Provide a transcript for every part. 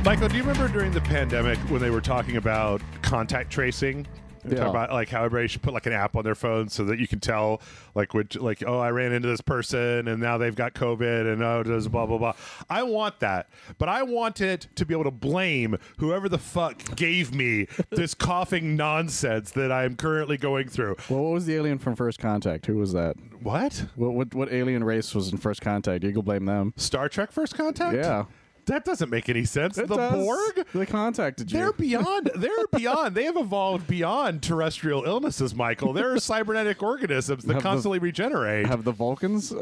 Michael, do you remember during the pandemic when they were talking about contact tracing? Talking about like how everybody should put like an app on their phone so that you can tell like oh, I ran into this person and now they've got COVID and oh, does blah blah blah. I want that, but I want it to be able to blame whoever the fuck gave me this coughing nonsense that I am currently going through. Well, what was the alien from First Contact? Who was that? What? What alien race was in First Contact? You go blame them. Star Trek First Contact? Yeah. That doesn't make any sense. It the does. Borg? They contacted you. They're beyond. They have evolved beyond terrestrial illnesses, Michael. They're cybernetic organisms that constantly regenerate. Have the Vulcans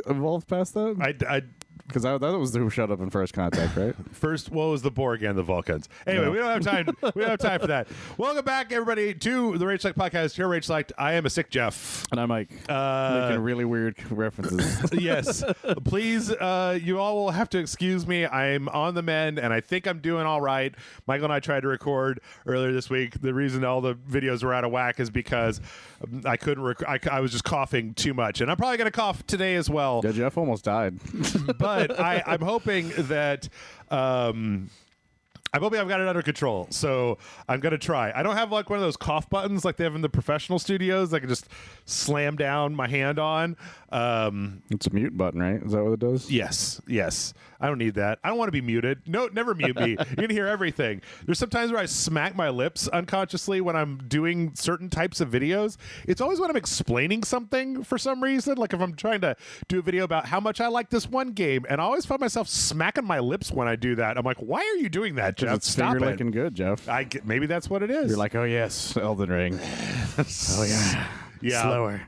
evolved past that? Because that was who showed up in First Contact, right? First, what was the Borg and the Vulcans? Anyway, we don't have time. We don't have time for that. Welcome back, everybody, to the RageSelect podcast. Here, RageSelect. I am a sick Jeff, and I'm Mike. Making really weird references. Yes, please. You all will have to excuse me. I'm on the mend, and I think I'm doing all right. Michael and I tried to record earlier this week. The reason all the videos were out of whack is because I couldn't. I was just coughing too much, and I'm probably going to cough today as well. Yeah, Jeff almost died. But I'm hoping that I've got it under control. So I'm going to try. I don't have like one of those cough buttons like they have in the professional studios that I can just slam down my hand on. It's a mute button, right? Is that what it does? Yes. I don't need that. I don't want to be muted. No, never mute me. You can hear everything. There's sometimes where I smack my lips unconsciously when I'm doing certain types of videos. It's always when I'm explaining something for some reason. Like if I'm trying to do a video about how much I like this one game, and I always find myself smacking my lips when I do that. I'm like, why are you doing that, Jeff? Stop it. You're looking good, Jeff. Maybe that's what it is. You're like, oh yes, Elden Ring. Oh yeah. Yeah. Slower.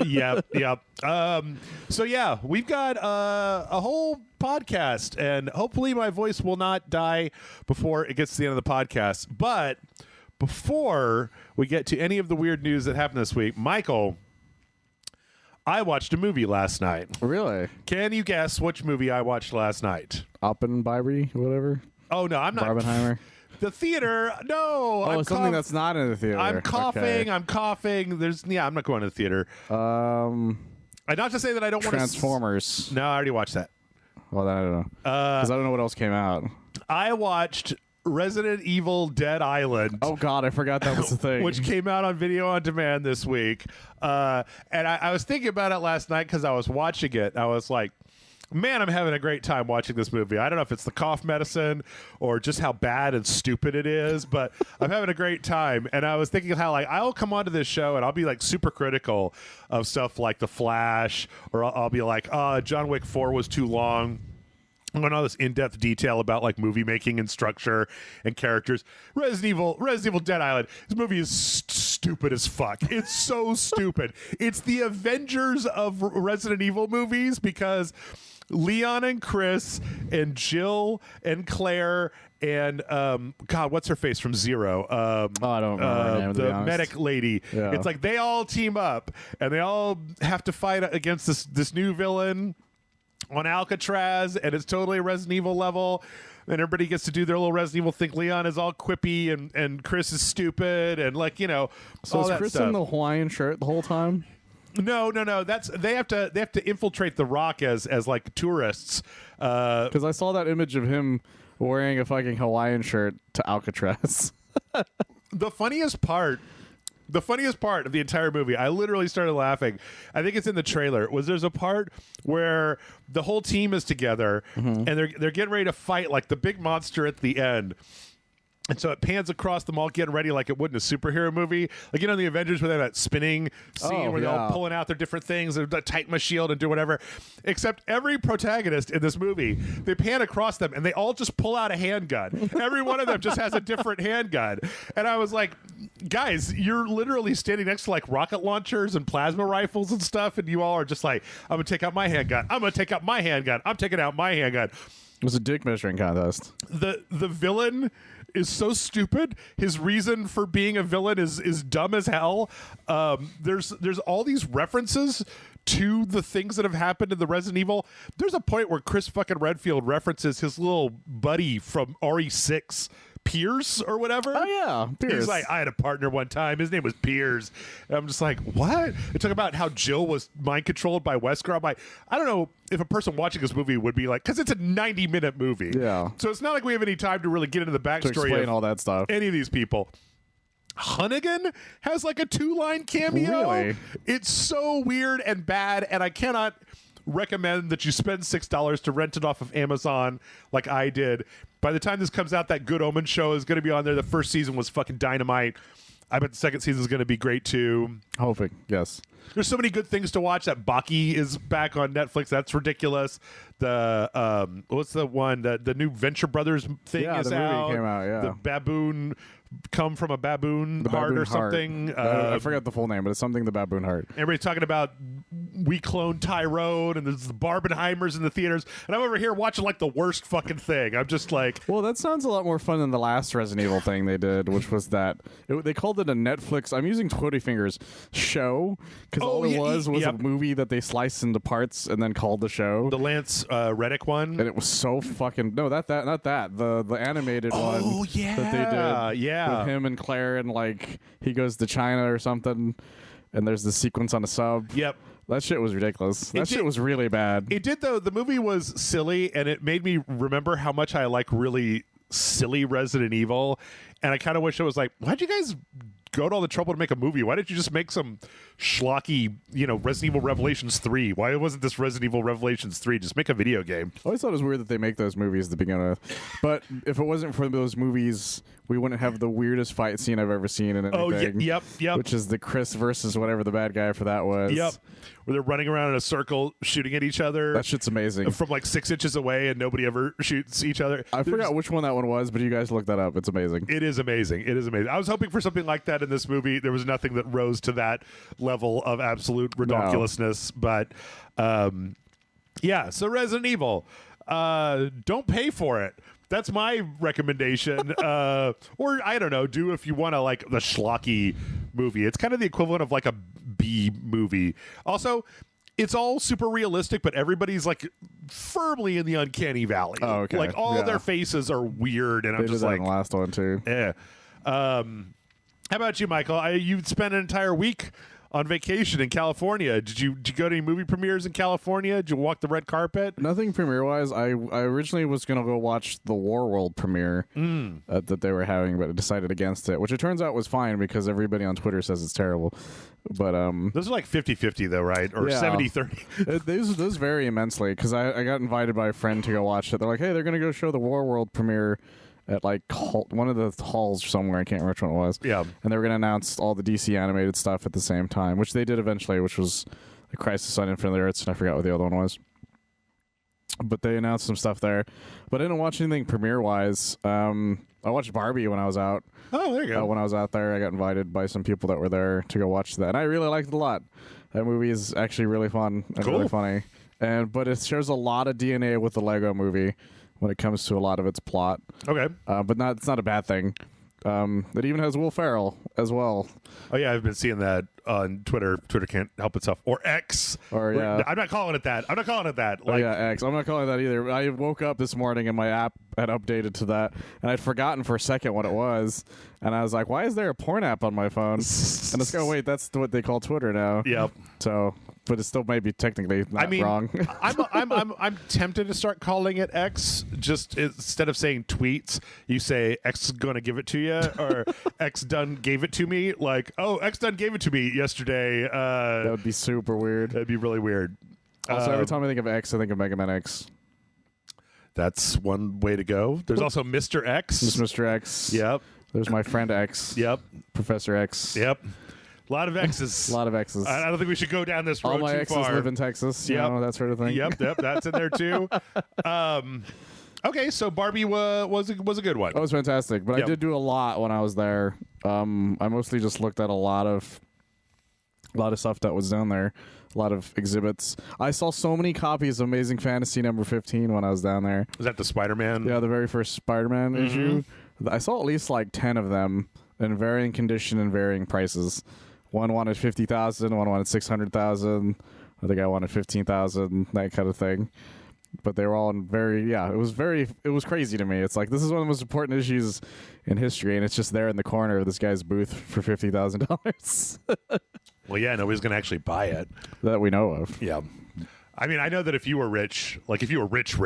Yep. So yeah, we've got a whole podcast, and hopefully my voice will not die before it gets to the end of the podcast. But before we get to any of the weird news that happened this week, Michael, I watched a movie last night. Really? Can you guess which movie I watched last night? BARBIE, whatever. Oh no, I'm not. Barbenheimer. The theater? No. Oh, something that's not in the theater. I'm coughing. Okay. I'm coughing. I'm not going to the theater. Not to say that I don't want to. Transformers. No, I already watched that. Well, then I don't know. Because I don't know what else came out. I watched Resident Evil Dead Island. Oh, God, I forgot that was the thing. Which came out on video on demand this week. And I was thinking about it last night because I was watching it. I was like, man, I'm having a great time watching this movie. I don't know if it's the cough medicine or just how bad and stupid it is, but I'm having a great time. And I was thinking how like I'll come onto this show and I'll be like super critical of stuff like The Flash, or I'll be like, John Wick 4 was too long. I'm going all this in-depth detail about like movie making and structure and characters. Resident Evil Dead Island. This movie is stupid as fuck. It's so stupid. It's the Avengers of Resident Evil movies because Leon and Chris and Jill and Claire and God, what's her face from Zero? I don't remember her name, to be the honest. medic lady. Yeah. It's like they all team up and they all have to fight against this new villain on Alcatraz, and it's totally a Resident Evil level. And everybody gets to do their little Resident Evil thing. Leon is all quippy and Chris is stupid and like, you know, so all is that Chris stuff. in the Hawaiian shirt the whole time? No. They have to infiltrate the Rock as like tourists. Because I saw that image of him wearing a fucking Hawaiian shirt to Alcatraz. The funniest part of the entire movie, I literally started laughing. I think it's in the trailer. There's a part where the whole team is together and they're getting ready to fight like the big monster at the end. And so it pans across them all getting ready like it would in a superhero movie. Like, you know, the Avengers where they have that spinning scene where they're all pulling out their different things and tighten my shield and do whatever. Except every protagonist in this movie, they pan across them and they all just pull out a handgun. Every one of them just has a different handgun. And I was like, guys, you're literally standing next to like rocket launchers and plasma rifles and stuff. And you all are just like, I'm going to take out my handgun. I'm going to take out my handgun. I'm taking out my handgun. It was a dick measuring contest. The villain is so stupid. His reason for being a villain is dumb as hell. There's all these references to the things that have happened in the Resident Evil. There's a point where Chris fucking Redfield references his little buddy from RE6 Pierce or whatever. Oh yeah, Pierce. He's like, I had a partner one time. His name was Piers. And I'm just like, what? They talk about how Jill was mind controlled by Wesker. I'm like, I don't know if a person watching this movie would be like, because it's a 90-minute movie. Yeah. So it's not like we have any time to really get into the backstory to explain of all that stuff. any of these people. Hunnigan has like a 2-line cameo. Really? It's so weird and bad, and I cannot recommend that you spend $6 to rent it off of Amazon like I did. By the time this comes out, that Good Omen show is going to be on there. The first season was fucking dynamite. I bet the second season is going to be great too. Hoping, yes. There's so many good things to watch. That Baki is back on Netflix. That's ridiculous. The what's the one? The new Venture Brothers thing is the out. movie came out. Yeah, The baboon come from a baboon the heart baboon or something. I forgot the full name, but it's something the baboon heart. Everybody's talking about We Clone Tyrone, and there's the Barbenheimers in the theaters, and I'm over here watching like the worst fucking thing. I'm just like, well, that sounds a lot more fun than the last Resident Evil thing they did, which was they called it a Netflix. I'm using Twitty fingers show because all it was a movie that they sliced into parts and then called the show. The Lance Reddick one, and it was so fucking not that the animated one. Oh yeah, that they did. Yeah. With him and Claire, and like he goes to China or something, and there's the sequence on a sub. Yep. That shit was ridiculous. That shit was really bad. It did, though. The movie was silly, and it made me remember how much I like really silly Resident Evil. And I kind of wish it was like, why'd you guys go to all the trouble to make a movie? Why didn't you just make some schlocky, Resident Evil Revelations 3? Why wasn't this Resident Evil Revelations 3? Just make a video game. I always thought it was weird that they make those movies to begin with. But if it wasn't for those movies, we wouldn't have the weirdest fight scene I've ever seen in anything. Oh, yep. Which is the Chris versus whatever the bad guy for that was. Yep. Where they're running around in a circle shooting at each other. That shit's amazing. From like 6 inches away, and nobody ever shoots each other. I forgot which one that one was, but you guys look that up. It's amazing. It is amazing. It is amazing. I was hoping for something like that in this movie. There was nothing that rose to that level of absolute ridiculousness. No. But so Resident Evil, don't pay for it. That's my recommendation. Or I don't know, do if you want to like the schlocky movie. It's kind of the equivalent of like a B movie. Also, it's all super realistic, but everybody's like firmly in the uncanny valley. Oh, okay. Like all their faces are weird, and I'm just like, the last one too. Yeah. How about you, Michael? You spent an entire week on vacation in California. Did you go to any movie premieres in California? Did you walk the red carpet? Nothing premiere-wise. I originally was going to go watch the Warworld premiere that they were having, but I decided against it, which it turns out was fine because everybody on Twitter says it's terrible. But those are like 50-50 though, right? Or 70-30? Those vary immensely because I got invited by a friend to go watch it. They're like, hey, they're going to go show the Warworld premiere at like one of the halls somewhere. I can't remember which one it was. Yeah. And they were going to announce all the DC animated stuff at the same time, which they did eventually, which was the Crisis on Infinite Earths, and I forgot what the other one was. But they announced some stuff there. But I didn't watch anything premiere-wise. I watched Barbie when I was out. Oh, there you go. When I was out there, I got invited by some people that were there to go watch that. And I really liked it a lot. That movie is actually really fun and really funny. But it shares a lot of DNA with the Lego movie when it comes to a lot of its plot. Okay. But it's not a bad thing. It even has Will Ferrell as well. Oh, yeah, I've been seeing that on Twitter. Twitter can't help itself. Or X. I'm not calling it that. X. I'm not calling it that either. I woke up this morning and my app had updated to that, and I'd forgotten for a second what it was. And I was like, why is there a porn app on my phone? And it's going, wait, that's what they call Twitter now. Yep. So... But it still may be technically not wrong. I'm tempted to start calling it X. Just instead of saying tweets, you say X is going to give it to you, or X done gave it to me. Like, oh, X done gave it to me yesterday. That would be super weird. That'd be really weird. Also, every time I think of X, I think of Mega Man X. That's one way to go. There's also Mr. X. There's Mr. X. Yep. There's my friend X. Yep. Professor X. Yep. A lot of X's. A lot of X's. I don't think we should go down this road too far. All my X's live in Texas. You know, that sort of thing. Yep, that's in there too. Okay, so Barbie was a good one. It was fantastic, but I did do a lot when I was there. I mostly just looked at a lot of stuff that was down there, a lot of exhibits. I saw so many copies of Amazing Fantasy number 15 when I was down there. Was that the Spider-Man? Yeah, the very first Spider-Man issue. I saw at least like 10 of them in varying condition and varying prices. One wanted 50,000, one wanted 600,000. Other guy wanted 15,000, that kind of thing. but they were all in it was crazy to me. It's like, this is one of the most important issues in history, and it's just there in the corner of this guy's booth for $50,000 Well, yeah, nobody's going to actually buy it. that we know of. Yeah. I mean, I know that if you were rich, like if you were rich,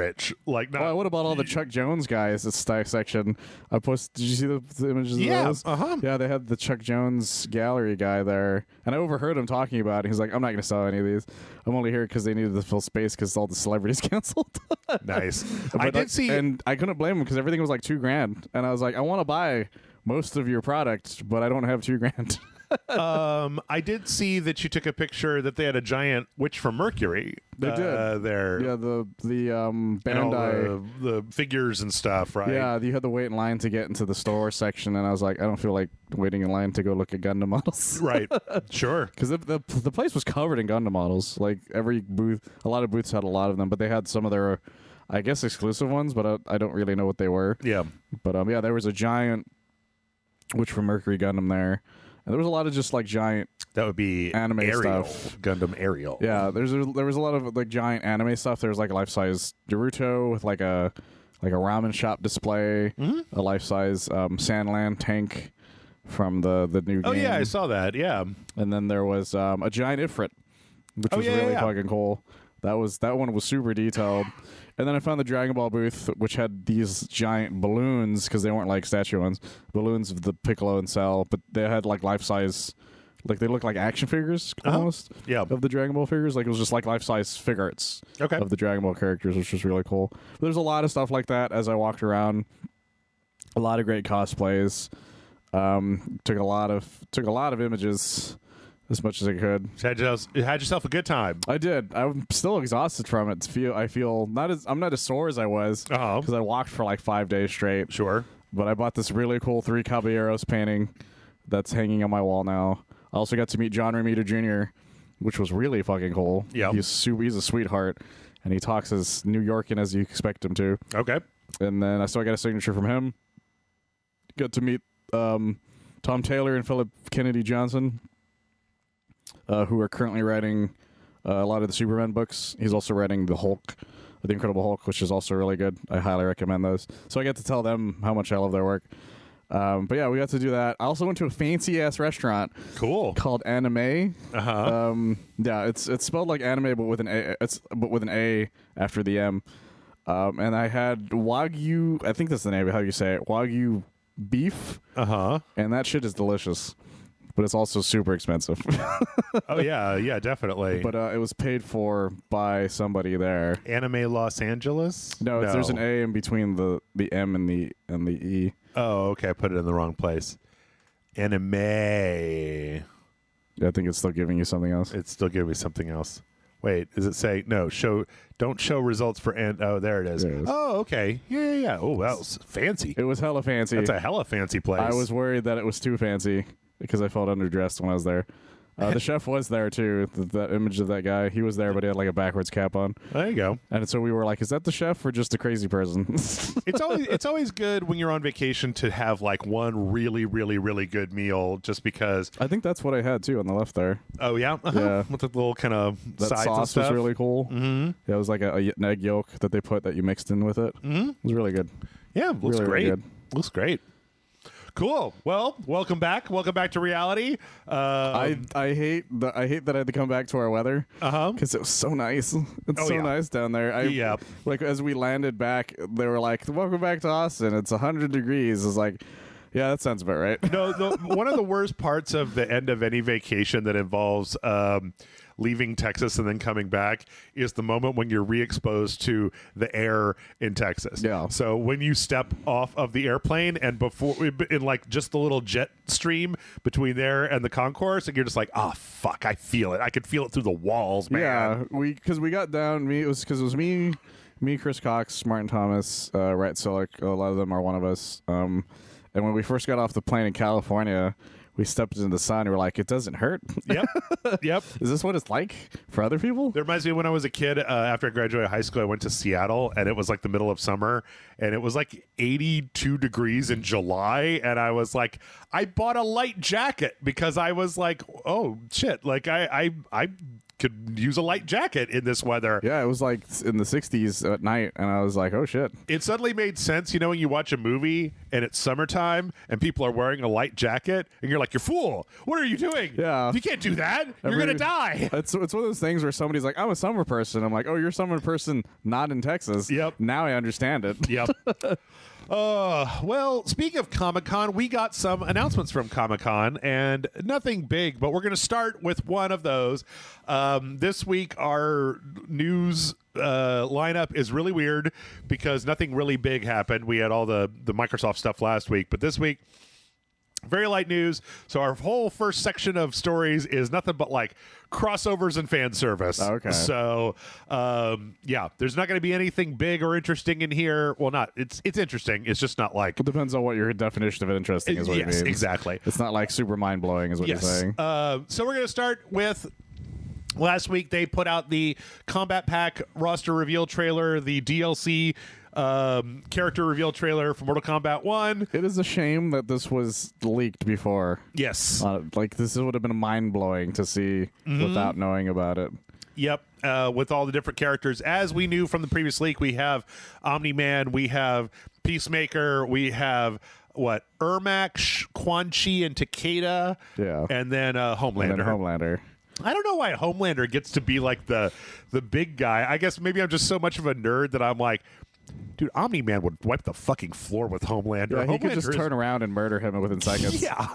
like not. Well, what about all the Chuck Jones guys at section? I posted. Did you see the images? Yeah, of those? Yeah, they had the Chuck Jones gallery guy there, and I overheard him talking about it. He's like, "I'm not going to sell any of these. I'm only here because they needed to fill space because all the celebrities canceled." Nice. But I did see, and I couldn't blame him because everything was like $2,000, and I was like, "I want to buy most of your product, but I don't have $2,000." I did see that you took a picture that they had a giant witch from Mercury. They did. There. Yeah, the And all Bandai. the figures and stuff, right? Yeah, you had to wait in line to get into the store section, and I was like, I don't feel like waiting in line to go look at Gundam models. Right. Sure. Because the place was covered in Gundam models. Like, every booth, a lot of booths had a lot of them, but they had some of their, I guess, exclusive ones, but I don't really know what they were. Yeah. But yeah, there was a giant Witch from Mercury Gundam there. And there was a lot of just like giant That would be anime Ariel, stuff. Gundam Ariel. Yeah, there was a lot of like giant anime stuff. There was like a life size Naruto with like a ramen shop display, a life size Sandland tank from the new game. Oh yeah, I saw that. Yeah. And then there was a giant Ifrit, which was really fucking cool. That one was super detailed. And then I found the Dragon Ball booth, which had these giant balloons, because they weren't like statue ones, balloons of the Piccolo and Cell, but they had like life-size, like they looked like action figures almost of the Dragon Ball figures. Like it was just like life-size figure arts of the Dragon Ball characters, which was really cool. But there's a lot of stuff like that as I walked around. A lot of great cosplays. Took a lot of images. As much as I could. You had yourself a good time. I did. I'm still exhausted from it. I feel I'm not as sore as I was because I walked for like 5 days straight. Sure. But I bought this really cool 3 Caballeros painting that's hanging on my wall now. I also got to meet John Romita Jr., which was really fucking cool. Yeah. He's a sweetheart, and he talks as New Yorkan as you expect him to. Okay. And then I still got a signature from him. Got to meet Tom Taylor and Philip Kennedy Johnson, who are currently writing a lot of the Superman books. He's also writing The Hulk, The Incredible Hulk, which is also really good. I highly recommend those. So I get to tell them how much I love their work. But yeah, we got to do that. I also went to a fancy-ass restaurant. Cool. Called Anime. Uh-huh. Yeah, it's spelled like anime, but with an A. But with an A after the M. And I had Wagyu, I think that's the name of how you say it, Wagyu beef. Uh-huh. And that shit is delicious. But it's also super expensive. Oh yeah, definitely. But it was paid for by somebody there. Anime Los Angeles? No, there's an A in between the M and the E. Oh, okay. I put it in the wrong place. Anime. Yeah, I think it's still giving you something else. It's still giving me something else. Wait, does it say no? Don't show results for oh, there it is. There it is. Oh, okay. Yeah. Oh, that was fancy. It was hella fancy. That's a hella fancy place. I was worried that it was too fancy because I felt underdressed when I was there. The chef was there too. That image of that guy, he was there, but he had like a backwards cap on. There you go. And so we were like, "Is that the chef or just a crazy person?" It's always good when you're on vacation to have like one really, really, really good meal, just because. I think that's what I had too on the left there. Oh yeah, Yeah, with the little kind of that sides sauce and stuff. was really cool. Mm-hmm. Yeah, it was like an egg yolk that they put that you mixed in with it. Mm-hmm. It was really good. Yeah, looks really, great. really good. Looks great. Cool. Well, welcome back. Welcome back to reality. I hate that I had to come back to our weather because it was so nice. It's nice down there. Like as we landed back, they were like, "Welcome back to Austin. It's 100 degrees." It's like, yeah, that sounds about right. No, one of the worst parts of the end of any vacation that involves leaving Texas and then coming back is the moment when you're re-exposed to the air in Texas. Yeah. So when you step off of the airplane and before in like just the little jet stream between there and the concourse, and you're just like, oh fuck, I feel it. I could feel it through the walls, man. Yeah, because we got down. It was me, Chris Cox, Martin Thomas, RageSelect. A lot of them are one of us. And when we first got off the plane in California, we stepped into the sun and we're like, it doesn't hurt. Yep. Is this what it's like for other people? That reminds me of when I was a kid, after I graduated high school, I went to Seattle, and it was like the middle of summer, and it was like 82 degrees in July, and I was like, I bought a light jacket because I was like, oh shit, like I could use a light jacket in this weather. Yeah, it was like in the 60s at night, and I was like, oh shit. It suddenly made sense, you know, when you watch a movie and it's summertime and people are wearing a light jacket and you're like, you're fool. What are you doing? Yeah. You can't do that. You're going to die. It's one of those things where somebody's like, I'm a summer person. I'm like, oh, you're a summer person not in Texas. Yep. Now I understand it. Yep. Well, speaking of Comic-Con, we got some announcements from Comic-Con, and nothing big, but we're going to start with one of those. This week, our news lineup is really weird because nothing really big happened. We had all the Microsoft stuff last week, but this week, very light news. So our whole first section of stories is nothing but like crossovers and fan service. Okay. So yeah, there's not going to be anything big or interesting in here. Well, not it's interesting. It's just not like It depends on what your definition of interesting is. What yes, you mean. exactly. It's not like super mind blowing, is what you're saying. So we're going to start with. Last week they put out the Combat Pack roster reveal trailer, the DLC character reveal trailer for Mortal Kombat 1. It is a shame that this was leaked before. Yes. Like, this would have been mind-blowing to see without knowing about it. Yep. With all the different characters. As we knew from the previous leak, we have Omni-Man, we have Peacemaker, we have, Ermac, Quan Chi, and Takeda. Yeah. And then Homelander. And then Homelander. I don't know why Homelander gets to be like the big guy. I guess maybe I'm just so much of a nerd that I'm like, dude, Omni-Man would wipe the fucking floor with Homelander. Yeah, he Homelander could just turn around and murder him within seconds. Yeah.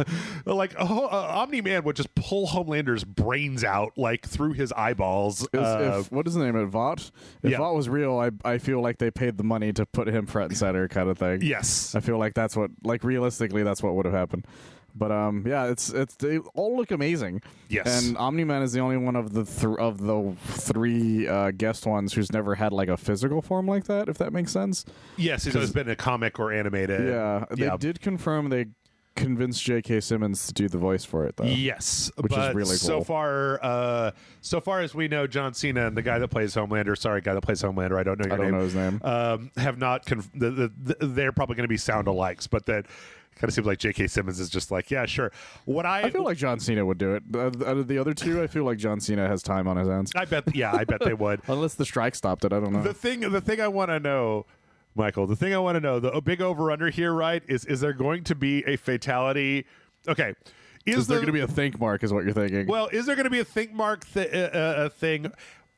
Like, Omni-Man would just pull Homelander's brains out, like, through his eyeballs. What is the name of it? Vought? If yeah. Vought was real, I feel like they paid the money to put him front and center kind of thing. Yes. I feel like that's what, like, realistically, that's what would have happened. But yeah, they all look amazing. Yes, and Omni-Man is the only one of the three guest ones who's never had like a physical form like that. If that makes sense. Yes, he's always been a comic or animated. Yeah, they did confirm they convinced J.K. Simmons to do the voice for it, though. Yes, which is really cool. So far as we know, John Cena and the guy that plays Homelander. Sorry, guy that plays Homelander. I don't know your name. I don't know his name. Have not. They're probably going to be sound alikes, but that. Kind of seems like J.K. Simmons is just like, yeah, sure. I feel like John Cena would do it. Out of the other two, I feel like John Cena has time on his hands. I bet they would. Unless the strike stopped it, I don't know. The thing I want to know, Michael, the big over-under here, right, is there going to be a fatality? Okay. Is there going to be a think mark is what you're thinking? Well, is there going to be a think mark thing?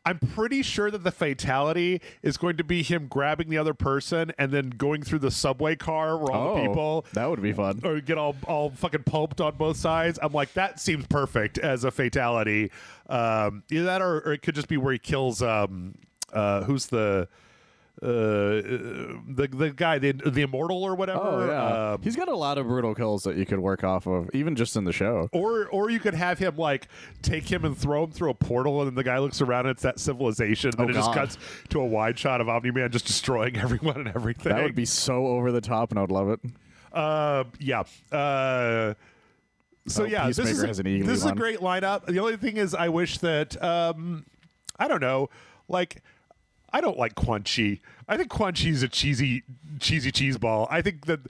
I'm pretty sure that the fatality is going to be him grabbing the other person and then going through the subway car where all the people that would be fun, or get all fucking pulped on both sides. I'm like, that seems perfect as a fatality. Either that or it could just be where he kills who's the guy, the immortal or whatever. Oh yeah, he's got a lot of brutal kills that you could work off of, even just in the show. Or you could have him like take him and throw him through a portal, and then the guy looks around and it's that civilization, and then it just cuts to a wide shot of Omni-Man just destroying everyone and everything. That would be so over the top, and I would love it. Yeah. So yeah, this is a great lineup. The only thing is, I wish that I don't know, like. I don't like Quan Chi. I think Quan Chi is a cheesy cheese ball. I think that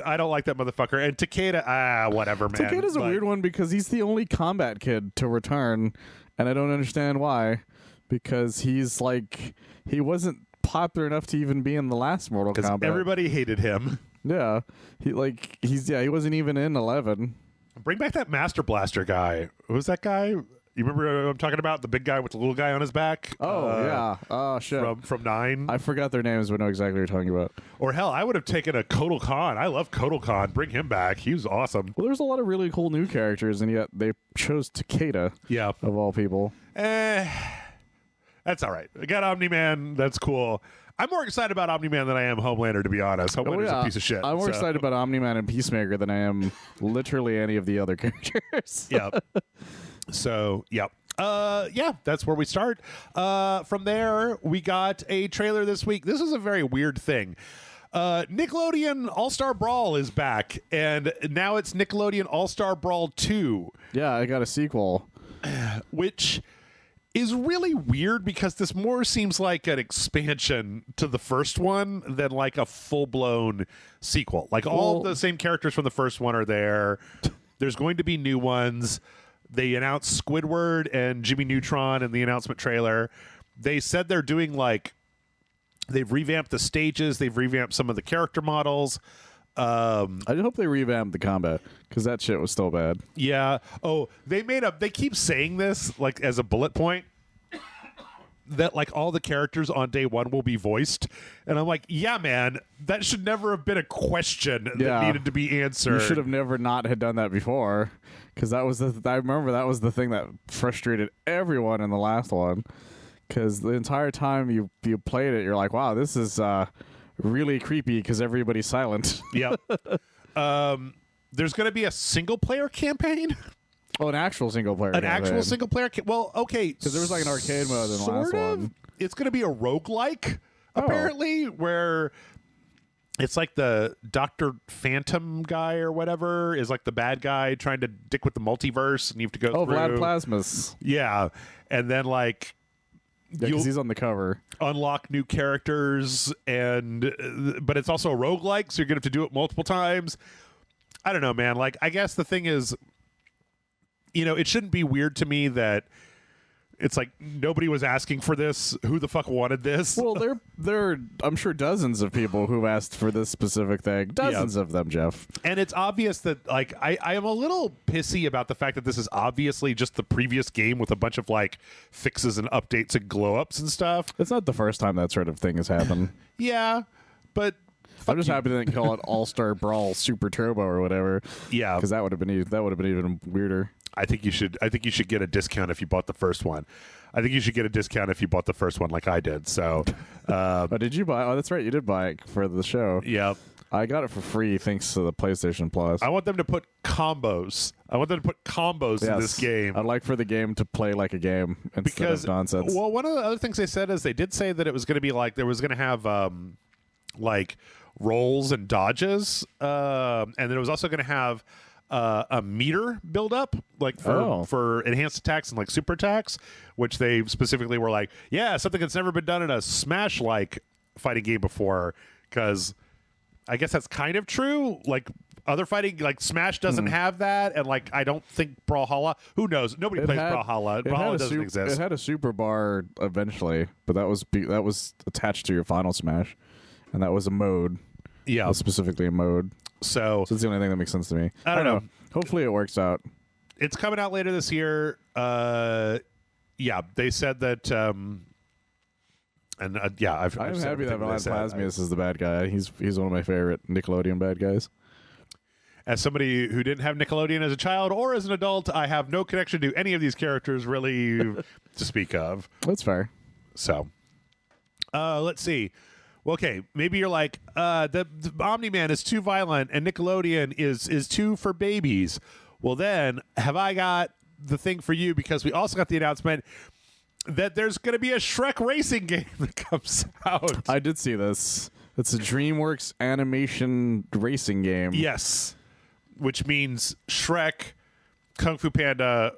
I don't like that motherfucker. And Takeda, whatever, man. Takeda's a weird one because he's the only combat kid to return, and I don't understand why. Because he's like, he wasn't popular enough to even be in the last Mortal Kombat. Everybody hated him. Yeah, he wasn't even in 11. Bring back that Master Blaster guy. Who's that guy? You remember what I'm talking about? The big guy with the little guy on his back? Oh, yeah. Oh, shit. From 9? I forgot their names, but I know exactly what you're talking about. Or hell, I would have taken a Kotal Khan. I love Kotal Khan. Bring him back. He was awesome. Well, there's a lot of really cool new characters, and yet they chose Takeda. Yeah. Of all people. That's all right. I got Omni-Man. That's cool. I'm more excited about Omni-Man than I am Homelander, to be honest. Homelander's a piece of shit. I'm more excited about Omni-Man and Peacemaker than I am literally any of the other characters. Yeah. So, yeah. Yeah, that's where we start. From there, we got a trailer this week. This is a very weird thing. Nickelodeon All-Star Brawl is back, and now it's Nickelodeon All-Star Brawl 2. Yeah, I got a sequel. Which is really weird because this more seems like an expansion to the first one than like a full-blown sequel. Like all the same characters from the first one are there. There's going to be new ones. they announced Squidward and Jimmy Neutron in the announcement trailer. They said they're doing like they've revamped the stages, they've revamped some of the character models. I hope they revamp the combat because that shit was still bad. Yeah. Oh, they keep saying this like as a bullet point that like all the characters on day one will be voiced, and I'm like, yeah, man, that should never have been a question that needed to be answered. You should have never not had done that before, because that was I remember that was the thing that frustrated everyone in the last one. Because the entire time you played it, you're like, wow, this is really creepy because everybody's silent. Yeah. There's going to be a single player campaign. Oh, an actual single player. Actual single player. Well, okay, because there was like an arcade mode in the last one. It's going to be a roguelike, apparently, where it's like the Dr. Phantom guy or whatever is like the bad guy trying to dick with the multiverse, and you have to go through. Vlad Plasmus. Yeah, and then like. Yeah, because he's on the cover. Unlock new characters, but it's also a roguelike, so you're going to have to do it multiple times. I don't know, man. Like, I guess the thing is, it shouldn't be weird to me that it's like nobody was asking for this. Who the fuck wanted this? Well, there are, I'm sure, dozens of people who've asked for this specific thing. Dozens of them, Jeff. And it's obvious that, like, I am a little pissy about the fact that this is obviously just the previous game with a bunch of, like, fixes and updates and glow-ups and stuff. It's not the first time that sort of thing has happened. Yeah, but... I'm just happy they didn't call it All-Star Brawl Super Turbo or whatever. Yeah. Because that would have been even weirder. I think you should get a discount if you bought the first one. I think you should get a discount if you bought the first one like I did. So, did you buy? Oh, that's right, you did buy it for the show. Yeah, I got it for free thanks to the PlayStation Plus. I want them to put combos. In this game. I'd like for the game to play like a game instead of nonsense. Well, one of the other things they said is they did say that it was going to be like there was going to have like rolls and dodges, and then it was also going to have. A meter build up like for enhanced attacks and like super attacks, which they specifically were like, yeah, something that's never been done in a Smash like fighting game before, because I guess that's kind of true. Like other fighting, like Smash doesn't have that, and like I don't think Brawlhalla. Who knows? Nobody plays Brawlhalla. Brawlhalla doesn't exist. It had a super bar eventually, but that was attached to your final Smash, and that was a mode. Yeah, specifically a mode. So it's the only thing that makes sense to me. I don't know. Hopefully it works out. It's coming out later this year. Yeah, they said that. I'm happy that Vlad Plasmius is the bad guy. He's one of my favorite Nickelodeon bad guys. As somebody who didn't have Nickelodeon as a child or as an adult, I have no connection to any of these characters really to speak of. That's fair. So, let's see. Okay, maybe you're like, the Omni-Man is too violent and Nickelodeon is too for babies. Well, then, have I got the thing for you, because we also got the announcement that there's going to be a Shrek racing game that comes out. I did see this. It's a DreamWorks animation racing game. Yes, which means Shrek, Kung Fu Panda,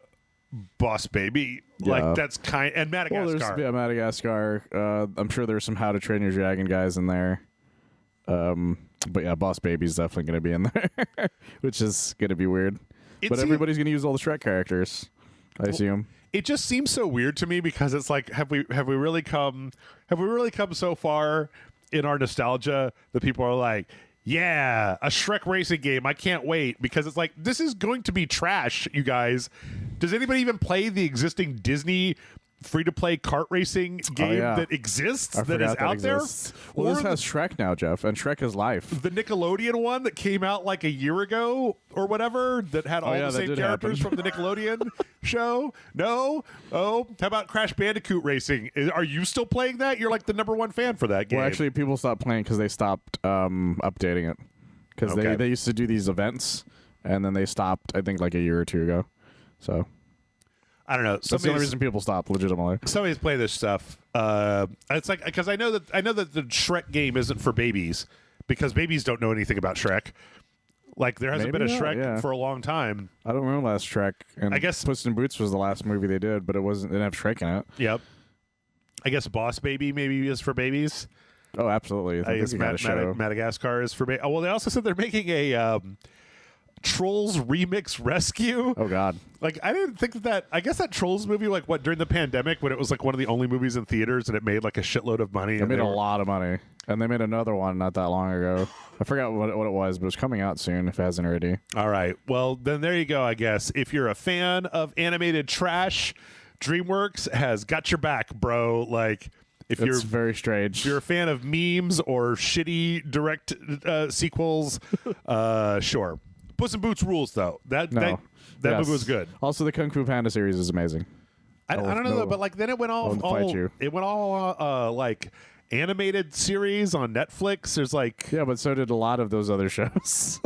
Boss Baby. Yeah. Like that's and Madagascar. Well, Madagascar. I'm sure there's some How to Train Your Dragon guys in there. But yeah, Boss Baby's definitely going to be in there, which is going to be weird. But everybody's going to use all the Shrek characters, I assume. It just seems so weird to me, because it's like, have we really come so far in our nostalgia that people are like, yeah, a Shrek racing game, I can't wait, because it's like, this is going to be trash, you guys. Does anybody even play the existing Disney free-to-play kart racing game that exists, that is out there? Well, this has Shrek now, Jeff, and Shrek is life. The Nickelodeon one that came out like a year ago or whatever, that had all the same characters from the Nickelodeon show? No? Oh, how about Crash Bandicoot Racing? Are you still playing that? You're like the #1 fan for that game. Well, actually, people stopped playing because they stopped updating it. Because they used to do these events, and then they stopped, I think, like a year or two ago. So... I don't know. That's the only reason people stop, legitimately. Somebody's playing this stuff. It's like, because I know that the Shrek game isn't for babies, because babies don't know anything about Shrek. Like, there hasn't been a Shrek for a long time. I don't remember last Shrek. And I guess Puss in Boots was the last movie they did, but it didn't have Shrek in it. Yep. I guess Boss Baby maybe is for babies. Oh, absolutely. I guess Madagascar is for babies. Oh, well, they also said they're making Trolls Remix Rescue. Oh God. Like, I didn't think that. I guess that Trolls movie, like, what, during the pandemic when it was like one of the only movies in theaters and it made like a shitload of money. It made a lot of money, and they made another one not that long ago. I forgot what it was, but it's coming out soon if it hasn't already. All right. Well, then there you go. I guess if you're a fan of animated trash, DreamWorks has got your back, bro. Like, if It's very strange. If you're a fan of memes or shitty direct sequels, sure. Puss in Boots rules, though. That movie was good. Also, the Kung Fu Panda series is amazing. I don't know, though, but like then it went all like animated series on Netflix. There's like but so did a lot of those other shows.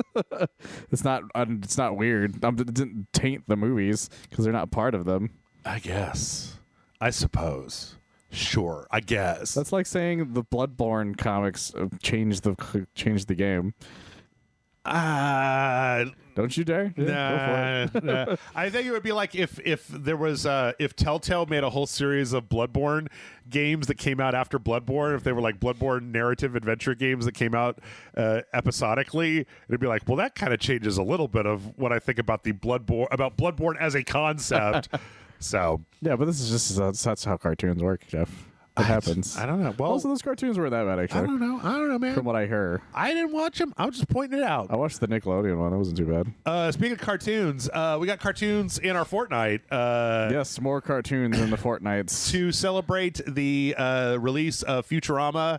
It's not weird. It didn't taint the movies because they're not part of them. I guess. I suppose. Sure. I guess. That's like saying the Bloodborne comics changed the game. Don't you dare? Nah, nah. I think it would be like if there was if Telltale made a whole series of Bloodborne games that came out after Bloodborne, if they were like Bloodborne narrative adventure games that came out episodically, it'd be like, well, that kind of changes a little bit of what I think about Bloodborne as a concept. So yeah, but this is just that's how cartoons work, Jeff. It happens. I don't know. Well, also, those cartoons weren't that bad, actually. I don't know, man. From what I heard, I didn't watch them. I was just pointing it out. I watched the Nickelodeon one. It wasn't too bad. Speaking of cartoons, we got cartoons in our Fortnite. Yes, more cartoons in the Fortnites to celebrate the release of Futurama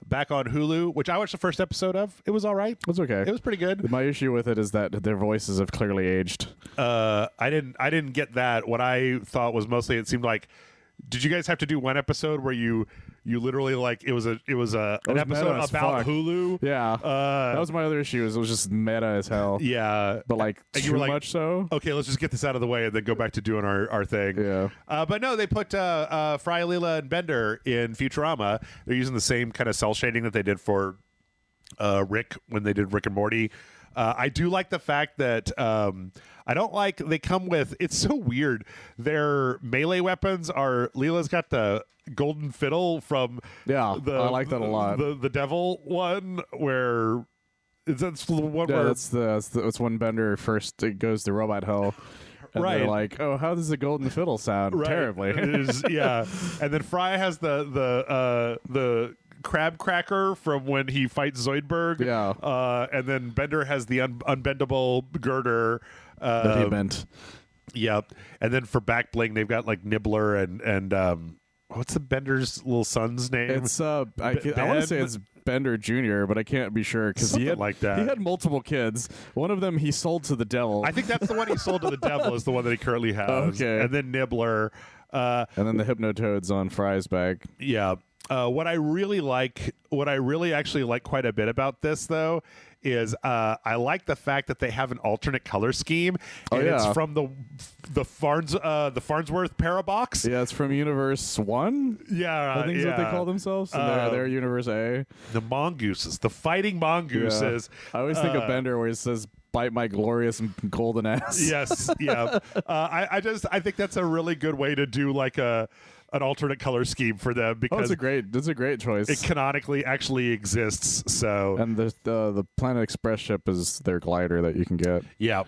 back on Hulu, which I watched the first episode of. It was all right. It was okay. It was pretty good. My issue with it is that their voices have clearly aged. I didn't get that. What I thought was mostly it seemed like. Did you guys have to do one episode where you literally like it was an episode about Hulu? Yeah, that was my other issue. It was just meta as hell. Yeah, but like too much so. Okay, let's just get this out of the way and then go back to doing our thing. Yeah, but no, they put Fry, Leela, and Bender in Futurama. They're using the same kind of cell shading that they did for Rick when they did Rick and Morty. I do like the fact that I don't like they come with. It's so weird. Their melee weapons are Leela's got the golden fiddle from I like that a lot. The devil one where that's the one where that's when Bender first goes to robot hell. And they're like, oh, how does the golden fiddle sound? Terribly. Yeah. And then Fry has the crab cracker from when he fights Zoidberg. Yeah. And then Bender has the unbendable girder. That he bent. Yep. And then for back bling, they've got like Nibbler and what's the Bender's little son's name? It's I want to say it's Bender Jr., but I can't be sure because he had multiple kids. One of them he sold to the devil. I think that's the one he sold to the devil is the one that he currently has. Okay. And then Nibbler. And then the Hypnotoads on Fry's bag. Yeah. What I really actually like quite a bit about this, though, is I like the fact that they have an alternate color scheme, and it's from the Farnsworth Parabox. Yeah, it's from Universe 1. Yeah, I think is what they call themselves. So they're Universe A. The Mongooses, the fighting Mongooses. Yeah. I always think of Bender where he says, "Bite my glorious golden ass." Yes, yeah. I think that's a really good way to do like an alternate color scheme for them because it's a great choice. It canonically actually exists. So and the Planet Express ship is their glider that you can get. Yeah.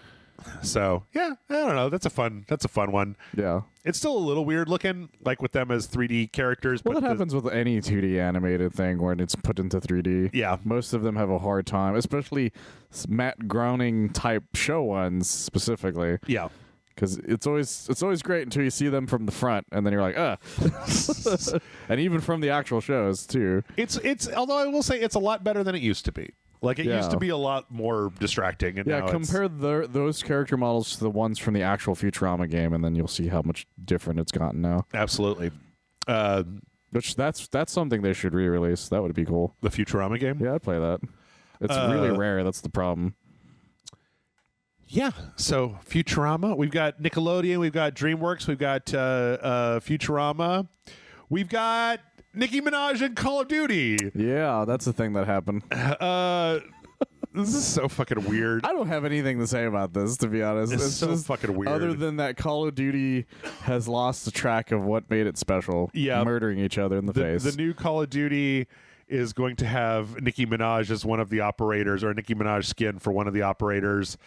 So yeah, I don't know. That's a fun one. Yeah. It's still a little weird looking, like with them as 3D characters. Well, that happens with any 2D animated thing when it's put into 3D. Yeah. Most of them have a hard time, especially Matt Groening type show ones specifically. Yeah. Because it's always great until you see them from the front, and then you're like, and even from the actual shows too. It's although I will say it's a lot better than it used to be. Like it used to be a lot more distracting. And now compare those character models to the ones from the actual Futurama game, and then you'll see how much different it's gotten now. Absolutely. Which that's something they should re-release. That would be cool. The Futurama game? Yeah, I'd play that. It's really rare. That's the problem. Yeah, so Futurama. We've got Nickelodeon. We've got DreamWorks. We've got Futurama. We've got Nicki Minaj and Call of Duty. Yeah, that's the thing that happened. This is so fucking weird. I don't have anything to say about this, to be honest. It's so just fucking weird. Other than that Call of Duty has lost the track of what made it special. Yeah. Murdering each other in the face. The new Call of Duty is going to have Nicki Minaj as one of the operators, or Nicki Minaj skin for one of the operators.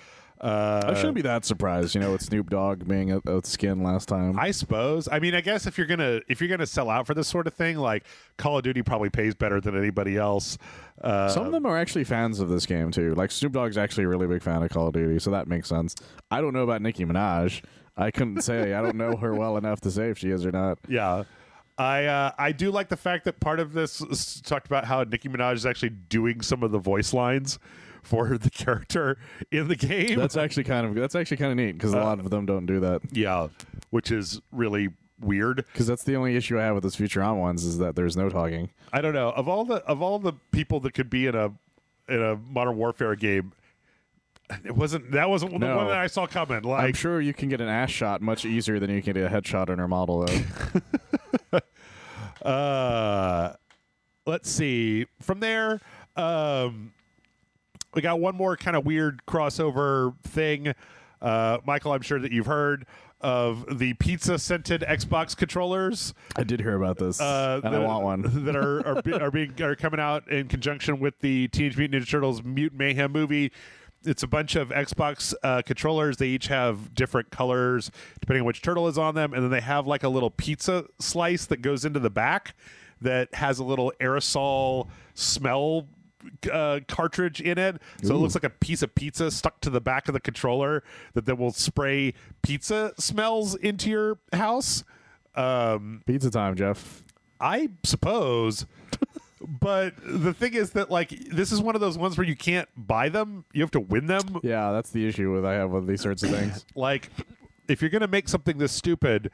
I shouldn't be that surprised, with Snoop Dogg being out skin last time. I suppose. I mean, I guess if you're gonna sell out for this sort of thing, like Call of Duty probably pays better than anybody else. Some of them are actually fans of this game too. Like Snoop Dogg's actually a really big fan of Call of Duty, so that makes sense. I don't know about Nicki Minaj. I couldn't say. I don't know her well enough to say if she is or not. Yeah. I do like the fact that part of this talked about how Nicki Minaj is actually doing some of the voice lines for the character in the game. That's actually kind of neat because a lot of them don't do that. Yeah, which is really weird. Because that's the only issue I have with this Futurama ones is that there's no talking. I don't know, of all the people that could be in a Modern Warfare game. That wasn't the one that I saw coming. Like, I'm sure you can get an ass shot much easier than you can get a headshot on her model, though. Let's see. From there, we got one more kind of weird crossover thing. Michael, I'm sure that you've heard of the pizza-scented Xbox controllers. I did hear about this, and I want one. That are coming out in conjunction with the Teenage Mutant Ninja Turtles Mutant Mayhem movie. It's a bunch of Xbox controllers. They each have different colors depending on which turtle is on them, and then they have like a little pizza slice that goes into the back that has a little aerosol smell cartridge in it. So It looks like a piece of pizza stuck to the back of the controller that then will spray pizza smells into your house. Pizza time, Jeff. I suppose. But the thing is that, like, this is one of those ones where you can't buy them. You have to win them. Yeah, that's the issue I have with these sorts of things. Like, if you're going to make something this stupid,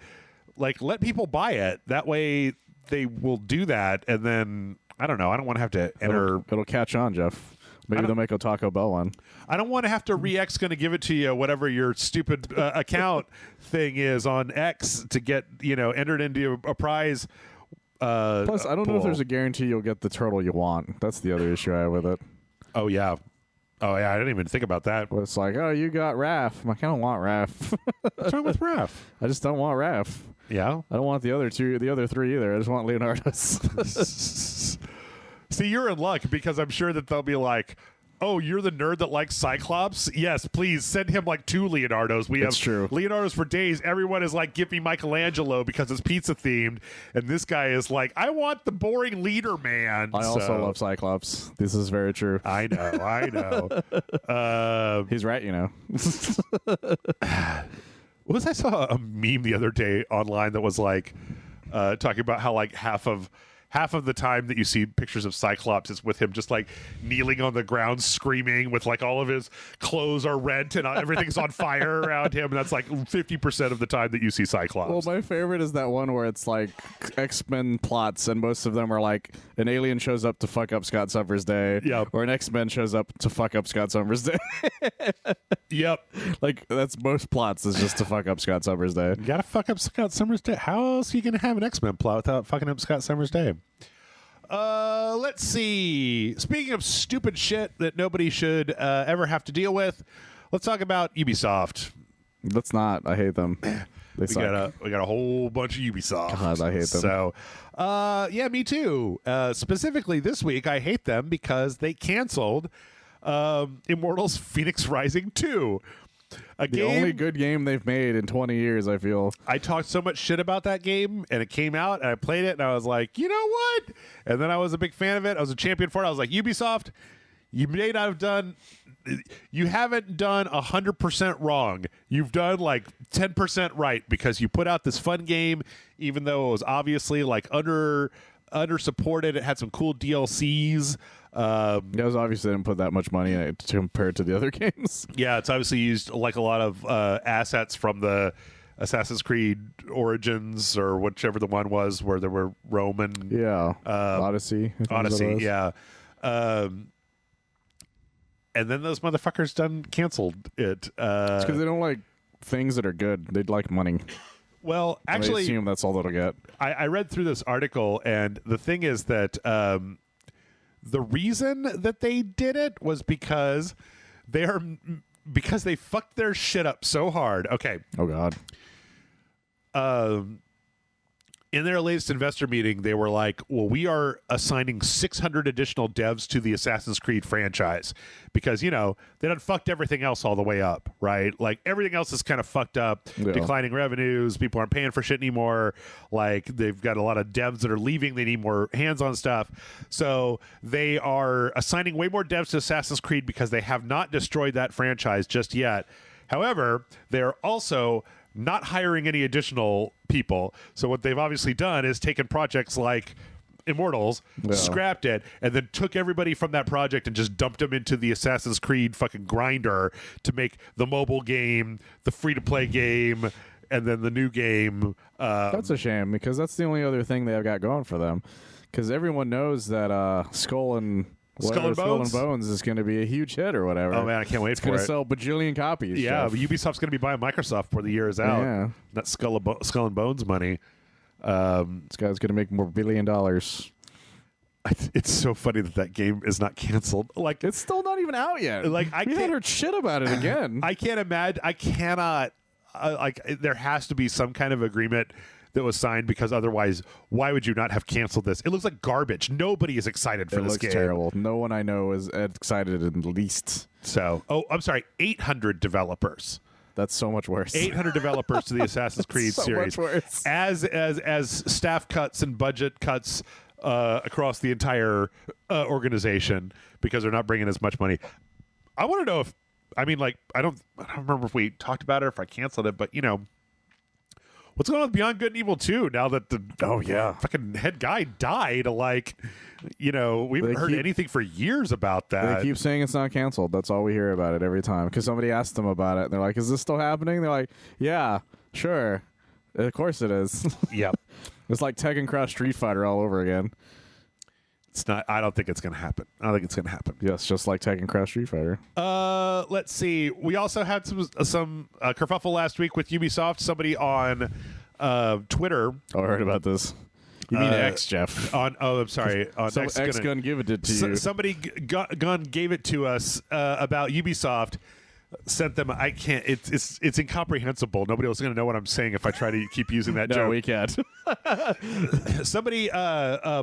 like, let people buy it. That way they will do that. And then, I don't know. I don't want to have to enter. It'll catch on, Jeff. Maybe they'll make a Taco Bell one. I don't want to have to Re-X going to give it to you, whatever your stupid account thing is on X to get, entered into a prize. Plus, I don't know if there's a guarantee you'll get the turtle you want. That's the other issue I have with it. Oh, yeah. I didn't even think about that. But it's like, oh, you got Raph. I'm like, I don't want Raph. What's wrong with Raph? I just don't want Raph. Yeah? I don't want the other three either. I just want Leonardo's. See, you're in luck because I'm sure that they'll be like, oh, you're the nerd that likes Cyclops? Yes, please send him like 2 Leonardos. It's true. Leonardos for days. Everyone is like, give me Michelangelo because it's pizza themed. And this guy is like, I want the boring leader man. I also love Cyclops. This is very true. I know. He's right, I saw a meme the other day online that was like talking about how like half of the time that you see pictures of Cyclops is with him just like kneeling on the ground screaming with like all of his clothes are rent and everything's on fire around him. And that's like 50% of the time that you see Cyclops. Well, my favorite is that one where it's like X-Men plots and most of them are like an alien shows up to fuck up Scott Summers' day. Yep. Or an X-Men shows up to fuck up Scott Summers' day. Yep. Like that's most plots is just to fuck up Scott Summers' day. You gotta fuck up Scott Summers' day. How else are you gonna have an X-Men plot without fucking up Scott Summers' day? Let's see. Speaking of stupid shit that nobody should ever have to deal with, let's talk about Ubisoft. Let's not. I hate them. They suck. We got a whole bunch of Ubisoft. God, I hate them. So, yeah, me too. Specifically this week, I hate them because they canceled Immortals Phoenix Rising 2. The only good game they've made in 20 years, I feel. I talked so much shit about that game, and it came out, and I played it, and I was like, you know what? And then I was a big fan of it. I was a champion for it. I was like, Ubisoft, you haven't done 100% wrong. You've done like 10% right because you put out this fun game, even though it was obviously like under supported. It had some cool DLCs. It was obviously didn't put that much money in it compared to the other games. Yeah, it's obviously used like a lot of assets from the Assassin's Creed Origins or whichever the one was where there were Roman. Yeah, Odyssey. Yeah. And then those motherfuckers canceled it. It's because they don't like things that are good. They'd like money. Well, actually, I assume that's all they'll get. I read through this article, and the thing is that the reason that they did it was because they fucked their shit up so hard. Okay. Oh God. in their latest investor meeting, they were like, well, we are assigning 600 additional devs to the Assassin's Creed franchise because, they done fucked everything else all the way up, right? Like, everything else is kind of fucked up, declining revenues, people aren't paying for shit anymore. Like, they've got a lot of devs that are leaving, they need more hands-on stuff. So they are assigning way more devs to Assassin's Creed because they have not destroyed that franchise just yet. However, they're also not hiring any additional people. So what they've obviously done is taken projects like Immortals, scrapped it, and then took everybody from that project and just dumped them into the Assassin's Creed fucking grinder to make the mobile game, the free-to-play game, and then the new game. That's a shame, because that's the only other thing they've got going for them. Because everyone knows that Skull and Bones is going to be a huge hit or whatever. Oh, man, I can't wait for it. It's going to sell bajillion copies. Yeah, Jeff. but Ubisoft's going to be buying Microsoft before the year is out. Yeah. That Skull and Bones money. This guy's going to make more $1 billion. It's so funny that game is not canceled. Like, it's still not even out yet. Like, we can't heard shit about it again. I can't imagine. I cannot. There has to be some kind of agreement that was signed, because otherwise, why would you not have canceled this? It looks like garbage. Nobody is excited for this game. It looks terrible. No one I know is excited in the least. So, I'm sorry, 800 developers. That's so much worse. 800 developers to the Assassin's Creed series. So much worse. As staff cuts and budget cuts across the entire organization, because they're not bringing as much money. I want to know if, I don't remember if we talked about it or if I canceled it, but what's going on with Beyond Good and Evil 2 now that the fucking head guy died? Like, we haven't heard anything for years about that. They keep saying it's not canceled. That's all we hear about it every time. Because somebody asked them about it, and they're like, is this still happening? They're like, yeah, sure. Of course it is. Yep. It's like Tekken Cross Street Fighter all over again. It's not. I don't think it's going to happen. Yes, just like Tekken Cross Street Fighter. Let's see. We also had some kerfuffle last week with Ubisoft. Somebody on Twitter. Oh, I heard about this. You mean X, Jeff? I'm sorry. On X Gun give it to you. Somebody Gun gave it to us about Ubisoft. Sent them. I can't. It's incomprehensible. Nobody else is going to know what I'm saying if I try to keep using that joke. No, we can't. Somebody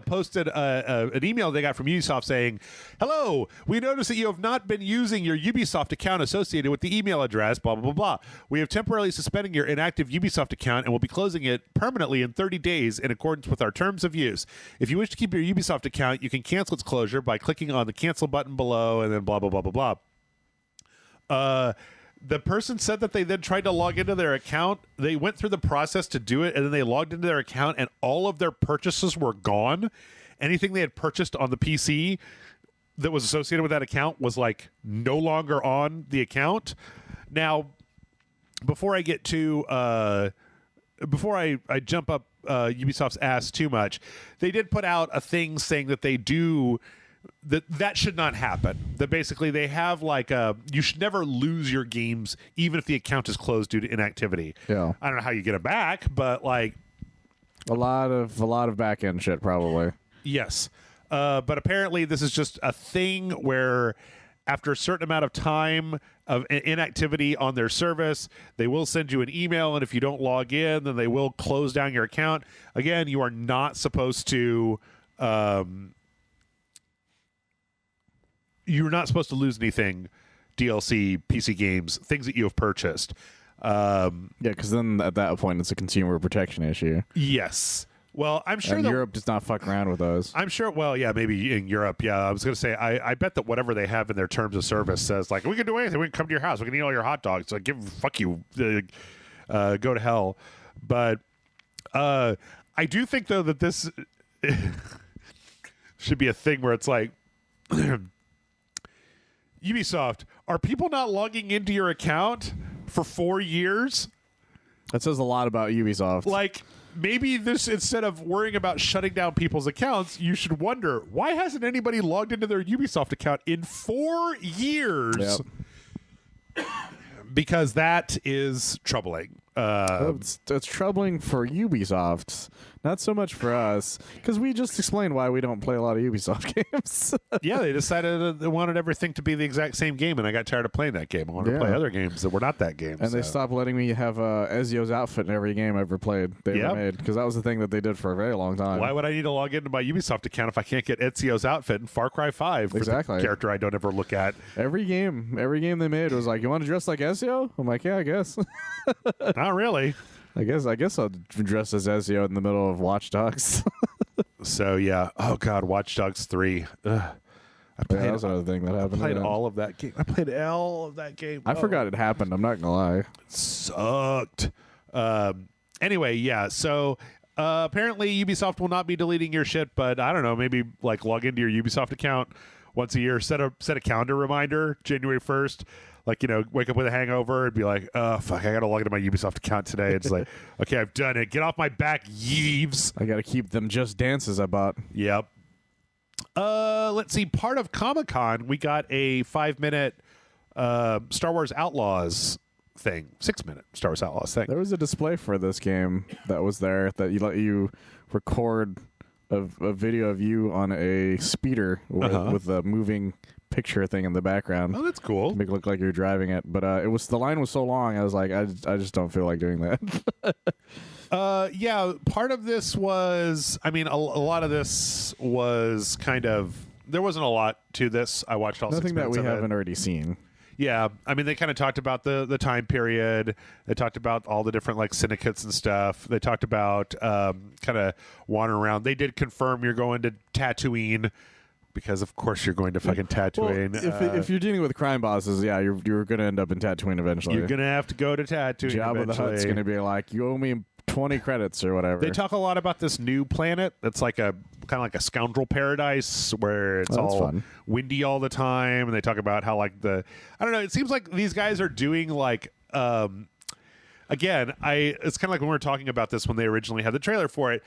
posted an email they got from Ubisoft saying, "Hello, we noticed that you have not been using your Ubisoft account associated with the email address, blah, blah, blah, blah. We have temporarily suspended your inactive Ubisoft account and will be closing it permanently in 30 days in accordance with our terms of use. If you wish to keep your Ubisoft account, you can cancel its closure by clicking on the cancel button below," and then blah, blah, blah, blah, blah. The person said that they then tried to log into their account. They went through the process to do it, and then they logged into their account, and all of their purchases were gone. Anything they had purchased on the PC that was associated with that account was like no longer on the account. Now, before I get to before I jump up Ubisoft's ass too much, they did put out a thing saying that they do. That should not happen. That basically they have like you should never lose your games even if the account is closed due to inactivity. Yeah. I don't know how you get it back, but like a lot of back end shit probably. Yes. But apparently this is just a thing where after a certain amount of time of inactivity on their service, they will send you an email, and if you don't log in, then they will close down your account. Again, you are not supposed to you're not supposed to lose anything, DLC, PC games, things that you have purchased. Yeah, because then at that point, it's a consumer protection issue. Yes. Well, I'm sure Europe does not fuck around with those. I'm sure. Well, yeah, maybe in Europe. Yeah, I was going to say, I bet that whatever they have in their terms of service says, like, we can do anything. We can come to your house. We can eat all your hot dogs. So fuck you. Go to hell. But I do think, though, that this should be a thing where it's like, Ubisoft, are people not logging into your account for 4 years? That says a lot about Ubisoft. Like, maybe this, instead of worrying about shutting down people's accounts, you should wonder, why hasn't anybody logged into their Ubisoft account in 4 years? Yep. Because that is troubling. It's troubling for Ubisoft, not so much for us, because we just explained why we don't play a lot of Ubisoft games. Yeah, they decided they wanted everything to be the exact same game, and I got tired of playing that game. I wanted to play other games that were not that game. And they stopped letting me have Ezio's outfit in every game I ever played they ever made, because that was the thing that they did for a very long time. Why would I need to log into my Ubisoft account if I can't get Ezio's outfit in Far Cry 5 for the character I don't ever look at? Every game they made was like, you want to dress like Ezio? I'm like, yeah, I guess. Not really. I guess I'll dress as Ezio in the middle of Watch Dogs. So yeah, oh god, Watch Dogs 3. That was another thing that happened. I played all of that game. I played all of that game. I forgot it happened. I'm not gonna lie. It sucked. Anyway, yeah. So apparently Ubisoft will not be deleting your shit, but I don't know. Maybe like log into your Ubisoft account once a year. Set a calendar reminder. January 1st. Like, you know, wake up with a hangover and be like, oh, fuck, I got to log into my Ubisoft account today. It's like, okay, I've done it. Get off my back, Yeeves. I got to keep them Just Dances I bought. Yep. Let's see. Part of Comic-Con, we got a 5-minute Star Wars Outlaws thing. 6-minute Star Wars Outlaws thing. There was a display for this game that was there that you let you record a video of you on a speeder with a moving picture thing in the background. Oh, that's cool. To make it look like you're driving it. But the line was so long, I was like, I just don't feel like doing that. Yeah, part of this was, I mean, a lot of this was kind of, there wasn't a lot to this. I watched all 6 minutes Nothing that we of haven't already seen. Yeah, I mean, they kind of talked about the time period. They talked about all the different like syndicates and stuff. They talked about kind of wandering around. They did confirm you're going to Tatooine, because of course you're going to fucking Tatooine. Well, if you're dealing with crime bosses, yeah, you're going to end up in Tatooine eventually. You're going to have to go to Tatooine Jabba the Hutt's going to be like, you owe me 20 credits or whatever. They talk a lot about this new planet that's like a kind of like a scoundrel paradise where it's all fun. Windy all the time, and they talk about how like I don't know, it seems like these guys are doing like again, it's kind of like when we were talking about this when they originally had the trailer for it.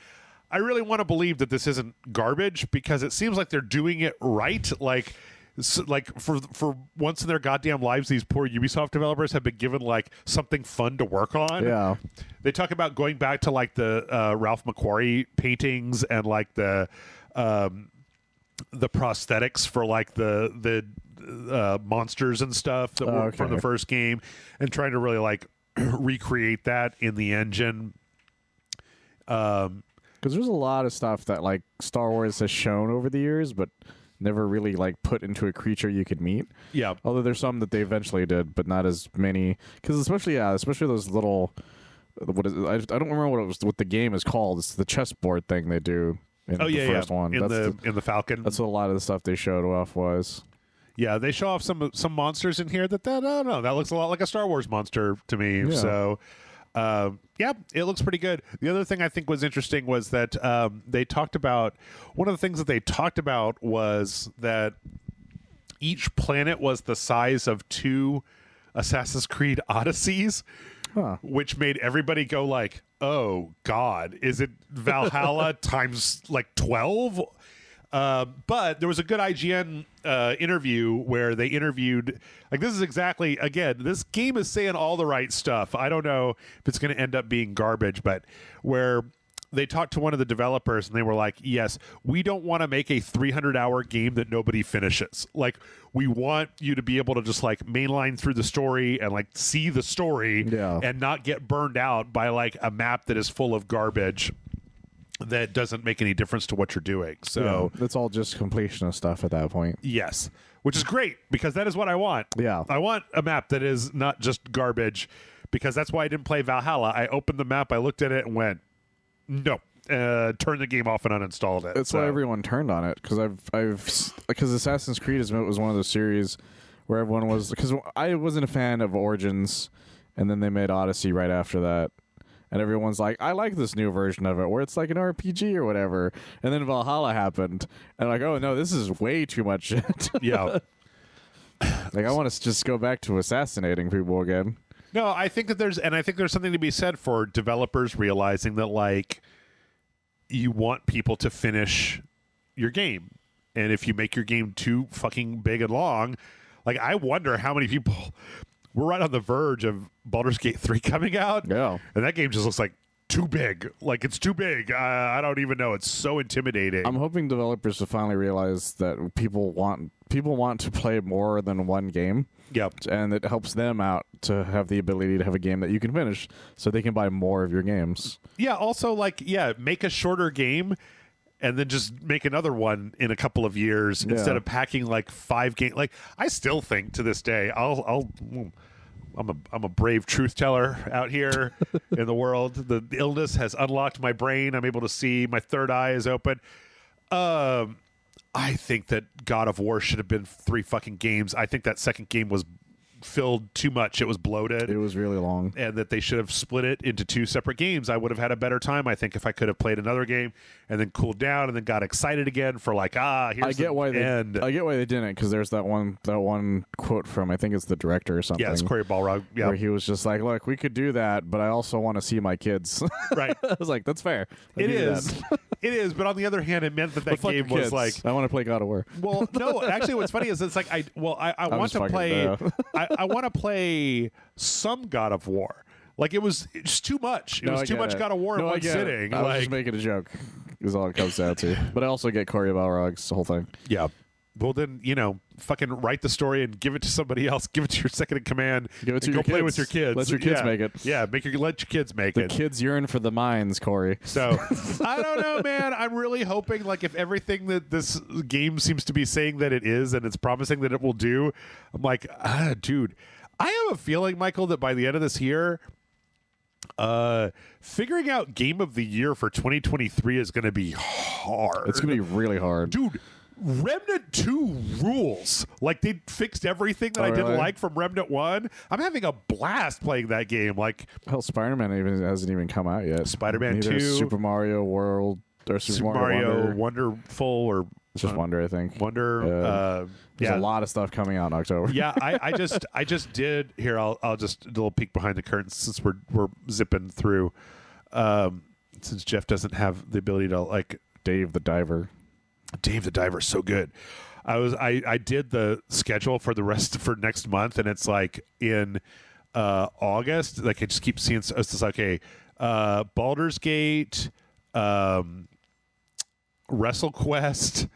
I really want to believe that this isn't garbage, because it seems like they're doing it right. Like for once in their goddamn lives, these poor Ubisoft developers have been given like something fun to work on. Yeah. They talk about going back to like the Ralph McQuarrie paintings and like the prosthetics for like the monsters and stuff that were from the first game, and trying to really like recreate that in the engine. Because there's a lot of stuff that like Star Wars has shown over the years, but never really like put into a creature you could meet. Yeah. Although there's some that they eventually did, but not as many. Because especially those little, I don't remember what the game is called. It's the chessboard thing they do in the first one. In the Falcon. That's what a lot of the stuff they showed off was. Yeah, they show off some monsters in here that I don't know. That looks a lot like a Star Wars monster to me. Yeah. So. Yeah, it looks pretty good. The other thing I think was interesting was that they talked about, one of the things that they talked about was that each planet was the size of 2 Assassin's Creed Odysseys, which made everybody go like, oh God, is it Valhalla times like 12? But there was a good IGN interview where they interviewed, like, this is exactly, again, this game is saying all the right stuff. I don't know if it's going to end up being garbage, but where they talked to one of the developers and they were like, yes, we don't want to make a 300-hour game that nobody finishes. Like, we want you to be able to just like mainline through the story and like see the story and not get burned out by like a map that is full of garbage that doesn't make any difference to what you're doing. So it's all just completionist stuff at that point. Yes, which is great, because that is what I want. Yeah, I want a map that is not just garbage, because that's why I didn't play Valhalla. I opened the map, I looked at it, and went, no. Turned the game off and uninstalled it. That's why everyone turned on it, because Assassin's Creed was one of those series where everyone was, because I wasn't a fan of Origins, and then they made Odyssey right after that. And everyone's like, I like this new version of it where it's like an RPG or whatever. And then Valhalla happened. And like, oh, no, this is way too much shit. Yeah. Like, I want to just go back to assassinating people again. No, I think that there's something to be said for developers realizing that, like, you want people to finish your game. And if you make your game too fucking big and long, like, I wonder how many people we're right on the verge of Baldur's Gate 3 coming out. Yeah. And that game just looks like too big. Like, it's too big. I don't even know. It's so intimidating. I'm hoping developers to finally realize that people want to play more than one game. Yep. And it helps them out to have the ability to have a game that you can finish so they can buy more of your games. Yeah, also, like, make a shorter game and then just make another one in a couple of years instead of packing, like, 5 games. Like, I still think to this day, I'm a brave truth teller out here in the world. The illness has unlocked my brain. I'm able to see. My third eye is open. I think that God of War should have been 3 fucking games. I think that second game was filled too much. It was bloated. It was really long. And that they should have split it into 2 separate games. I would have had a better time, I think, if I could have played another game and then cooled down and then got excited again for like, here's the end. I get why they didn't, because there's that one quote from, I think it's the director or something. Yeah, it's Corey Balrog. Yeah. Where he was just like, look, we could do that, but I also want to see my kids. Right. I was like, that's fair. It is. It is. But on the other hand, it meant that game was like, I want to play God of War. Well, no, actually what's funny is it's like, I want to play, I want to play some God of War. Like, it was just too much. It was too much God of War in one sitting. I was just making a joke is all it comes down to. But I also get Corey Balrog's whole thing. Yeah. Well, then, fucking write the story and give it to somebody else. Give it to your second in command. Give it to go play with your kids. Let your kids make it. Yeah, let your kids make it. The kids yearn for the mines, Corey. So, I don't know, man. I'm really hoping, like, if everything that this game seems to be saying that it is and it's promising that it will do, I'm like, dude, I have a feeling, Michael, that by the end of this year, figuring out Game of the Year for 2023 is going to be hard. It's going to be really hard. Dude, Remnant 2 rules. Like, they fixed everything that I didn't like from Remnant 1. I'm having a blast playing that game. Like, hell, Spider-Man hasn't even come out yet. Spider-Man Neither 2. Super Mario World, or Super Mario Wonderful, or it's just Wonder, I think. Wonder. There's a lot of stuff coming out in October. Yeah, I just did. Here, I'll just do a little peek behind the curtains since we're zipping through. Since Jeff doesn't have the ability to, like, Dave the Diver. Dave the Diver is so good. I did the schedule for next month, and it's like in August. Like, I just keep seeing. It's just like, okay, Baldur's Gate, WrestleQuest,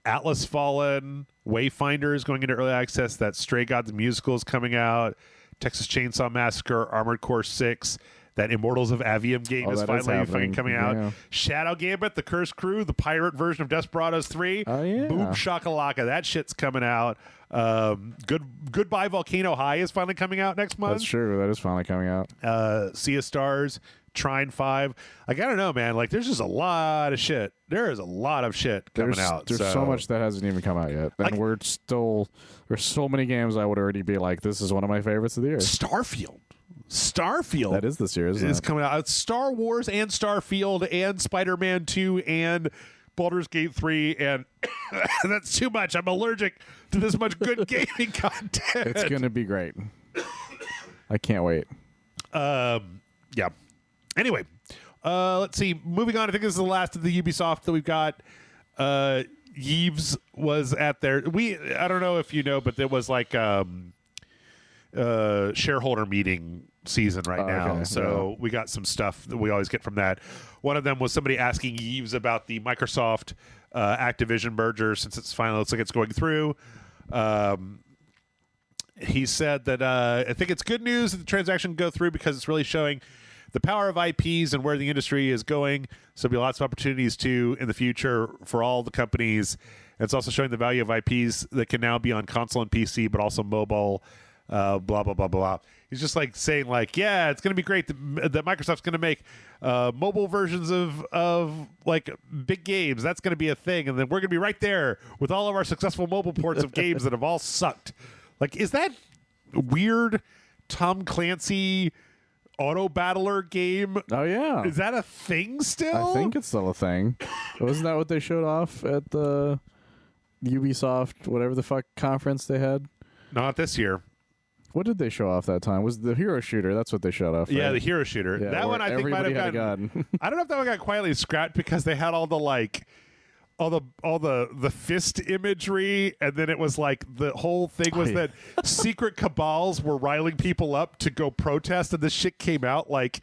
Atlas Fallen, Wayfinder is going into early access. That Stray Gods musical is coming out. Texas Chainsaw Massacre, Armored Core 6. That Immortals of Aveum game is finally fucking coming out. Yeah. Shadow Gambit, The Cursed Crew, the pirate version of Desperados 3. Oh, yeah. Boom shakalaka. That shit's coming out. Goodbye Volcano High is finally coming out next month. That's true. That is finally coming out. Sea of Stars, Trine 5. Like, I don't know, man. Like, there's just a lot of shit. There is a lot of shit coming out. There's so much that hasn't even come out yet. And there's so many games I would already be like, this is one of my favorites of the year. Starfield. That is this year, isn't it? Is coming out. It's Star Wars and Starfield and Spider-Man 2 and Baldur's Gate 3, and that's too much. I'm allergic to this much good gaming content. It's going to be great. I can't wait. Yeah. Anyway, let's see. Moving on, I think this is the last of the Ubisoft that we've got. Yves was at there. I don't know if you know, but there was like shareholder meeting season right now. Okay. So we got some stuff that we always get from that. One of them was somebody asking Yves about the Microsoft Activision merger, since it's finally looks like it's going through. He said that I think it's good news that the transaction can go through because it's really showing the power of IPs and where the industry is going. So there'll be lots of opportunities too in the future for all the companies. And it's also showing the value of IPs that can now be on console and PC, but also mobile. Blah blah blah blah. He's just like saying, like, yeah, it's going to be great that Microsoft's going to make mobile versions of like big games. That's going to be a thing, and then we're going to be right there with all of our successful mobile ports of games that have all sucked. Like, is that weird Tom Clancy auto battler game? Oh yeah, is that a thing still? I think it's still a thing. Wasn't that what they showed off at the Ubisoft whatever the fuck conference they had? Not this year. What did they show off that time? Was the hero shooter? That's what they showed off. Yeah, right? the hero shooter. Yeah, that one I think might have gotten. I don't know if that one got quietly scrapped because they had all the the fist imagery, and then it was like the whole thing was that secret cabals were riling people up to go protest, and this shit came out like,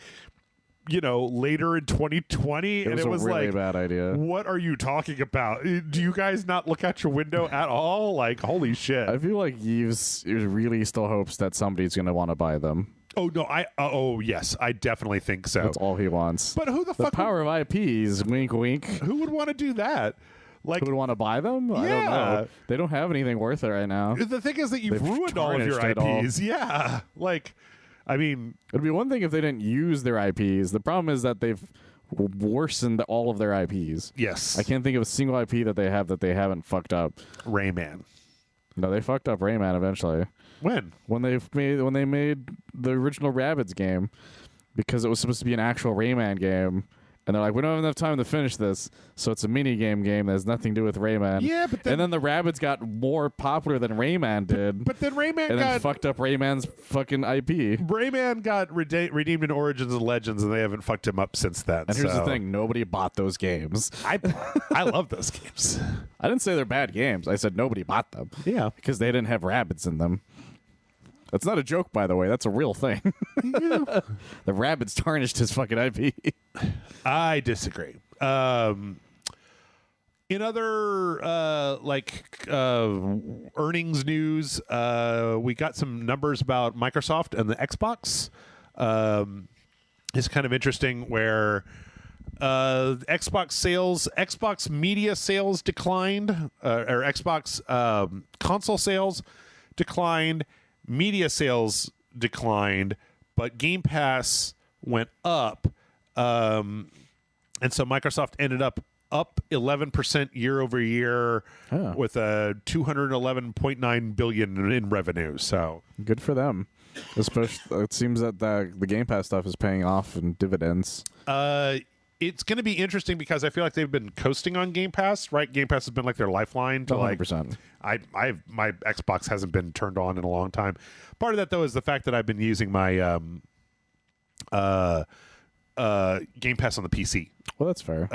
you know, later in 2020, and it was a really like, bad idea. what are you talking about? Do you guys not look out your window at all? Like, holy shit. I feel like Yves really still hopes that somebody's going to want to buy them. Oh no! Oh yes, I definitely think so. That's all he wants. But who the fuck? The power of IPs. Wink, wink. Who would want to do that? Like, who would want to buy them? I don't know. They don't have anything worth it right now. The thing is that you've ruined all of your IPs. Yeah, like, I mean, it'd be one thing if they didn't use their IPs. The problem is that they've worsened all of their IPs. Yes, I can't think of a single IP that they haven't fucked up. Rayman. No, they fucked up Rayman eventually. When they made the original Rabbids game, because it was supposed to be an actual Rayman game, and they're like, we don't have enough time to finish this, so it's a mini game that has nothing to do with Rayman. Yeah, but then the Rabbids got more popular than Rayman did. But then Rayman fucked up Rayman's fucking IP. Rayman got redeemed in Origins and Legends, and they haven't fucked him up since then. And here's the thing: nobody bought those games. I love those games. I didn't say they're bad games. I said nobody bought them. Yeah, because they didn't have Rabbids in them. That's not a joke, by the way. That's a real thing. The Rabbids tarnished his fucking IP. I disagree. In other earnings news, we got some numbers about Microsoft and the Xbox. It's kind of interesting where Xbox media sales declined, or Xbox console sales declined. Media sales declined, but Game Pass went up. And so Microsoft ended up 11% year over year with a $211.9 billion in revenue. So good for them. Especially, it seems that the Game Pass stuff is paying off in dividends. It's going to be interesting because I feel like they've been coasting on Game Pass, right? Game Pass has been like their lifeline to 100%. My Xbox hasn't been turned on in a long time. Part of that though is the fact that I've been using my Game Pass on the PC. Well, that's fair.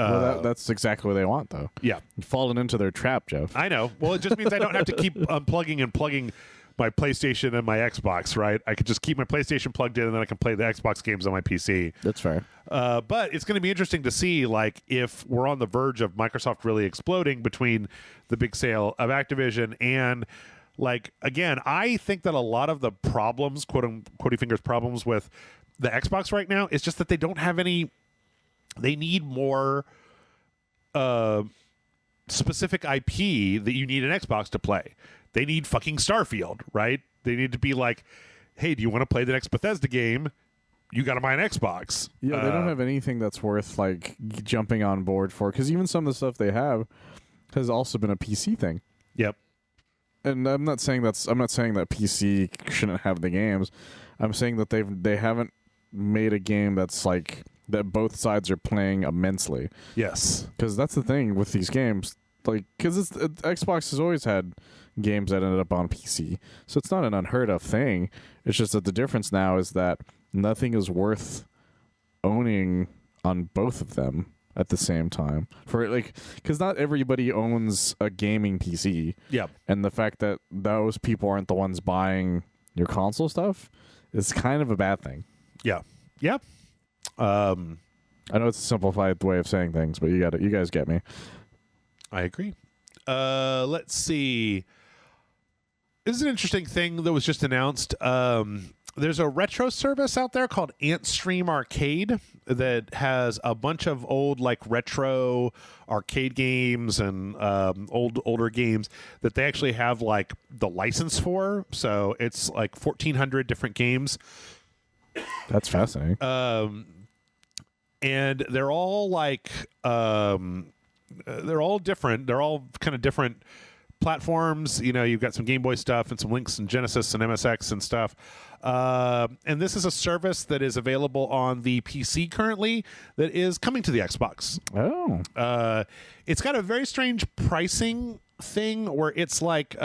That's exactly what they want, though. Yeah, you've fallen into their trap, Jeff. I know. Well, it just means I don't have to keep unplugging and plugging my PlayStation and my Xbox, right? I could just keep my PlayStation plugged in, and then I can play the Xbox games on my PC. That's fair. But it's going to be interesting to see, like, if we're on the verge of Microsoft really exploding between the big sale of Activision and, like, again, I think that a lot of the problems, quoting fingers problems with the Xbox right now is just that they don't have any. They need more specific IP that you need an Xbox to play. They need fucking Starfield, right? They need to be like, hey, do you want to play the next Bethesda game? You got to buy an Xbox. Yeah, they don't have anything that's worth like jumping on board for, because even some of the stuff they have has also been a PC thing. Yep. And I'm not saying that PC shouldn't have the games. I'm saying that they haven't made a game that's like that both sides are playing immensely. Yes. Because that's the thing with these games. Like, because Xbox has always had games that ended up on PC, so it's not an unheard of thing. It's just that the difference now is that nothing is worth owning on both of them at the same time. For like, because not everybody owns a gaming PC. Yeah, and the fact that those people aren't the ones buying your console stuff is kind of a bad thing. Yeah. Yep. I know it's a simplified way of saying things, but you guys get me. I agree. Let's see. This is an interesting thing that was just announced. There's a retro service out there called Antstream Arcade that has a bunch of old like retro arcade games and older games that they actually have like the license for. So it's like 1,400 different games. That's fascinating. And they're all like they're all different. They're all kind of different platforms. You know, you've got some Game Boy stuff and some Lynx and Genesis and MSX and stuff. And this is a service that is available on the PC currently that is coming to the Xbox. Oh. It's got a very strange pricing thing where it's like...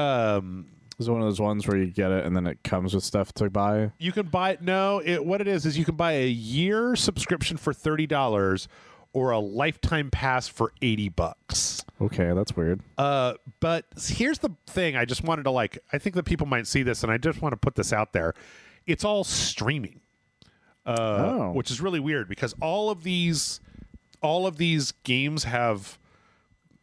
Is it one of those ones where you get it and then it comes with stuff to buy? You can buy it. No, what it is you can buy a year subscription for $30 or a lifetime pass for $80. Okay, that's weird. But here's the thing. I just wanted to I think that people might see this, and I just want to put this out there. It's all streaming, which is really weird because all of these games have,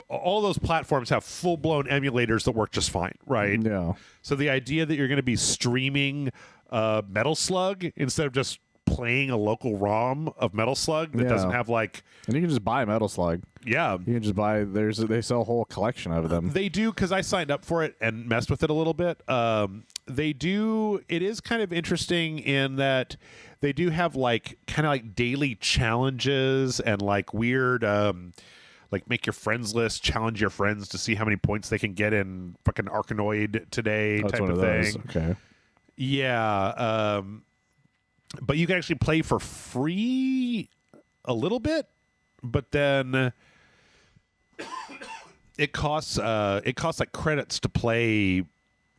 all of those platforms have full-blown emulators that work just fine, right? Yeah. So the idea that you're going to be streaming Metal Slug instead of just playing a local ROM of Metal Slug that doesn't have and you can just buy Metal Slug. Yeah, you can just buy. They sell a whole collection of them. They do, because I signed up for it and messed with it a little bit. They do. It is kind of interesting in that they do have kind of daily challenges and weird. Make your friends list, challenge your friends to see how many points they can get in fucking Arkanoid today type of thing. Okay. Yeah. But you can actually play for free a little bit, but then it costs credits to play.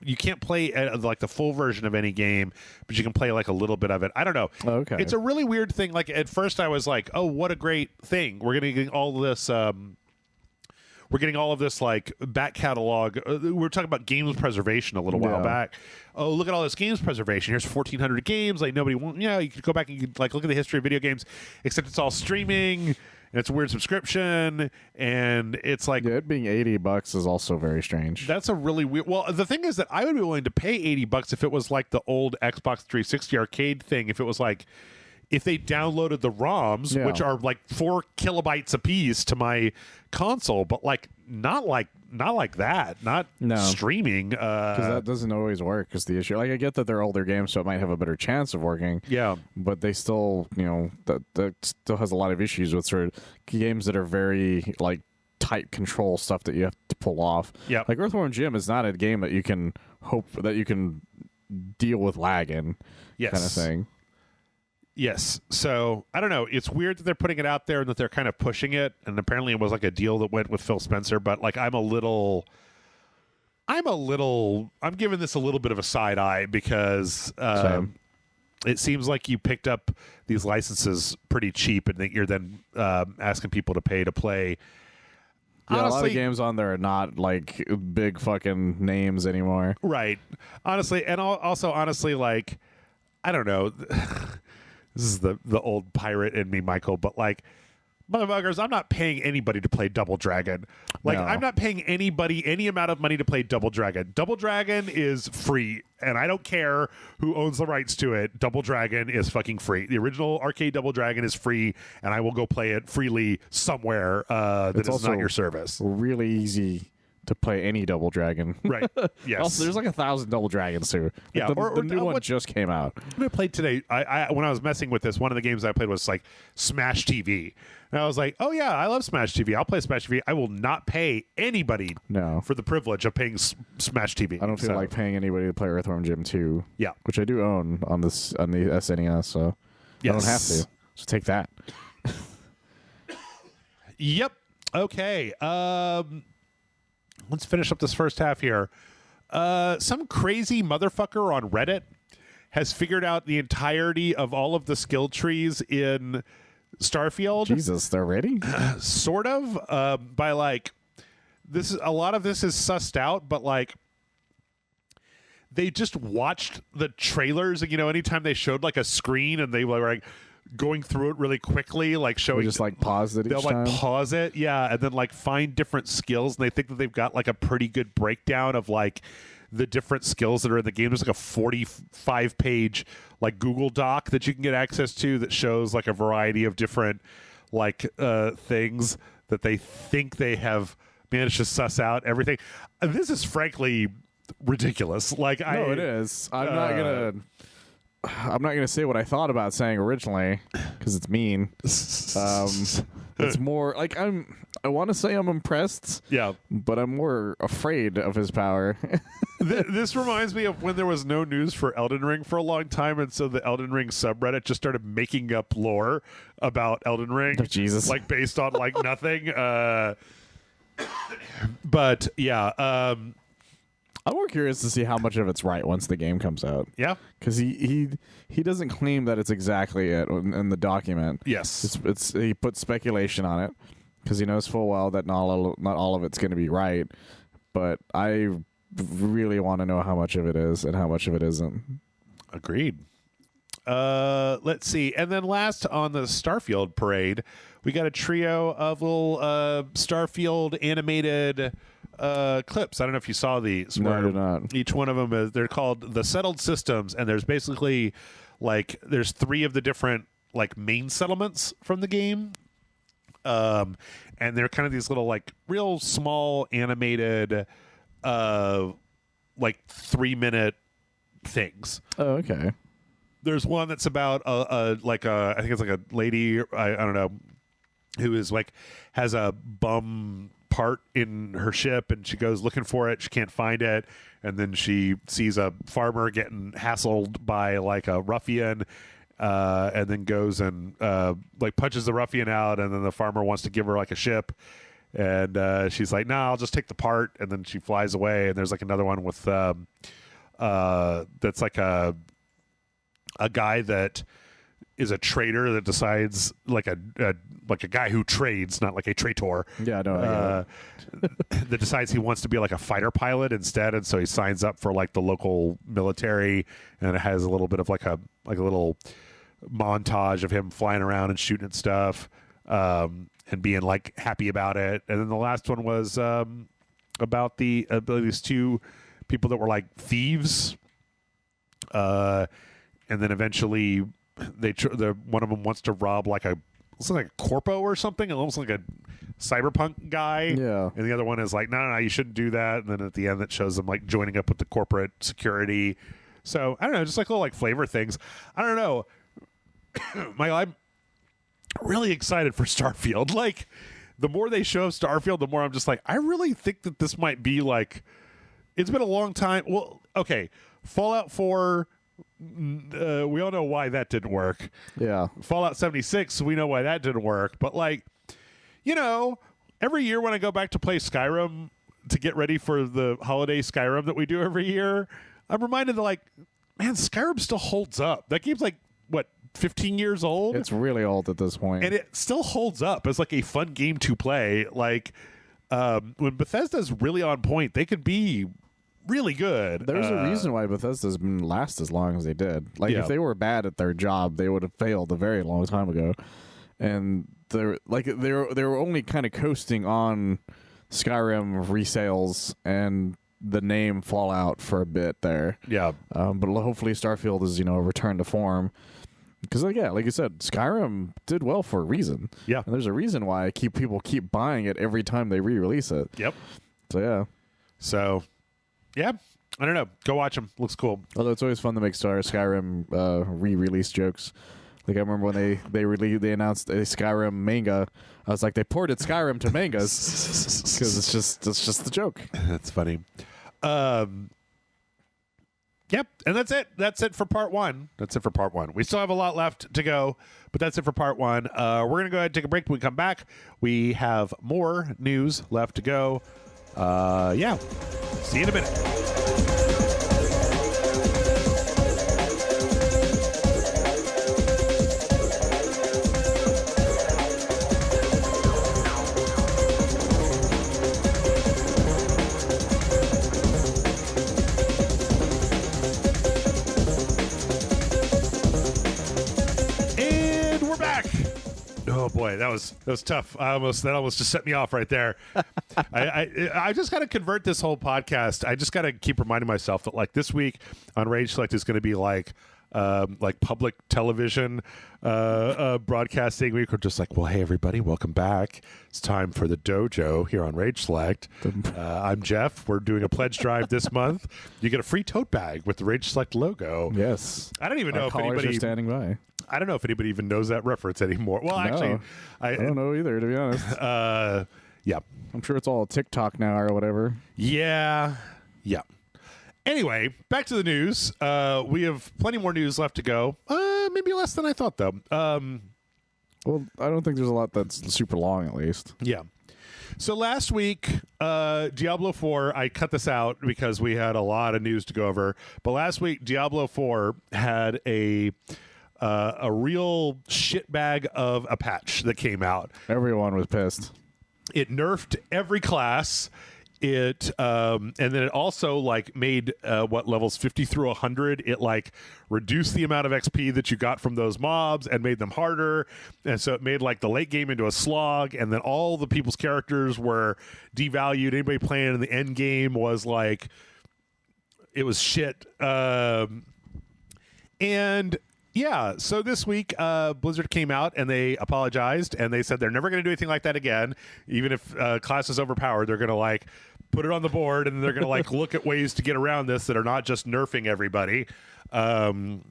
You can't play the full version of any game, but you can play a little bit of it. I don't know. Okay. It's a really weird thing. At first I was like, oh, what a great thing. We're getting all this back catalog. We were talking about games preservation a little while back. Oh, look at all this games preservation. Here's 1,400 games. Nobody won't. Yeah, you could go back and you could look at the history of video games, except it's all streaming. And it's a weird subscription, and it's it being $80 is also very strange. That's a really weird. Well, the thing is that I would be willing to pay $80 if it was like the old Xbox 360 arcade thing. If it was if they downloaded the ROMs, which are 4 kilobytes a piece to my console, but not like that, not streaming, because that doesn't always work. Is the issue. I get that they're older games, so it might have a better chance of working. Yeah, but they still, that still has a lot of issues with sort of games that are very tight control stuff that you have to pull off. Yeah, Earthworm Jim is not a game that you can hope that you can deal with lag in. Yes, kind of thing. Yes. So, I don't know. It's weird that they're putting it out there and that they're kind of pushing it. And apparently it was a deal that went with Phil Spencer. But, I'm giving this a little bit of a side eye because it seems like you picked up these licenses pretty cheap and that you're then asking people to pay to play. Yeah, honestly, a lot of games on there are not big fucking names anymore. Right. Honestly. And also, honestly, I don't know. This is the old pirate in me, Michael, but motherfuckers, I'm not paying anybody to play Double Dragon. I'm not paying anybody any amount of money to play Double Dragon. Double Dragon is free, and I don't care who owns the rights to it. Double Dragon is fucking free. The original arcade Double Dragon is free, and I will go play it freely somewhere that is not your service. Really easy to play any Double Dragon. Right. Yes. Also, there's 1,000 Double Dragons too. Yeah. The new one just came out. I played today. I when I was messing with this, one of the games I played was Smash TV. And I was like, oh yeah, I love Smash TV. I'll play Smash TV. I will not pay anybody for the privilege of paying Smash TV. I don't feel like paying anybody to play Earthworm Jim 2. Yeah. Which I do own on the SNES, so I don't have to. So take that. Yep. Okay. Let's finish up this first half here. Some crazy motherfucker on Reddit has figured out the entirety of all of the skill trees in Starfield. Jesus, they're ready? Sort of. By this is a lot of this is sussed out, but they just watched the trailers. Anytime they showed a screen and they were going through it really quickly, showing, just pause it. They'll pause it, yeah, and then find different skills, and they think that they've got a pretty good breakdown of the different skills that are in the game. There's a 45-page Google Doc that you can get access to that shows a variety of different things that they think they have managed to suss out everything. This is frankly ridiculous. No, it is. I'm not gonna say what I thought about saying originally because it's mean. It's more I want to say I'm impressed. Yeah, but I'm more afraid of his power. This reminds me of when there was no news for Elden Ring for a long time, and so the Elden Ring subreddit just started making up lore about Elden Ring. Oh, Jesus, based on nothing. But yeah. I'm more curious to see how much of it's right once the game comes out. Yeah, because he doesn't claim that it's exactly it in the document. Yes, it's he put speculation on it because he knows full well that not all of it's going to be right. But I really want to know how much of it is and how much of it isn't. Agreed. Let's see. And then last on the Starfield parade, we got a trio of little Starfield animated clips. I don't know if you saw these. No, I did not. Each one of them is, they're called the settled systems, and there's basically there's 3 of the different main settlements from the game. And they're kind of these little real small animated 3-minute things. Oh, okay. There's one that's about I think it's a lady, I don't know, who is has a bum part in her ship, and she goes looking for it. She can't find it, and then she sees a farmer getting hassled by a ruffian, and then goes and punches the ruffian out, and then the farmer wants to give her a ship, and she's like, "Nah, I'll just take the part," and then she flies away. And there's another one with that's a guy that is a trader that decides a guy who trades, not a traitor. Yeah, no. That decides he wants to be a fighter pilot instead, and so he signs up for the local military, and it has a little bit of a little montage of him flying around and shooting at stuff, and being happy about it. And then the last one was about these 2 people that were thieves. And then eventually, one of them wants to rob a corpo or something, almost like a cyberpunk guy. Yeah. And the other one is no, you shouldn't do that. And then at the end, it shows them joining up with the corporate security. So I don't know, just little flavor things. I don't know. I'm really excited for Starfield. The more they show Starfield, the more I'm just I really think that this might be it's been a long time. Well, okay, Fallout 4. We all know why that didn't work. Yeah. Fallout 76, we know why that didn't work. But every year when I go back to play Skyrim to get ready for the holiday Skyrim that we do every year, I'm reminded that man, Skyrim still holds up. That game's 15 years old? It's really old at this point. And it still holds up as a fun game to play. When Bethesda's really on point, they could be really good. There's a reason why Bethesda's been last as long as they did. If they were bad at their job, they would have failed a very long time ago. And they were only kind of coasting on Skyrim resales and the name Fallout for a bit there. Yeah. But hopefully Starfield is a return to form. Because like you said, Skyrim did well for a reason. Yeah. And there's a reason why people keep buying it every time they re-release it. Yep. So yeah. So yeah, I don't know. Go watch them. Looks cool. Although it's always fun to make Skyrim re-release jokes. I remember when they announced a Skyrim manga. I was they ported Skyrim to mangas because it's just the joke. That's funny. Yep, and that's it. That's it for part 1. We still have a lot left to go, but that's it for part 1. We're gonna go ahead and take a break. When we come back, we have more news left to go. Yeah. See you in a minute. And we're back. Oh boy, that was tough. That almost just set me off right there. I just got to convert this whole podcast. I just got to keep reminding myself that this week on RageSelect is going to be public television broadcasting week. We're just well, hey everybody, welcome back. It's time for the dojo here on RageSelect. I'm Jeff. We're doing a pledge drive this month. You get a free tote bag with the RageSelect logo. Yes. I don't even know if anybody are standing by. I don't know if anybody even knows that reference anymore. Well, actually, I don't know either, to be honest. Yeah. I'm sure it's all TikTok now or whatever. Yeah. Anyway, back to the news. We have plenty more news left to go. Maybe less than I thought, though. Well, I don't think there's a lot that's super long, at least. Yeah. So last week, Diablo 4, I cut this out because we had a lot of news to go over. But last week, Diablo 4 had a real shitbag of a patch that came out. Everyone was pissed. it nerfed every class. It and then it also like made levels 50 through 100. It like reduced the amount of XP that you got from those mobs and made them harder. And so it made like the late game into a slog. And then all the people's characters were devalued. Anybody playing in the end game was like, it was shit. And yeah, so this week Blizzard came out and they apologized and they said they're never going to do anything like that again. Even if class is overpowered, they're going to like put it on the board and they're going to like look at ways to get around this that are not just nerfing everybody. And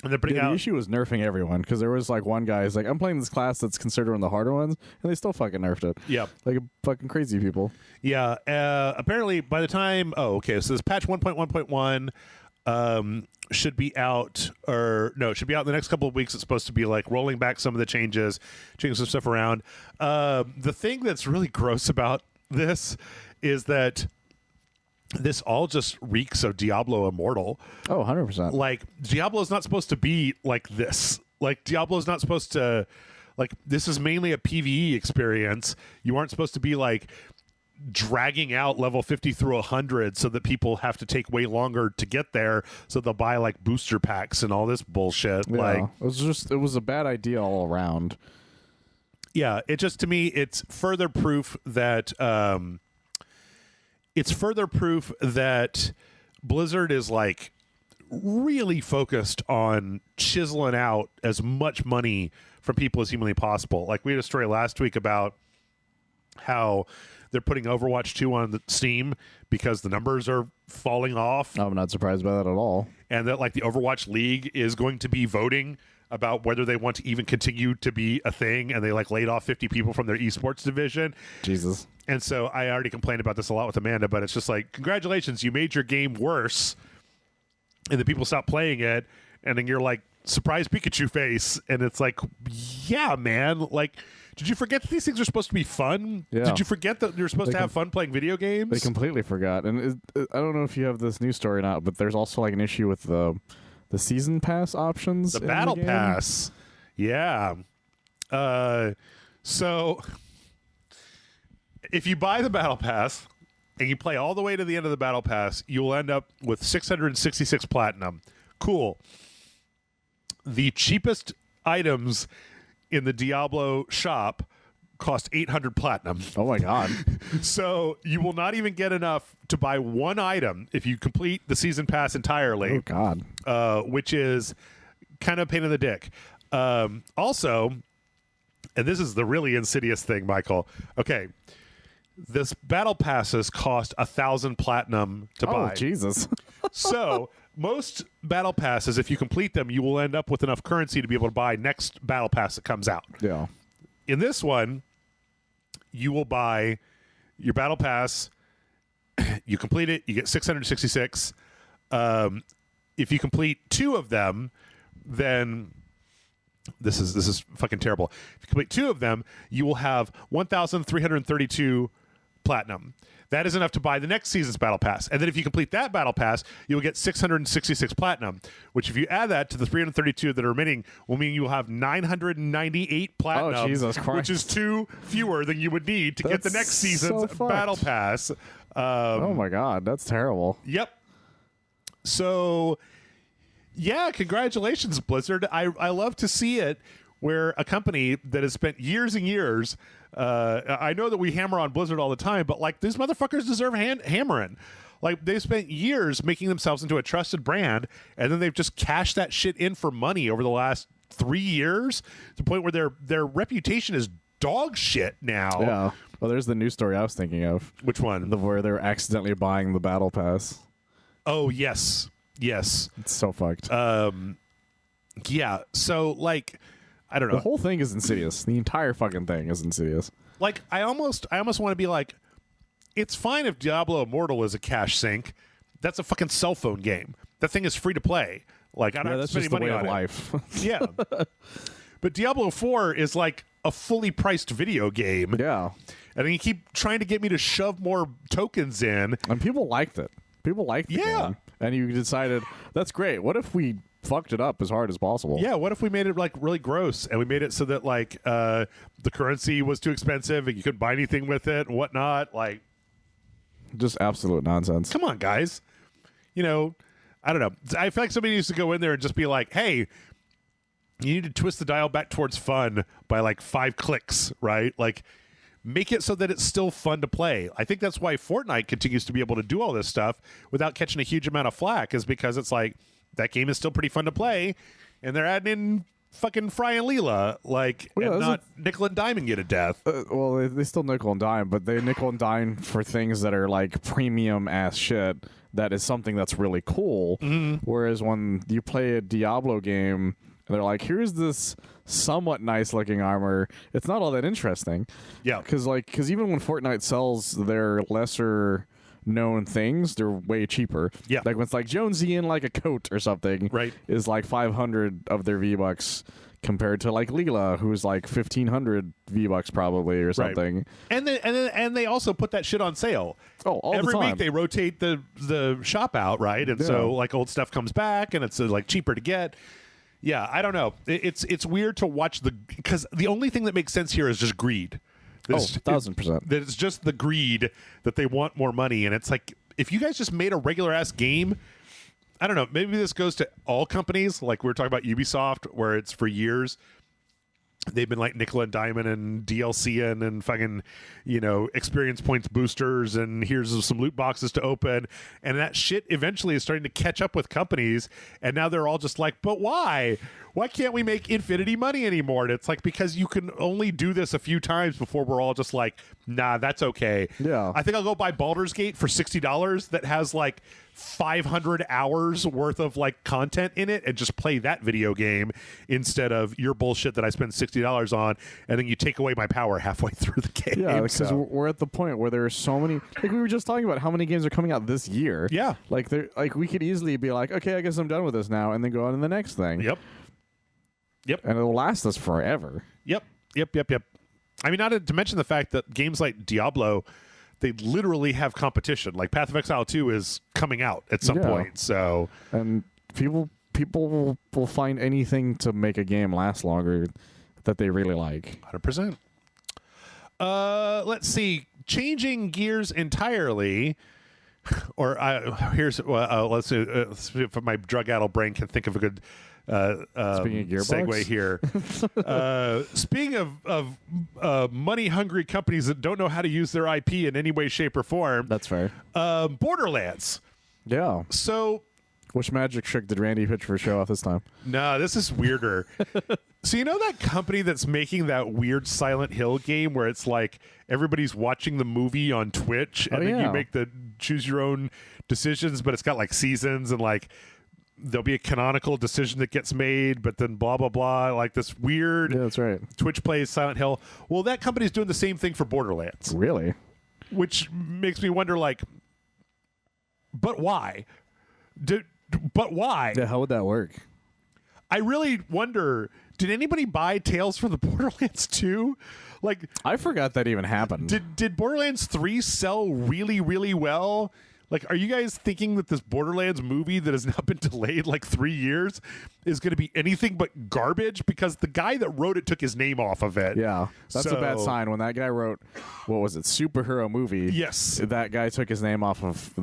they're putting out. The issue was nerfing everyone because there was like one guy who's like, I'm playing this class that's considered one of the harder ones, and they still fucking nerfed it. Yeah, like fucking crazy people. Yeah. Apparently, by the time, so this patch 1.1.1 should be out, or no, it should be out in the next couple of weeks. It's supposed to be like rolling back some of the changes, changing some stuff around. The thing that's really gross about this is that this all just reeks of Diablo Immortal. Oh, 100%. Like, Diablo is not supposed to be like this. Like, Diablo is not supposed to, like, this is mainly a PvE experience. You aren't supposed to be, like, dragging out level 50 through 100 so that people have to take way longer to get there, so they'll buy, like, booster packs and all this bullshit. Yeah, like, it was a bad idea all around. Yeah, it just, to me, it's further proof that, Blizzard is like really focused on chiseling out as much money from people as humanly possible. Like, we had a story last week about how they're putting Overwatch 2 on the Steam because the numbers are falling off. I'm not surprised by that at all. And that like the Overwatch League is going to be voting about whether they want to even continue to be a thing, and they like laid off 50 people from their esports division. Jesus. And so I already complained about this a lot with Amanda, but it's just like, congratulations, you made your game worse, and the people stopped playing it, and then you're like, surprise Pikachu face, and it's like, yeah, man, like, did you forget that these things are supposed to be fun? Yeah. Did you forget that you're supposed to have fun playing video games? They completely forgot. And I don't know if you have this news story or not, but there's also like an issue with the season pass options. The battle pass. Yeah. So if you buy the battle pass and you play all the way to the end of the battle pass, you will end up with 666 platinum. Cool. The cheapest items in the Diablo shop cost 800 platinum. Oh my god. So you will not even get enough to buy one item if you complete the season pass entirely. Oh god. Which is kind of a pain in the dick. Also, and this is the really insidious thing, Michael. Okay, this battle passes cost 1,000 platinum to buy. Oh Jesus. So most battle passes, if you complete them, you will end up with enough currency to be able to buy next battle pass that comes out. Yeah. In this one, you will buy your battle pass. You complete it, you get 666. If you complete 2 of them, then this is fucking terrible. If you complete 2 of them, you will have 1,332 platinum. That is enough to buy the next season's battle pass. And then if you complete that battle pass, you'll get 666 platinum, which if you add that to the 332 that are remaining will mean you'll have 998 platinum. Oh, Jesus Christ. Which is 2 fewer than you would need to get the next season's battle pass. Oh my god, that's terrible. Yep. So, yeah, congratulations, Blizzard. I love to see it where a company that has spent years and years, I know that we hammer on Blizzard all the time, but like these motherfuckers deserve hammering. Like, they've spent years making themselves into a trusted brand, and then they've just cashed that shit in for money over the last 3 years to the point where their reputation is dog shit now. Yeah. Well, there's the news story I was thinking of. Which one? Where they're accidentally buying the battle pass. Oh, yes. Yes. It's so fucked. Yeah. So, like, I don't know. The whole thing is insidious. The entire fucking thing is insidious. Like, I almost want to be like, it's fine if Diablo Immortal is a cash sink. That's a fucking cell phone game. That thing is free to play. Like, I don't have to spend any money on it. Life. Yeah. But Diablo 4 is like a fully priced video game. Yeah. And then you keep trying to get me to shove more tokens in. And people liked it. People liked the game. And you decided, that's great. What if we fucked it up as hard as possible. Yeah, what if we made it like really gross and we made it so that like the currency was too expensive and you couldn't buy anything with it and whatnot? Like, just absolute nonsense. come on, guys. You know, I don't know. I feel like somebody needs to go in there and just be like, hey, you need to twist the dial back towards fun by like 5 clicks, right? Like, make it so that it's still fun to play. I think that's why Fortnite continues to be able to do all this stuff without catching a huge amount of flack, is because it's like, that game is still pretty fun to play, and they're adding in fucking Fry and Leela, like, and not nickel and diming you to death. Well, they still nickel and dime, but they nickel and dime for things that are like premium ass shit. That is something that's really cool. Whereas when you play a Diablo game, they're like, here's this somewhat nice looking armor. It's not all that interesting. Yeah. Because even when Fortnite sells their lesser known things, they're way cheaper. Yeah. Like when it's like Jonesy in like a coat or something, right, is like 500 of their V-Bucks compared to like Leela, who's like 1,500 V-Bucks probably or something. Right. And they also put that shit on sale. Oh, all every the time. week they rotate the shop out, right? And so like old stuff comes back and it's like cheaper to get. Yeah, I don't know. It's weird to watch because the only thing that makes sense here is just greed. 1,000%. That it's just the greed that they want more money, and it's like, if you guys just made a regular ass game, I don't know. Maybe this goes to all companies. Like we were talking about Ubisoft, where it's for years they've been like nickel and diamond and DLC and fucking, you know, experience points boosters, and here's some loot boxes to open, and that shit eventually is starting to catch up with companies, and now they're all just like, but why can't we make infinity money anymore? And it's like, because you can only do this a few times before we're all just like, nah, that's okay. Yeah, I think I'll go buy Baldur's Gate for $60 that has like 500 hours worth of like content in it, and just play that video game instead of your bullshit that I spend $60 on, and then you take away my power halfway through the game. Yeah, because we're at the point where there are so many, like we were just talking about how many games are coming out this year. Yeah, like we could easily be like, okay, I guess I'm done with this now, and then go on to the next thing. Yep. And it'll last us forever. Yep. I mean, not to mention the fact that games like Diablo, they literally have competition. Like Path of Exile 2 is coming out at some point. So, and people will find anything to make a game last longer that they really like. 100%. Let's see. Changing gears entirely. Or let's see if my drug-addled brain can think of a good segue here. Speaking of money-hungry companies that don't know how to use their IP in any way, shape, or form. That's fair. Borderlands. Yeah. So, which magic trick did Randy pitch for a show off this time? No, this is weirder. So you know that company that's making that weird Silent Hill game where it's like everybody's watching the movie on Twitch, and then you make the choose your own decisions, but it's got like seasons, and like there'll be a canonical decision that gets made, but then blah blah blah, like this weird. Yeah, that's right. Twitch plays Silent Hill. Well, that company's doing the same thing for Borderlands. Really? Which makes me wonder, like, but why? But why? Yeah, how would that work? I really wonder, did anybody buy Tales from the Borderlands 2? Like, I forgot that even happened. Did Borderlands 3 sell really, really well? Like, are you guys thinking that this Borderlands movie that has now been delayed like 3 years is going to be anything but garbage? Because the guy that wrote it took his name off of it. Yeah, that's a bad sign. When that guy wrote, what was it, superhero movie? Yes. That guy took his name off of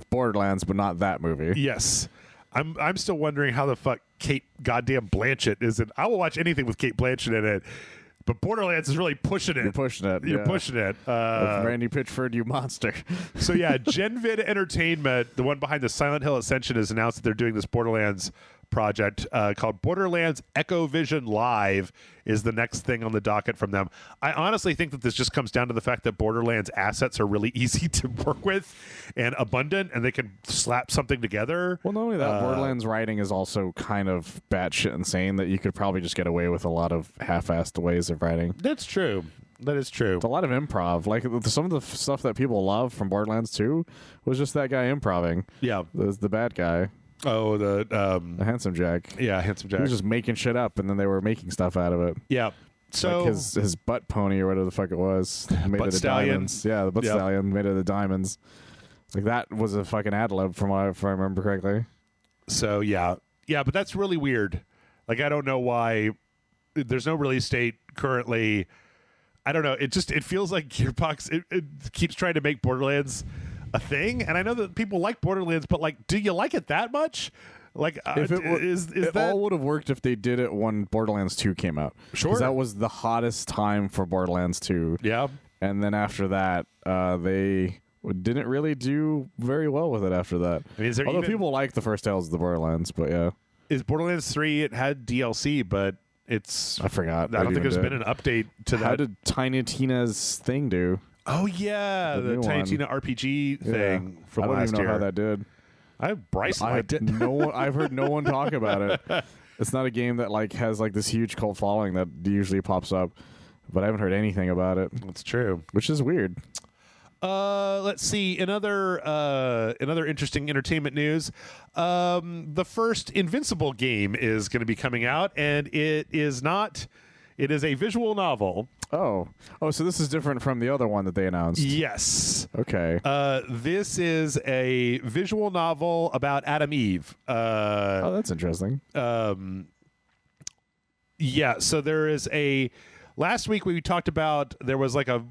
Borderlands, but not that movie. Yes. I'm still wondering how the fuck Kate goddamn Blanchett is in. I will watch anything with Kate Blanchett in it. But Borderlands is really pushing it. You're pushing it. You're pushing it. Randy Pitchford, you monster. So yeah, Genvid Entertainment, the one behind the Silent Hill Ascension, has announced that they're doing this Borderlands project called Borderlands Echo Vision Live is the next thing on the docket from them. I honestly think that this just comes down to the fact that Borderlands assets are really easy to work with and abundant, and they can slap something together. Well, not only that, Borderlands writing is also kind of batshit insane that you could probably just get away with a lot of half-assed ways of writing. That's true. That is true. It's a lot of improv. Like some of the stuff that people love from Borderlands 2 was just that guy improving. Yeah. The bad guy. Oh, the Handsome Jack. Yeah, Handsome Jack. He was just making shit up, and then they were making stuff out of it. Yeah. So like his butt pony or whatever the fuck it was, made of the diamonds. Yeah, the butt stallion made of the diamonds. Like that was a fucking ad lib if I remember correctly. So yeah, Yeah, but that's really weird. Like, I don't know why there's no release date currently. I don't know. It feels like Gearbox it keeps trying to make Borderlands a thing, and I know that people like Borderlands, but like, do you like it that much? Like, If it all would have worked if they did it when Borderlands 2 came out. Sure. 'Cause that was the hottest time for Borderlands 2. Yeah. And then after that, they didn't really do very well with it after that. I mean, Although people like the first Tales of the Borderlands, but yeah. Is Borderlands 3, it had DLC, but it's... I forgot. I don't think there's been an update to that. How did Tiny Tina's thing do? Oh, yeah. The Tiny Tina RPG thing from last year. I don't even know how that did. Bryce liked it. I've heard no one talk about it. It's not a game that like has like this huge cult following that usually pops up, but I haven't heard anything about it. That's true. Which is weird. Let's see. Another interesting entertainment news. The first Invincible game is going to be coming out, and it is a visual novel. Oh, so this is different from the other one that they announced. Yes. Okay. This is a visual novel about Adam Eve. Oh, that's interesting. Yeah. So there is a. Last week we talked about there was like an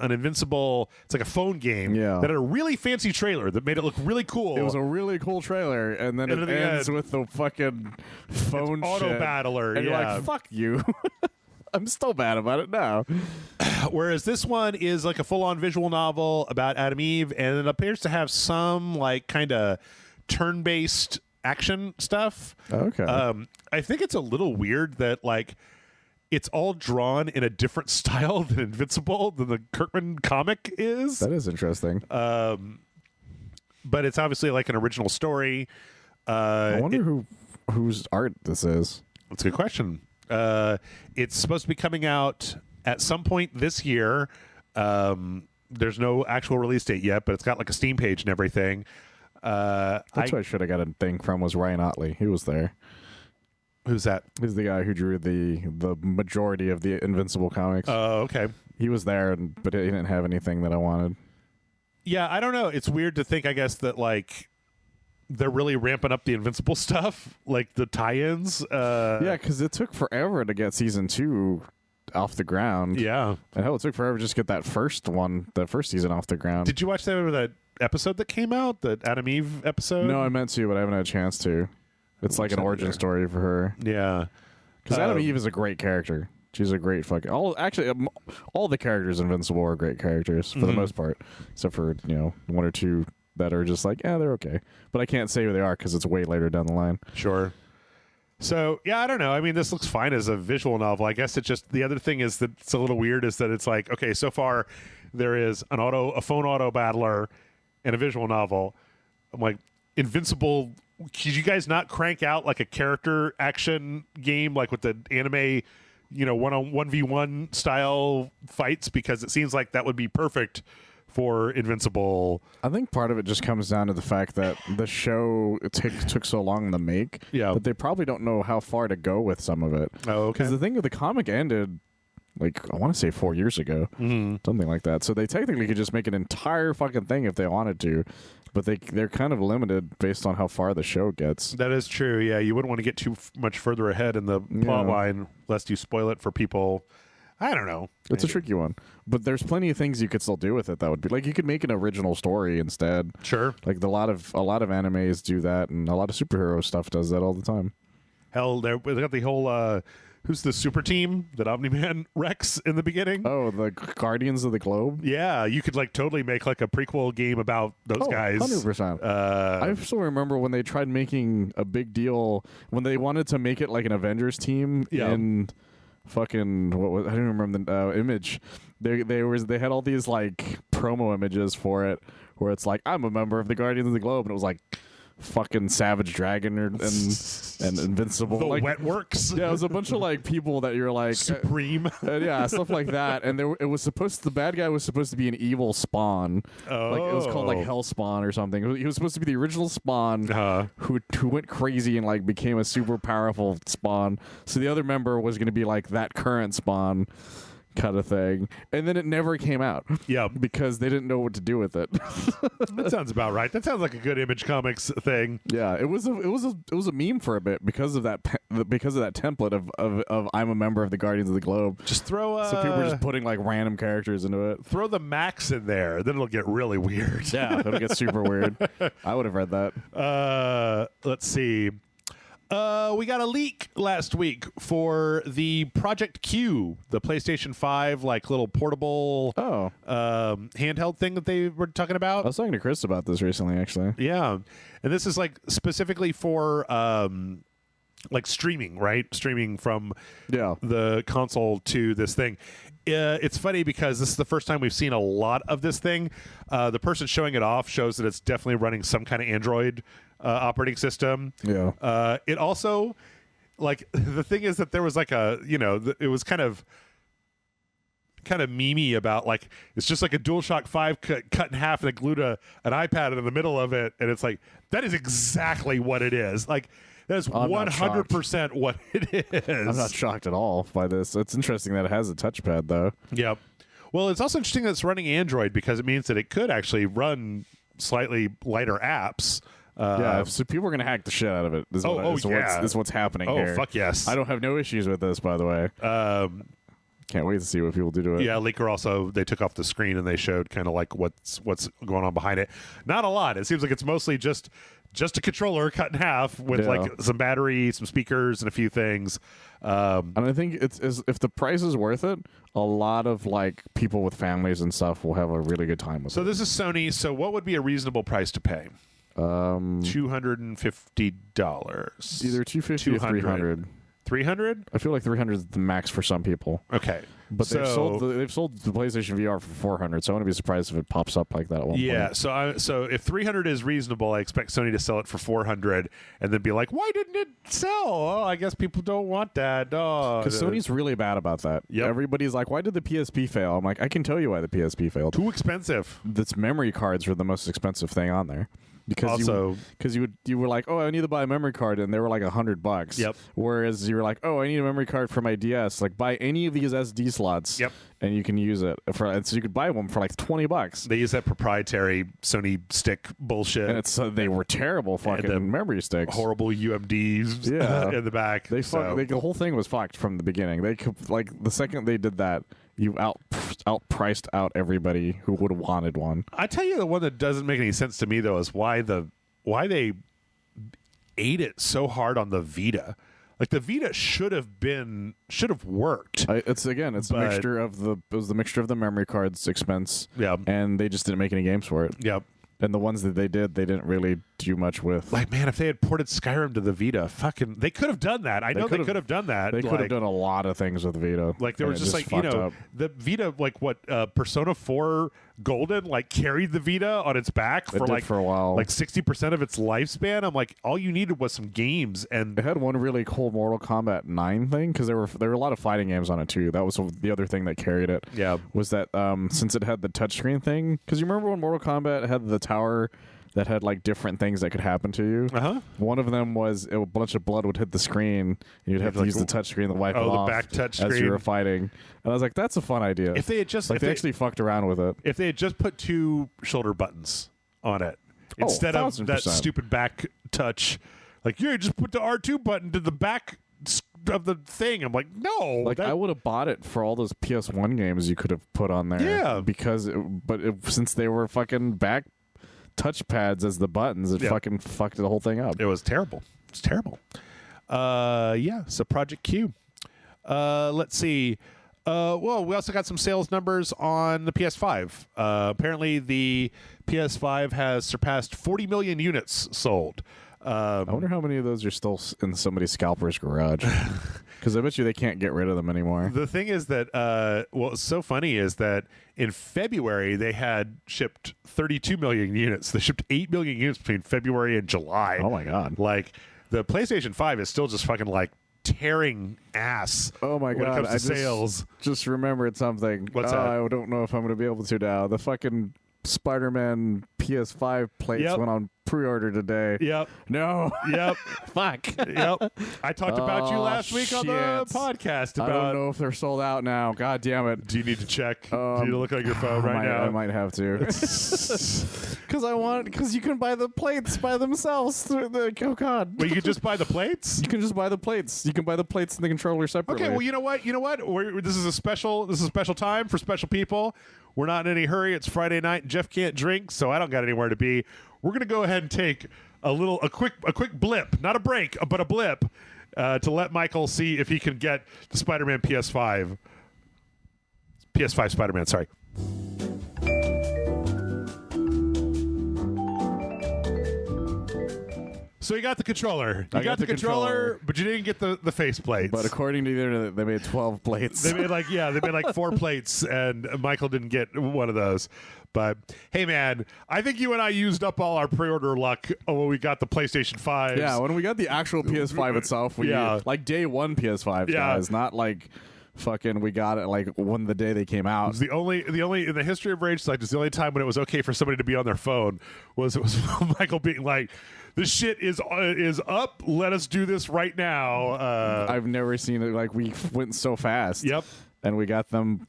Invincible. It's like a phone game that had a really fancy trailer that made it look really cool. It was a really cool trailer, and then it ends with the fucking phone auto battler. And yeah. you're like, fuck you. I'm still mad about it now. Whereas this one is like a full-on visual novel about Adam Eve, and it appears to have some like kind of turn-based action stuff. Okay. I think it's a little weird that like it's all drawn in a different style than Invincible than the Kirkman comic is. That is interesting. But it's obviously like an original story. I wonder whose art this is. That's a good question. It's supposed to be coming out at some point this year. There's no actual release date yet, but it's got like a Steam page and everything. That's what I should have got a thing from was Ryan Otley. He was there. Who's that? He's the guy who drew the majority of the Invincible comics. Oh, okay. He was there, but he didn't have anything that I wanted. Yeah, I don't know. It's weird to think, I guess, that like they're really ramping up the Invincible stuff, like the tie-ins. Yeah, because it took forever to get season 2 off the ground. Yeah. And hell, it took forever just to get that first season off the ground. Did you watch that episode that came out, the Adam Eve episode? No, I meant to, but I haven't had a chance to. It's like an origin story for her. Yeah. Because Adam Eve is a great character. She's a great fucking... all the characters in Invincible are great characters, for the most part. Except for, one or two that are just like, they're okay. But I can't say who they are because it's way later down the line. Sure. So, yeah, I don't know. I mean, this looks fine as a visual novel. I guess it's just... The other thing is that it's a little weird is that it's like, okay, so far there is a phone auto battler and a visual novel. I'm like, Invincible... Could you guys not crank out like a character action game like with the anime, 1v1 style fights? Because it seems like that would be perfect for Invincible. I think part of it just comes down to the fact that the show took so long to make that they probably don't know how far to go with some of it. Oh, okay. Because the thing with the comic ended, like, I want to say 4 years ago. Something like that. So they technically could just make an entire fucking thing if they wanted to. But they're kind of limited based on how far the show gets. That is true, yeah. You wouldn't want to get too much further ahead in the plot line lest you spoil it for people. I don't know. It's a tricky one. But there's plenty of things you could still do with it that would be... Like, you could make an original story instead. Sure. Like, a lot of animes do that, and a lot of superhero stuff does that all the time. Hell, they got the whole... Who's the super team that Omni-Man wrecks in the beginning? Oh, the Guardians of the Globe? Yeah, you could like totally make like a prequel game about those guys. 100%. I still remember when they tried making a big deal, when they wanted to make it like an Avengers team in fucking, I don't remember the image. They had all these like promo images for it where it's like, I'm a member of the Guardians of the Globe, and it was like, fucking Savage Dragon and Invincible, the like Wetworks. Yeah, it was a bunch of like people that you're like Supreme, stuff like that. And the bad guy was supposed to be an evil Spawn. Like it was called like Hell Spawn or something. He was supposed to be the original Spawn who went crazy and like became a super powerful Spawn. So the other member was going to be like that current Spawn. kind of thing, and then it never came out. Yeah, because they didn't know what to do with it. that sounds about right. That sounds like a good Image Comics thing. Yeah, it was a meme for a bit because of that template of I'm a member of the Guardians of the Globe. Just throw so people were just putting like random characters into it. Throw the Max in there, then it'll get really weird. Yeah, it'll get super weird. I would have read that. Let's see. We got a leak last week for the Project Q, the PlayStation 5 like little portable handheld thing that they were talking about. I was talking to Chris about this recently, actually. Yeah, and this is like specifically for like streaming, right? Streaming from the console to this thing. It's funny because this is the first time we've seen a lot of this thing. The person showing it off shows that it's definitely running some kind of Android operating system. Yeah. It also, like, the thing is that there was like it was kind of memey about like it's just like a DualShock 5 cut in half and they glued an iPad in the middle of it, and it's like that is exactly what it is. Like that is 100% what it is. I'm not shocked at all by this. It's interesting that it has a touchpad though. Yep. Well, it's also interesting that it's running Android because it means that it could actually run slightly lighter apps. So people are going to hack the shit out of it. This is what's happening here. Oh, fuck yes. I don't have no issues with this, by the way. Can't wait to see what people do to it. Yeah, Leaker also, they took off the screen and they showed kind of like what's going on behind it. Not a lot. It seems like it's mostly just a controller cut in half with like some battery, some speakers, and a few things. And I think if the price is worth it, a lot of like people with families and stuff will have a really good time with it. So this is Sony. So what would be a reasonable price to pay? $250. Either $250 or $300. 300? I feel like 300 is the max for some people. Okay. But they've sold the PlayStation VR for 400, so I wouldn't be surprised if it pops up like that at one point. Yeah, so if 300 is reasonable, I expect Sony to sell it for 400 and then be like, why didn't it sell? Oh, I guess people don't want that. Oh, because Sony's really bad about that. Yep. Everybody's like, why did the PSP fail? I'm like, I can tell you why the PSP failed. Too expensive. Its memory cards were the most expensive thing on there. Because you were like, oh, I need to buy a memory card, and they were like $100. Yep. Whereas you were like, oh, I need a memory card for my DS. Like, buy any of these SD slots. Yep. And you can use it so you could buy one for like $20. They use that proprietary Sony stick bullshit, and they were terrible fucking memory sticks. Horrible UMDs. In the back. The whole thing was fucked from the beginning. They could, like the second they did that, you outpriced out everybody who would have wanted one. I tell you, the one that doesn't make any sense to me though is why they ate it so hard on the Vita. Like the Vita should have worked. It's a mixture of the memory card's expense. Yeah, and they just didn't make any games for it. Yep. And the ones that they did, they didn't really do much with. Like, man, if they had ported Skyrim to the Vita, they could have done that. I know they could have done that. They could have done a lot of things with Vita. Like, there was just like, the Vita, like what, Persona 4 Golden, like, carried the Vita on its back for a while. Like 60% of its lifespan. I'm like, all you needed was some games. And it had one really cool Mortal Kombat 9 thing, because there were a lot of fighting games on it, too. That was the other thing that carried it. Yeah. Was that, since it had the touchscreen thing, because you remember when Mortal Kombat had the tower that had like different things that could happen to you. One of them was a bunch of blood would hit the screen, and you'd have to use the touch screen to wipe it off the back touch as screen. You were fighting. And I was like, that's a fun idea. If they had just they actually fucked around with it. If they had just put 2 shoulder buttons on it instead of that stupid back touch, like just put the R2 button to the back of the thing. I'm like, no. Like I would have bought it for all those PS1 games you could have put on there. Yeah, because since they were fucking back touchpads as the buttons, it fucking fucked the whole thing up. It was terrible. It's terrible. So Project Q. Let's see. Well, we also got some sales numbers on the PS5. Apparently, the PS5 has surpassed 40 million units sold. I wonder how many of those are still in somebody's scalper's garage. Because I bet you they can't get rid of them anymore. The thing is that, what's so funny is that in February, they had shipped 32 million units. They shipped 8 million units between February and July. Oh, my God. Like, the PlayStation 5 is still just fucking, like, tearing ass. Oh, my God. When it comes to sales. Just remembered something. What's that? I don't know if I'm going to be able to now. The fucking Spider-Man PS5 plates went on pre-order today. Yep. No. Yep. Fuck. Yep. I talked about you last week on the shit. podcast about. I don't know if they're sold out now. God damn it. Do you need to check? Do you need to look on your phone right now? I might have to. Because you can buy the plates by themselves. Oh God. Well, you can just buy the plates. You can just buy the plates. You can buy the plates and the controller separately. Okay. Well, you know what? This is a special time for special people. We're not in any hurry. It's Friday night. Jeff can't drink, so I don't got anywhere to be. We're gonna go ahead and take a quick blip, not a break, but a blip, to let Michael see if he can get the Spider-Man PS5 Spider-Man. Sorry. So you got the controller. You got the controller, but you didn't get the face plates. But according to the internet, they made 12 plates. They made like 4 plates, and Michael didn't get one of those. But hey, man, I think you and I used up all our pre-order luck when we got the PlayStation 5. Yeah, when we got the actual PS5 itself, like day one PS5 guys, not like fucking we got it like when the day they came out. It was the only in the history of RageSelect, it's the only time when it was okay for somebody to be on their phone was Michael being like, "This shit is up. Let us do this right now." I've never seen it like we went so fast. Yep. And we got them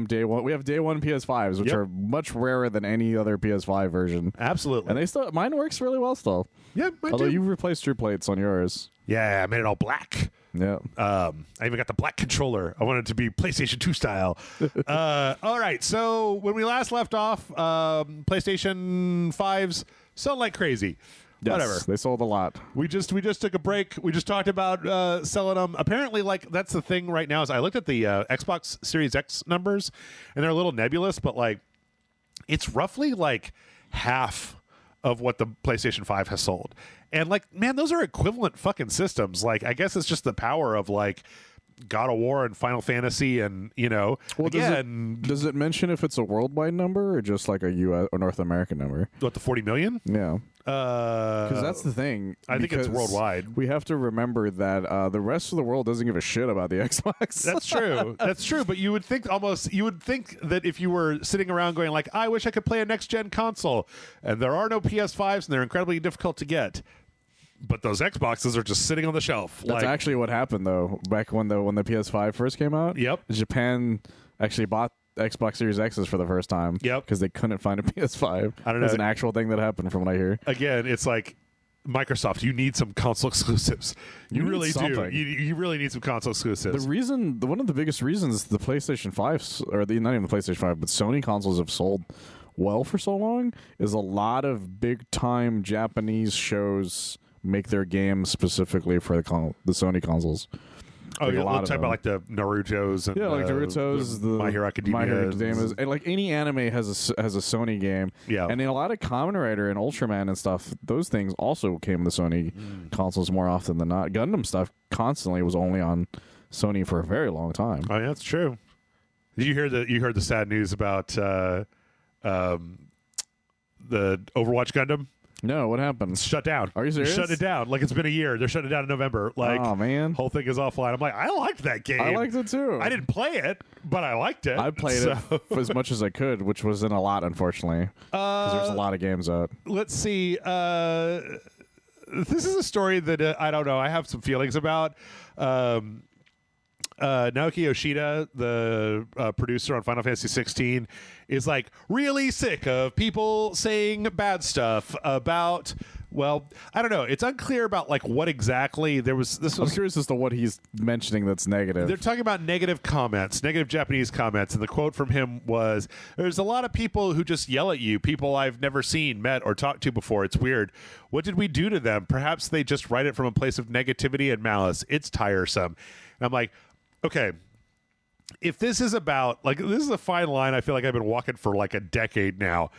day one. We have day one PS5s, which are much rarer than any other PS5 version. Absolutely. And mine works really well still. Yeah, although you replaced your plates on yours. Yeah, I made it all black. Yeah. I even got the black controller. I wanted it to be PlayStation 2 style. All right. So when we last left off, PlayStation 5s sold like crazy. Yes, whatever. They sold a lot. We just took a break. We just talked about selling them. Apparently, like that's the thing right now. Is I looked at the Xbox Series X numbers, and they're a little nebulous, but like it's roughly like half of what the PlayStation 5 has sold. And like, man, those are equivalent fucking systems. Like, I guess it's just the power of like God of War and Final Fantasy, and well, does it mention if it's a worldwide number or just like a U.S. or North American number? What, the 40 million? Yeah. Because that's the thing. I think it's worldwide. We have to remember that the rest of the world doesn't give a shit about the Xbox. That's true. That's true. But you would think that if you were sitting around going like, I wish I could play a next gen console, and there are no PS5s and they're incredibly difficult to get. But those Xboxes are just sitting on the shelf. That's actually what happened though. Back when the PS5 first came out. Yep. Japan actually bought Xbox Series X's for the first time. Yep. Because they couldn't find a PS5. I don't know. It's an actual thing that happened from what I hear. Again, it's like Microsoft. You need some console exclusives. You really do. You really need some console exclusives. One of the biggest reasons the PlayStation 5, or not even the PlayStation 5, but Sony consoles have sold well for so long is a lot of big time Japanese shows make their games specifically for the Sony consoles. Oh, like you're talking about like the Naruto's and like Naruto's, the My Hero Academia. And like any anime has a Sony game. Yeah. And in a lot of Kamen Rider and Ultraman and stuff, those things also came to Sony consoles more often than not. Gundam stuff constantly was only on Sony for a very long time. Oh yeah, that's true. Did you heard the sad news about the Overwatch Gundam? No, what happened? It's shut down. Are you serious? Shut it down. Like it's been a year. They're shutting it down in November. Like, oh man, whole thing is offline. I'm like, I liked that game. I liked it too. I didn't play it, but I liked it. I played it as much as I could, which wasn't a lot, unfortunately, because there's a lot of games out. Let's see. This is a story that I don't know. I have some feelings about. Naoki Yoshida, the producer on Final Fantasy XVI, is like really sick of people saying bad stuff about. Well, I don't know. It's unclear about like what exactly I'm curious as to what he's mentioning that's negative. They're talking about negative comments, negative Japanese comments, and the quote from him was, "There's a lot of people who just yell at you, people I've never seen, met, or talked to before. It's weird. What did we do to them? Perhaps they just write it from a place of negativity and malice. It's tiresome." And I'm like, okay, if this is about, like, this is a fine line I feel like I've been walking for like a decade now.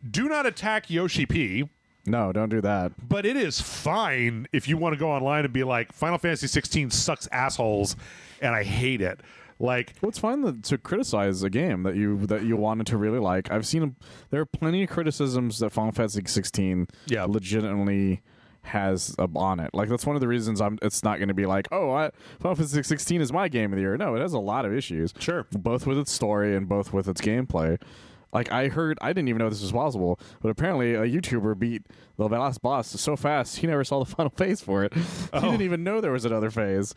Do not attack Yoshi P. No, don't do that. But it is fine if you want to go online and be like, Final Fantasy 16 sucks assholes and I hate it. Like, well, it's fine to criticize a game that you wanted to really like. I've seen there are plenty of criticisms that Final Fantasy 16 legitimately has on it. Like, that's one of the reasons it's not going to be like, Final Fantasy 16 is my game of the year. No, it has a lot of issues. Sure. Both with its story and both with its gameplay. Like, I didn't even know this was possible, but apparently a YouTuber beat the last boss so fast he never saw the final phase for it. He didn't even know there was another phase.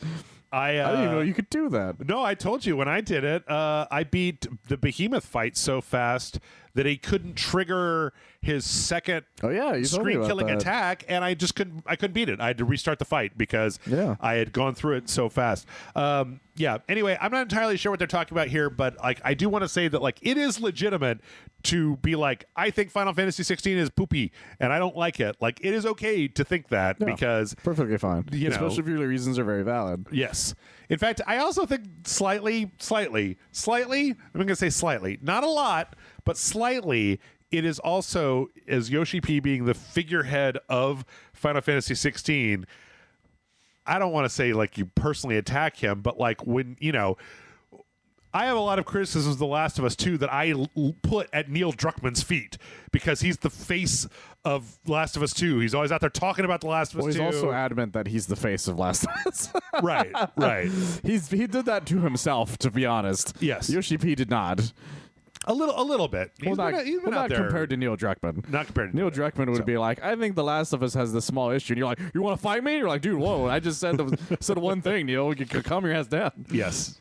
I didn't even know you could do that. No, I told you when I did it, I beat the behemoth fight so fast that he couldn't trigger his second screen-killing attack, and I couldn't beat it. I had to restart the fight because I had gone through it so fast. Anyway, I'm not entirely sure what they're talking about here, but like I do want to say that like it is legitimate to be like, I think Final Fantasy 16 is poopy and I don't like it. Like, it is okay to think that because perfectly fine. Especially if your reasons are very valid. Yes. In fact, I also think slightly, I'm going to say slightly, not a lot, but slightly, it is also, as Yoshi P being the figurehead of Final Fantasy 16, I don't want to say like you personally attack him, but like when, I have a lot of criticisms of The Last of Us 2 that I put at Neil Druckmann's feet because he's the face of Last of Us 2. He's always out there talking about The Last of Us 2. He's also adamant that he's the face of Last of Us. Right. He did that to himself, to be honest. Yes. Yoshi P did not. A little bit. He's been out there. Compared to Neil Druckmann. Not compared to Neil Druckmann would be like, I think The Last of Us has this small issue. And you're like, you want to fight me? You're like, dude, whoa, I just said one thing, Neil. You can calm your ass down. Yes.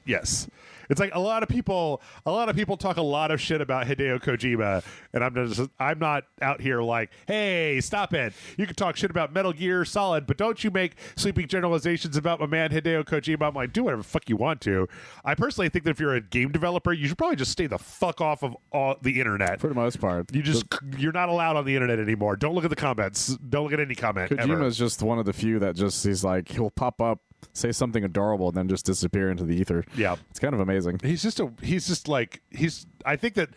It's like a lot of people talk a lot of shit about Hideo Kojima, and I'm not out here like, hey, stop it. You can talk shit about Metal Gear Solid, but don't you make sweeping generalizations about my man Hideo Kojima. I'm like, do whatever the fuck you want to. I personally think that if you're a game developer, you should probably just stay the fuck off of all the internet. For the most part. You're not allowed on the internet anymore. Don't look at the comments. Don't look at any comment. Kojima is just one of the few that he's like, he'll pop up, say something adorable, and then just disappear into the ether. Yeah. It's kind of amazing. I think that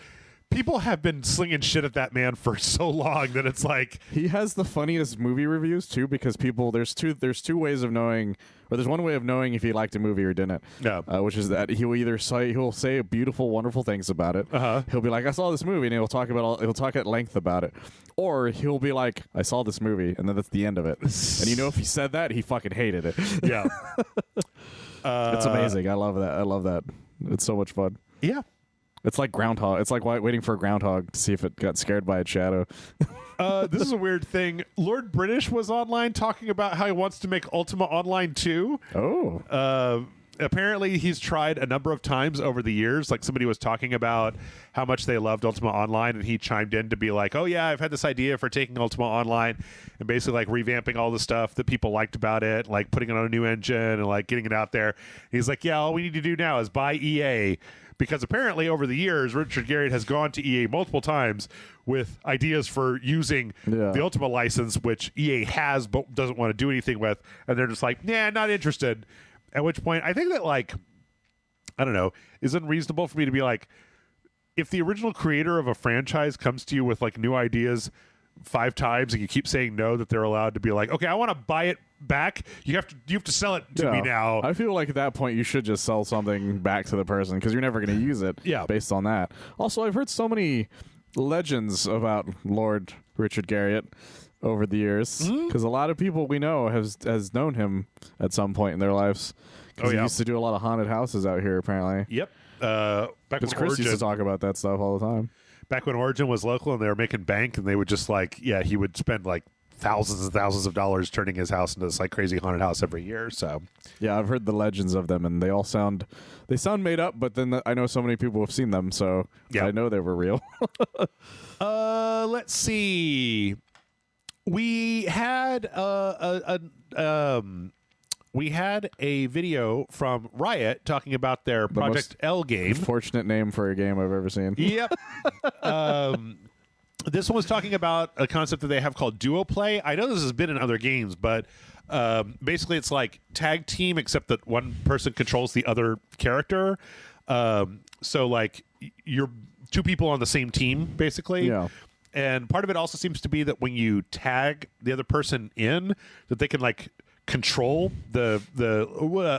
people have been slinging shit at that man for so long that it's like he has the funniest movie reviews too, because there's two ways of knowing, or there's one way of knowing if he liked a movie or didn't. Yeah. Which is that he'll say beautiful, wonderful things about it. He'll be like, I saw this movie, and he'll talk at length about it. Or he'll be like, I saw this movie, and then that's the end of it. And if he said that, he fucking hated it. Yeah. It's amazing. I love that. It's so much fun. Yeah. It's like groundhog. It's like waiting for a groundhog to see if it got scared by its shadow. This is a weird thing. Lord British was online talking about how he wants to make Ultima Online 2. Oh. Apparently he's tried a number of times over the years. Like, somebody was talking about how much they loved Ultima Online, and he chimed in to be like, oh yeah, I've had this idea for taking Ultima Online and basically like revamping all the stuff that people liked about it, like putting it on a new engine and like getting it out there. And he's like, yeah, all we need to do now is buy EA, because apparently over the years Richard Garriott has gone to EA multiple times with ideas for using the Ultima license, which EA has but doesn't want to do anything with, and they're just like, nah, not interested. At which point, I think that, like, I don't know, is it unreasonable for me to be like, if the original creator of a franchise comes to you with, like, new ideas 5 times and you keep saying no, that they're allowed to be like, okay, I want to buy it back. You have to sell it to me now. I feel like at that point you should just sell something back to the person, because you're never going to use it based on that. Also, I've heard so many legends about Lord Richard Garriott over the years, because a lot of people we know has known him at some point in their lives. He used to do a lot of haunted houses out here, apparently. Yep. Back when Chris used to talk about that stuff all the time. Back when Origin was local and they were making bank, and they would just like, he would spend like thousands and thousands of dollars turning his house into this like crazy haunted house every year. So yeah, I've heard the legends of them, and they sound made up, but then I know so many people have seen them, so I know they were real. Let's see. We had a video from Riot talking about their Project L game. Fortunate name for a game I've ever seen. Yep. This one was talking about a concept that they have called duo play. I know this has been in other games, but basically it's like tag team, except that one person controls the other character. So like you're 2 people on the same team, basically. Yeah. And part of it also seems to be that when you tag the other person in, that they can like control the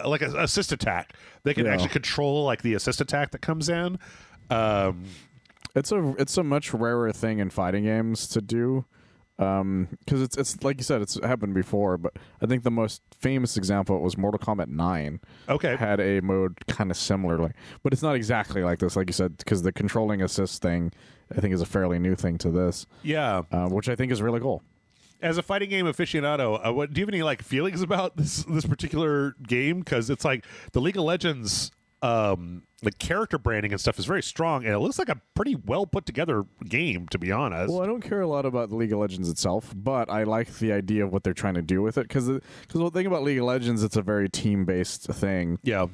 like a assist attack. They can actually control like the assist attack that comes in. It's a much rarer thing in fighting games to do. Because it's like you said, it's happened before, but I think the most famous example was Mortal Kombat 9. Okay. Had a mode kind of similarly, but it's not exactly like this, like you said, because the controlling assist thing, I think, is a fairly new thing to this. Yeah. Which I think is really cool. As a fighting game aficionado, do you have any like feelings about this particular game? Because it's like the League of Legends, the character branding and stuff is very strong, and it looks like a pretty well put together game, to be honest. Well, I don't care a lot about the League of Legends itself, but I like the idea of what they're trying to do with it. Because the thing about League of Legends, it's a very team based thing. Yeah.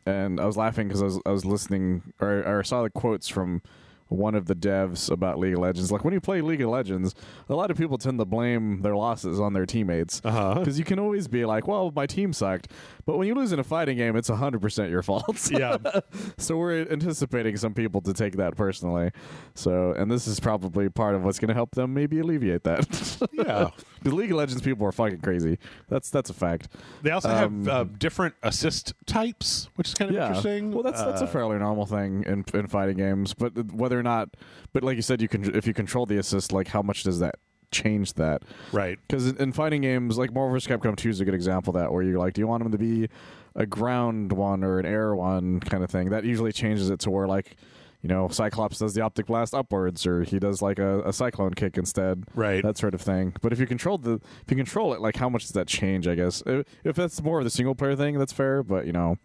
And I was laughing because I was listening, or I saw the quotes from one of the devs about League of Legends. Like, when you play League of Legends, a lot of people tend to blame their losses on their teammates. Because you can always be like, well, my team sucked. But when you lose in a fighting game, it's 100% your fault. Yeah. So we're anticipating some people to take that personally. So, and this is probably part of what's going to help them maybe alleviate that. Yeah. The League of Legends people are fucking crazy. That's a fact. They also have different assist types, which is kind of interesting. Well, that's a fairly normal thing in fighting games. But whether or not, but like you said, if you control the assist, like, how much does that change that? Right. Because in fighting games, like Marvel vs. Capcom 2 is a good example of that, where you're like, do you want them to be a ground one or an air one kind of thing? That usually changes it to where, like, you know, Cyclops does the optic blast upwards, or he does like a cyclone kick instead, right? That sort of thing. But if you control it, like, how much does that change? I guess if that's more of the single player thing, that's fair. But, you know,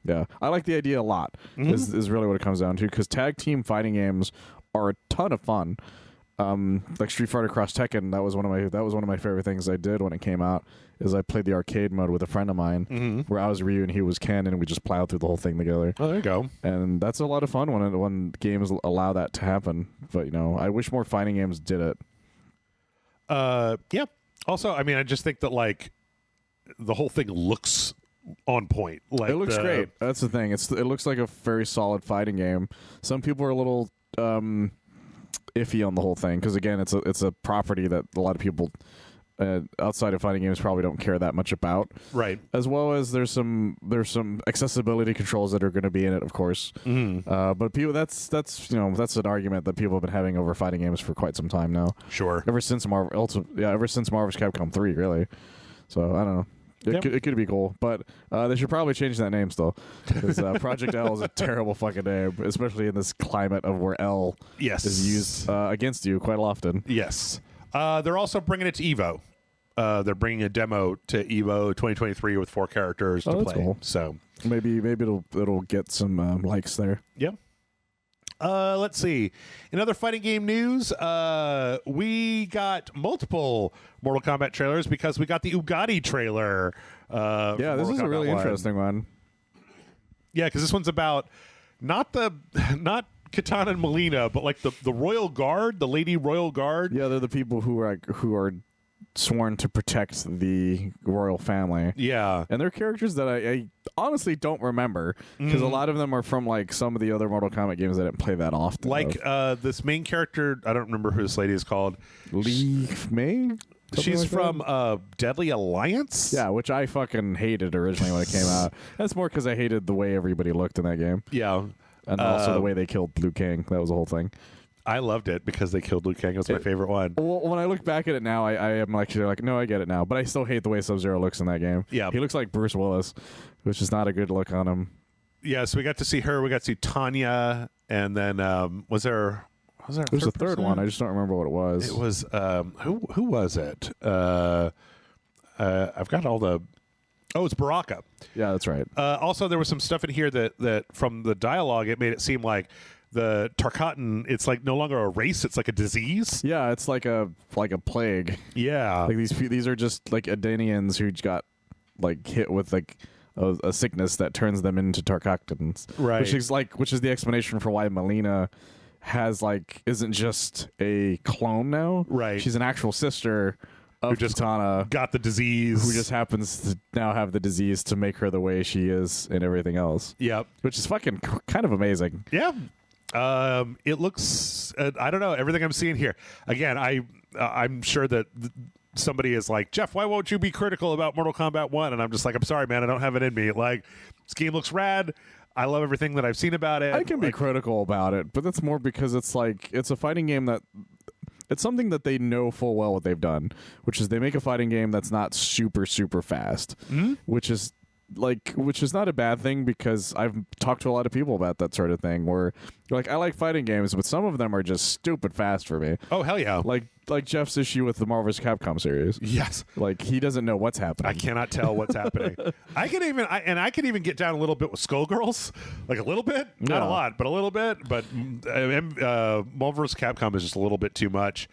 yeah, I like the idea a lot. Is really what it comes down to, because tag team fighting games are a ton of fun. Like Street Fighter Cross Tekken, that was one of my favorite things I did when it came out. Is I played the arcade mode with a friend of mine, where I was Ryu and he was Ken, and we just plowed through the whole thing together. Oh, there you go. And that's a lot of fun when games allow that to happen. But, you know, I wish more fighting games did it. Yeah. Also, I mean, I just think that, like, the whole thing looks on point. Like, it looks great. That's the thing. It looks like a very solid fighting game. Some people are a little iffy on the whole thing, because, again, it's a property that a lot of people outside of fighting games probably don't care that much about, right? As well as there's some accessibility controls that are going to be in it, of course. But people, that's an argument that people have been having over fighting games for quite some time now. Sure. Ever since Marvel's Capcom 3, really. So I don't know. It could be cool, but they should probably change that name still, because Project L is a terrible fucking name, especially in this climate of where L is used against you quite often. Yes. They're also bringing it to EVO. They're bringing a demo to EVO 2023 with 4 characters to play. Cool. So maybe it'll get some likes there. Yeah. Let's see. In other fighting game news, we got multiple Mortal Kombat trailers because we got the Ugati trailer. This is a really interesting one. Yeah, because this one's about not Katana and Melina, but like the Royal Guard, the Lady Royal Guard. Yeah, they're the people who are sworn to protect the royal family. Yeah. And they're characters that I honestly don't remember, because a lot of them are from, like, some of the other Mortal Kombat games I didn't play that often. Like this main character, I don't remember who this lady is called. Li Mei? She's from Deadly Alliance? Yeah, which I fucking hated originally when it came out. That's more because I hated the way everybody looked in that game. Yeah. And also the way they killed Liu Kang. That was the whole thing. I loved it because they killed Liu Kang. It was my favorite one. Well, when I look back at it now, I am actually like, no, I get it now. But I still hate the way Sub-Zero looks in that game. Yeah. He looks like Bruce Willis, which is not a good look on him. Yeah, so we got to see her. We got to see Tanya. And then was there a third one. I just don't remember what it was. It was, who was it? I've got all the... Oh, it's Baraka. Yeah, that's right. Also, there was some stuff in here that from the dialogue, it made it seem like the Tarkatan, it's like no longer a race, it's like a disease. Yeah, it's like a plague. Yeah. Like these are just like Adenians who got like hit with like a sickness that turns them into Tarkatans. Right. Which is the explanation for why Melina isn't just a clone now. Right. She's an actual sister of Katana, got the disease, who just happens to now have the disease to make her the way she is and everything else. Yep. Which is fucking kind of amazing. Yeah. It looks, I don't know, everything I'm seeing here. Again, I'm sure that somebody is like, Jeff, why won't you be critical about Mortal Kombat 1? And I'm just like, I'm sorry, man, I don't have it in me. Like, this game looks rad. I love everything that I've seen about it. I can be critical about it, but that's more because it's like, it's a fighting game that it's something that they know full well what they've done, which is they make a fighting game that's not super fast, which is not a bad thing, because I've talked to a lot of people about that sort of thing where like, I like fighting games, but some of them are just stupid fast for me. Oh, hell yeah. Like Jeff's issue with the Marvel vs. Capcom series. Yes. Like, he doesn't know what's happening. I cannot tell what's happening. I can even get down a little bit with Skullgirls, like a little bit, not a lot, but a little bit. But Marvel vs. Capcom is just a little bit too much.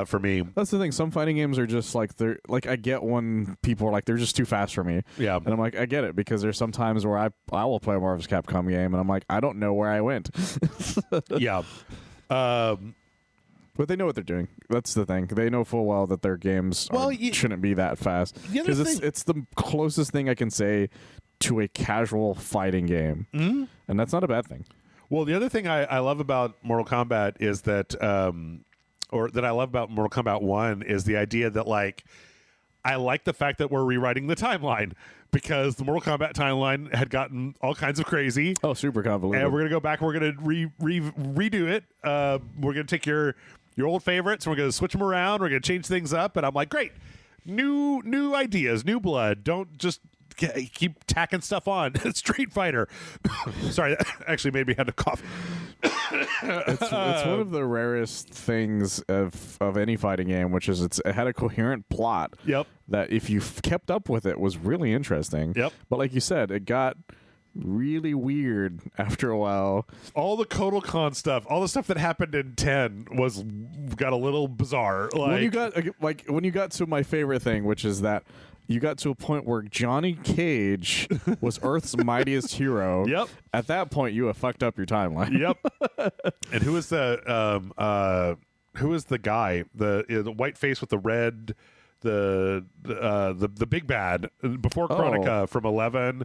For me, that's the thing. Some fighting games are just like, they're like, I get when people are like, they're just too fast for me. Yeah, and I'm like, I get it, because there's some times where I will play a Marvel vs. Capcom game and I'm like, I don't know where I went. Yeah, but they know what they're doing. That's the thing. They know full well that their games shouldn't be that fast, because it's the closest thing I can say to a casual fighting game, and that's not a bad thing. Well, the other thing I love about Mortal Kombat is that. Or that I love about Mortal Kombat 1 is the idea that, like, I like the fact that we're rewriting the timeline, because the Mortal Kombat timeline had gotten all kinds of crazy. Oh, super convoluted. And we're going to go back, we're going to redo it. We're going to take your old favorites, and we're going to switch them around, we're going to change things up, and I'm like, great. New ideas, new blood. Don't just keep tacking stuff on. Street Fighter. Sorry, that actually made me have to cough. It's one of the rarest things of any fighting game, which is it had a coherent plot. Yep. That if you kept up with it was really interesting. Yep. But like you said, it got really weird after a while. All the Kotal Khan stuff, all the stuff that happened in 10 got a little bizarre. When you got to my favorite thing, which is that you got to a point where Johnny Cage was Earth's mightiest hero. Yep. At that point, you have fucked up your timeline. Yep. And who is the guy, the white face with the red, the big bad before Chronica from 11?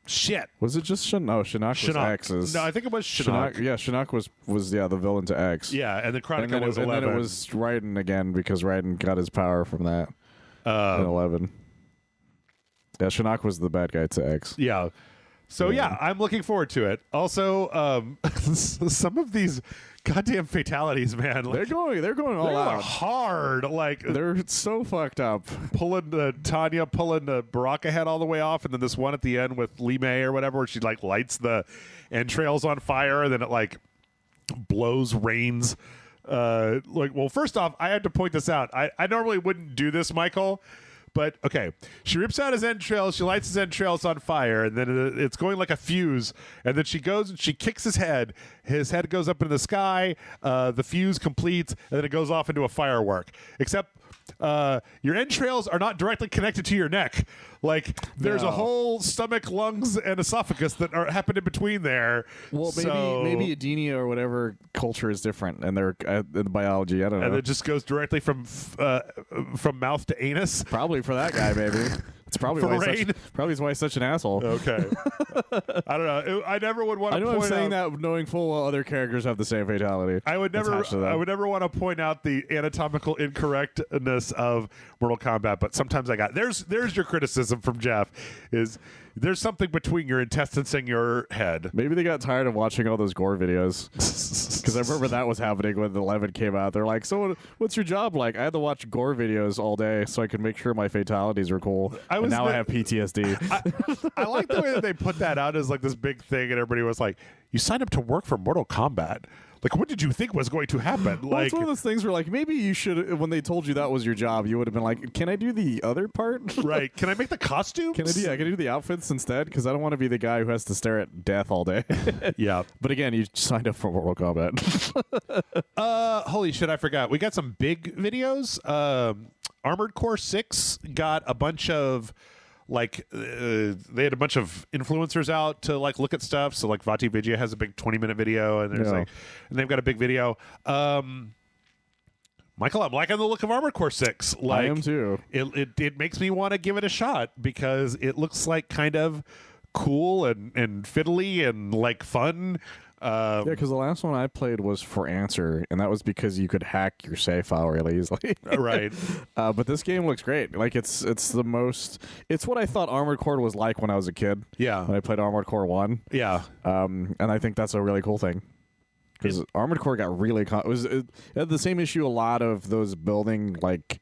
Shit. Was it just Shinnok was X's? No, I think it was Shinnok. Yeah, Shinnok was the villain to X. Yeah, and then Chronica was 11. And then it was Raiden again, because Raiden got his power from that. In 11. Yeah, Shinnok was the bad guy to X. Yeah. So yeah, I'm looking forward to it. Also, some of these goddamn fatalities, man. Like, they're going all out hard. Like, they're so fucked up. Pulling Tanya pulling the Baraka head all the way off, and then this one at the end with Lee May or whatever, where she like lights the entrails on fire, and then it like blows Rain's. Well, first off, I had to point this out. I normally wouldn't do this, Michael, but okay. She rips out his entrails, she lights his entrails on fire, and then it's going like a fuse, and then she goes and she kicks his head. His head goes up into the sky, the fuse completes, and then it goes off into a firework. Except your entrails are not directly connected to your neck. Like, there's a whole stomach, lungs, and esophagus that happen in between there. Well, maybe Adenia or whatever culture is different, and they're in biology. I don't know. And it just goes directly from mouth to anus. Probably for that guy, maybe. It's probably why he's such an asshole. Okay. I don't know. I never would want to. I know I'm saying that knowing full well other characters have the same fatality. I would never want to point out the anatomical incorrectness of Mortal Kombat, but sometimes I got there's your criticism from Jeff is there's something between your intestines and your head. Maybe they got tired of watching all those gore videos. Because I remember that was happening when the 11 came out. They're like, so what's your job like? I had to watch gore videos all day so I could make sure my fatalities were cool. I have PTSD. I like the way that they put that out as like this big thing, and everybody was like, you signed up to work for Mortal Kombat. Like, what did you think was going to happen? Well, it's one of those things where, like, maybe you should, when they told you that was your job, you would have been like, can I do the other part? Right. Can I make the costumes? Can I do the outfits instead? Because I don't want to be the guy who has to stare at death all day. Yeah. But again, you signed up for Mortal Kombat. Holy shit, I forgot. We got some big videos. Armored Core 6 got a bunch of... they had a bunch of influencers out to like look at stuff. So like Vati Vidya has a big 20-minute video, and there's and they've got a big video. Michael, I'm liking the look of Armored Core 6. Like, I am too. It makes me want to give it a shot because it looks like kind of cool and fiddly and like fun. Yeah, because the last one I played was for Answer, and that was because you could hack your save file really easily. Right. But this game looks great. Like it's what I thought Armored Core was like when I was a kid. Yeah. When I played Armored Core 1. Yeah. And I think that's a really cool thing. because Armored Core got really it had the same issue a lot of those building like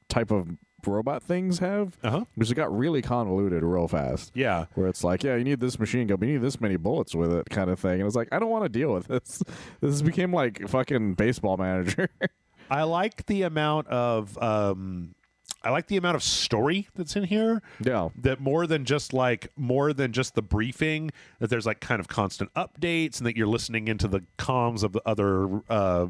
type of robot things have, which it got really convoluted real fast. Yeah, where it's like, yeah, you need this machine gun, but you need this many bullets with it, kind of thing. And it's like, I don't want to deal with this. This became like fucking Baseball Manager. I like the amount of story that's in here. Yeah, that more than just the briefing, that there's like kind of constant updates, and that you're listening into the comms of the other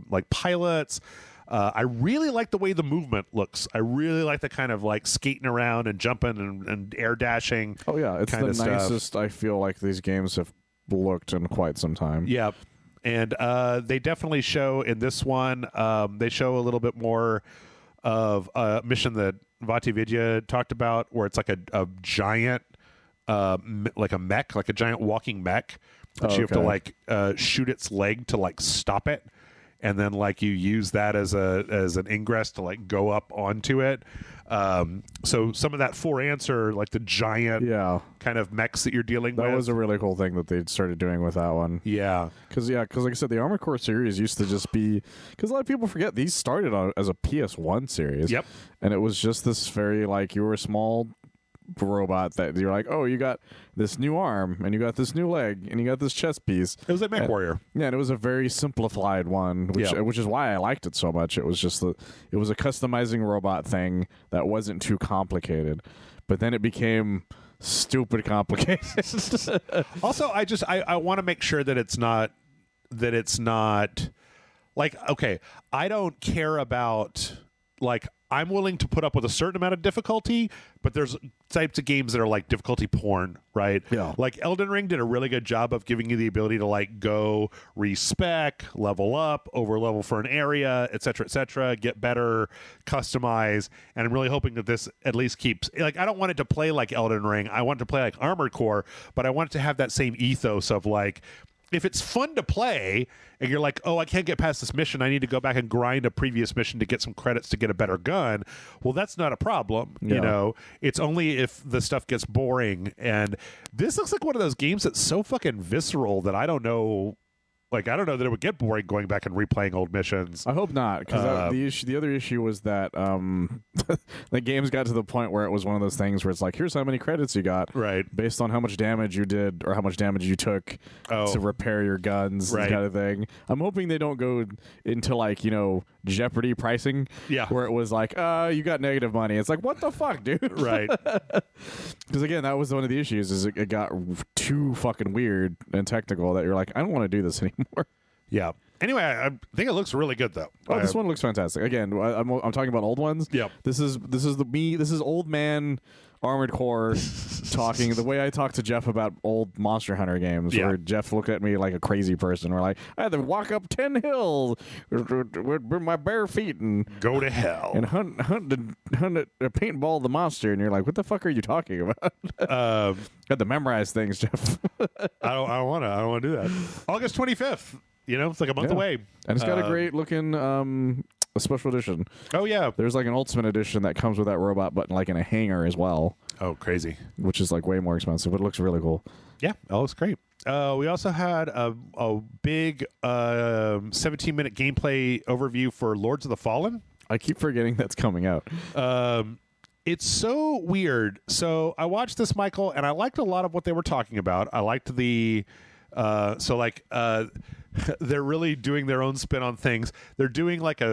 like pilots. I really like the way the movement looks. I really like the kind of like skating around and jumping and air dashing. Oh yeah, it's the nicest stuff. I feel like these games have looked in quite some time. Yeah, and they definitely show in this one. They show a little bit more of a mission that Vati Vidya talked about, where it's like a giant, like a mech, like a giant walking mech, but you have to like shoot its leg to like stop it. And then, like, you use that as an ingress to like go up onto it. So some of that for answer, like the giant, kind of mechs that you're dealing with. That was a really cool thing that they started doing with that one. Yeah, because like I said, the Armored Core series used to just be, because a lot of people forget these started as a PS1 series. Yep, and it was just this very like, you were a small robot that you're like, oh, you got this new arm and you got this new leg and you got this chest piece. It was like MechWarrior. Yeah, and it was a very simplified one, which is why I liked it so much. It was just it was a customizing robot thing that wasn't too complicated, but then it became stupid complicated. Also, I want to make sure that it's not like, okay, I don't care about, like, I'm willing to put up with a certain amount of difficulty, but there's types of games that are like difficulty porn, right? Yeah. Like Elden Ring did a really good job of giving you the ability to like go respec, level up, over level for an area, et cetera, get better, customize. And I'm really hoping that this at least keeps, like, I don't want it to play like Elden Ring. I want it to play like Armored Core, but I want it to have that same ethos of like, if it's fun to play and you're like, oh, I can't get past this mission, I need to go back and grind a previous mission to get some credits to get a better gun, well, that's not a problem. Yeah. You know, it's only if the stuff gets boring. And this looks like one of those games that's so fucking visceral that I don't know. Like, I don't know that it would get boring going back and replaying old missions. I hope not, because the other issue was that the games got to the point where it was one of those things where it's like, here's how many credits you got, right, based on how much damage you did or how much damage you took to repair your guns, right, kind of thing. I'm hoping they don't go into like, you know, Jeopardy pricing, where it was like, you got negative money. It's like, what the fuck, dude? Right. Because again, that was one of the issues, is it got too fucking weird and technical that you're like, I don't want to do this anymore. Yeah. Anyway, I think it looks really good though. Oh, this one looks fantastic. Again, I'm talking about old ones. Yep. This is old man Armored Core talking the way I talk to Jeff about old Monster Hunter games, where Jeff looked at me like a crazy person. We're like, I had to walk up 10 hills with my bare feet and go to hell and hunt a paintball the monster, and you're like, what the fuck are you talking about? Had to memorize things, Jeff. I don't want to do that. August 25th. You know, it's like a month away. And it's got a great looking a special edition. Oh, yeah. There's like an Ultimate edition that comes with that robot button, like in a hanger as well. Oh, crazy. Which is like way more expensive, but it looks really cool. Yeah, it looks great. We also had a big 17-minute gameplay overview for Lords of the Fallen. I keep forgetting that's coming out. It's so weird. So I watched this, Michael, and I liked a lot of what they were talking about. I liked the... they're really doing their own spin on things. They're doing like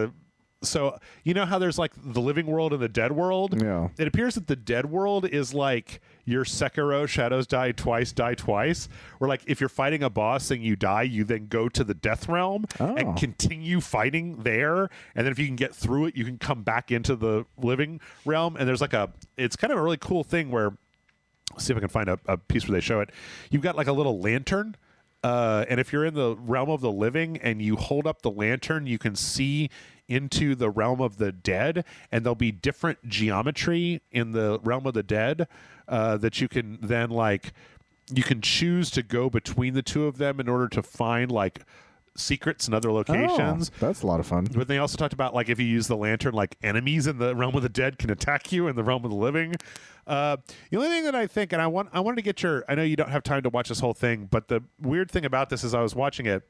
so you know how there's like the living world and the dead world? Yeah. It appears that the dead world is like your Sekiro Shadows die twice, where like if you're fighting a boss and you die, you then go to the death realm and continue fighting there. And then if you can get through it, you can come back into the living realm. And there's like it's kind of a really cool thing where, let's see if I can find a piece where they show it. You've got like a little lantern. And if you're in the realm of the living and you hold up the lantern, you can see into the realm of the dead, and there'll be different geometry in the realm of the dead that you can then you can choose to go between the two of them in order to find like secrets in other locations. Oh, that's a lot of fun. But they also talked about like if you use the lantern, like enemies in the realm of the dead can attack you in the realm of the living. The only thing that I think, and I wanted to get I know you don't have time to watch this whole thing, but the weird thing about this is I was watching it,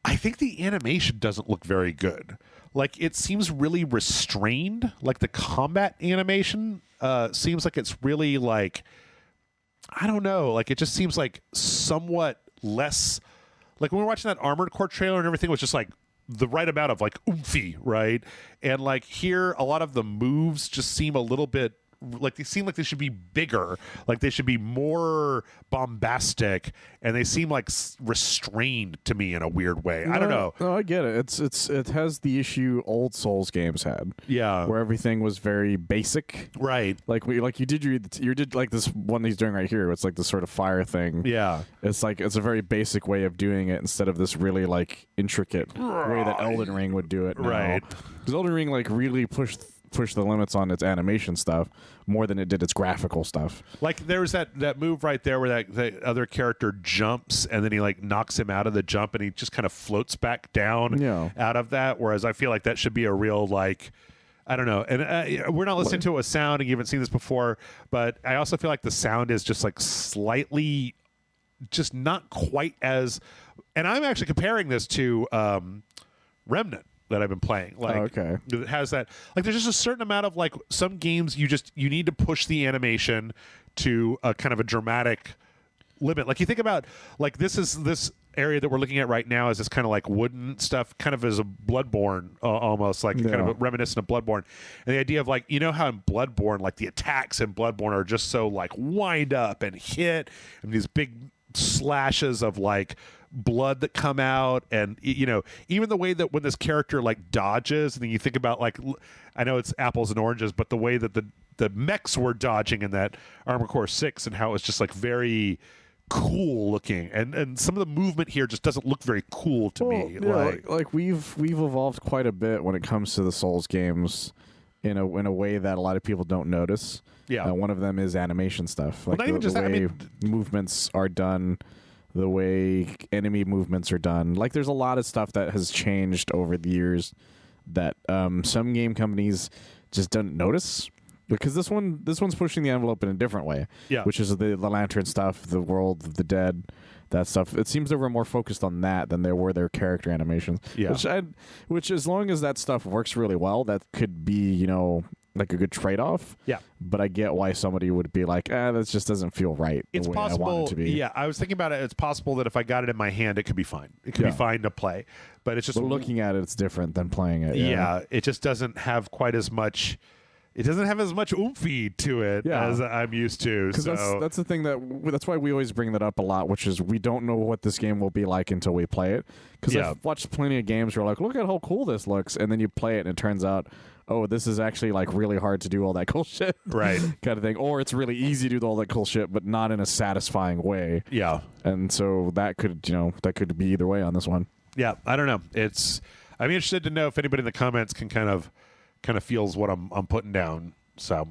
I think the animation doesn't look very good. Like, it seems really restrained. Like, the combat animation seems like it's really, like, I don't know. Like, it just seems like somewhat less. Like, when we were watching that Armored Core trailer and everything was just, like, the right amount of, like, oomphy, right? And, like, here, a lot of the moves just seem a little bit, like, they seem like they should be bigger, like they should be more bombastic, and they seem like restrained to me in a weird way. I don't know. No, I get it. It has the issue old Souls games had. Yeah, where everything was very basic. Right. Like you did like this one he's doing right here. It's like this sort of fire thing. Yeah. It's like it's a very basic way of doing it instead of this really like intricate way that Elden Ring would do it now. Right. Because Elden Ring like really pushed the limits on its animation stuff more than it did its graphical stuff. Like there was that move right there where that other character jumps and then he like knocks him out of the jump and he just kind of floats back down out of that. Whereas I feel like that should be a real like, I don't know. And we're not listening to it with sound, and you haven't seen this before, but I also feel like the sound is just like slightly, just not quite as. And I'm actually comparing this to Remnant that I've been playing. Like, it has that. Like, there's just a certain amount of like some games you need to push the animation to a kind of a dramatic limit. Like you think about like this area that we're looking at right now is this kind of like wooden stuff, kind of as a Bloodborne almost like kind of reminiscent of Bloodborne. And the idea of like, you know how in Bloodborne, like the attacks in Bloodborne are just so like wind up and hit and these big slashes of like blood that come out, and you know, even the way that when this character like dodges, and then you think about like, I know it's apples and oranges, but the way that the mechs were dodging in that Armored Core 6 and how it's just like very cool looking, and some of the movement here just doesn't look very cool to me. Yeah, like we've evolved quite a bit when it comes to the Souls games in a way that a lot of people don't notice. Yeah, one of them is animation stuff. Like well, not even just the that, way I mean, movements are done, the way enemy movements are done. Like there's a lot of stuff that has changed over the years that some game companies just don't notice. Because this one's pushing the envelope in a different way, which is the lantern stuff, the world of the dead, that stuff. It seems they were more focused on that than they were their character animations. Yeah, which as long as that stuff works really well, that could be, you know, like a good trade-off. Yeah, but I get why somebody would be like, that just doesn't feel right. It's the way possible. I want it to be. Yeah, I was thinking about it. It's possible that if I got it in my hand, it could be fine. It could be fine to play, but it's just looking at it, it's different than playing it. Yeah, it just doesn't have quite as much. It doesn't have as much oomphy to it as I'm used to. Because that's the thing that's why we always bring that up a lot, which is we don't know what this game will be like until we play it. Because I've watched plenty of games where like, look at how cool this looks, and then you play it and it turns out, oh, this is actually like really hard to do all that cool shit, right? Kind of thing. Or it's really easy to do all that cool shit, but not in a satisfying way. Yeah, and so that could be either way on this one. Yeah, I don't know. I'm interested to know if anybody in the comments can kind of feels what I'm putting down. So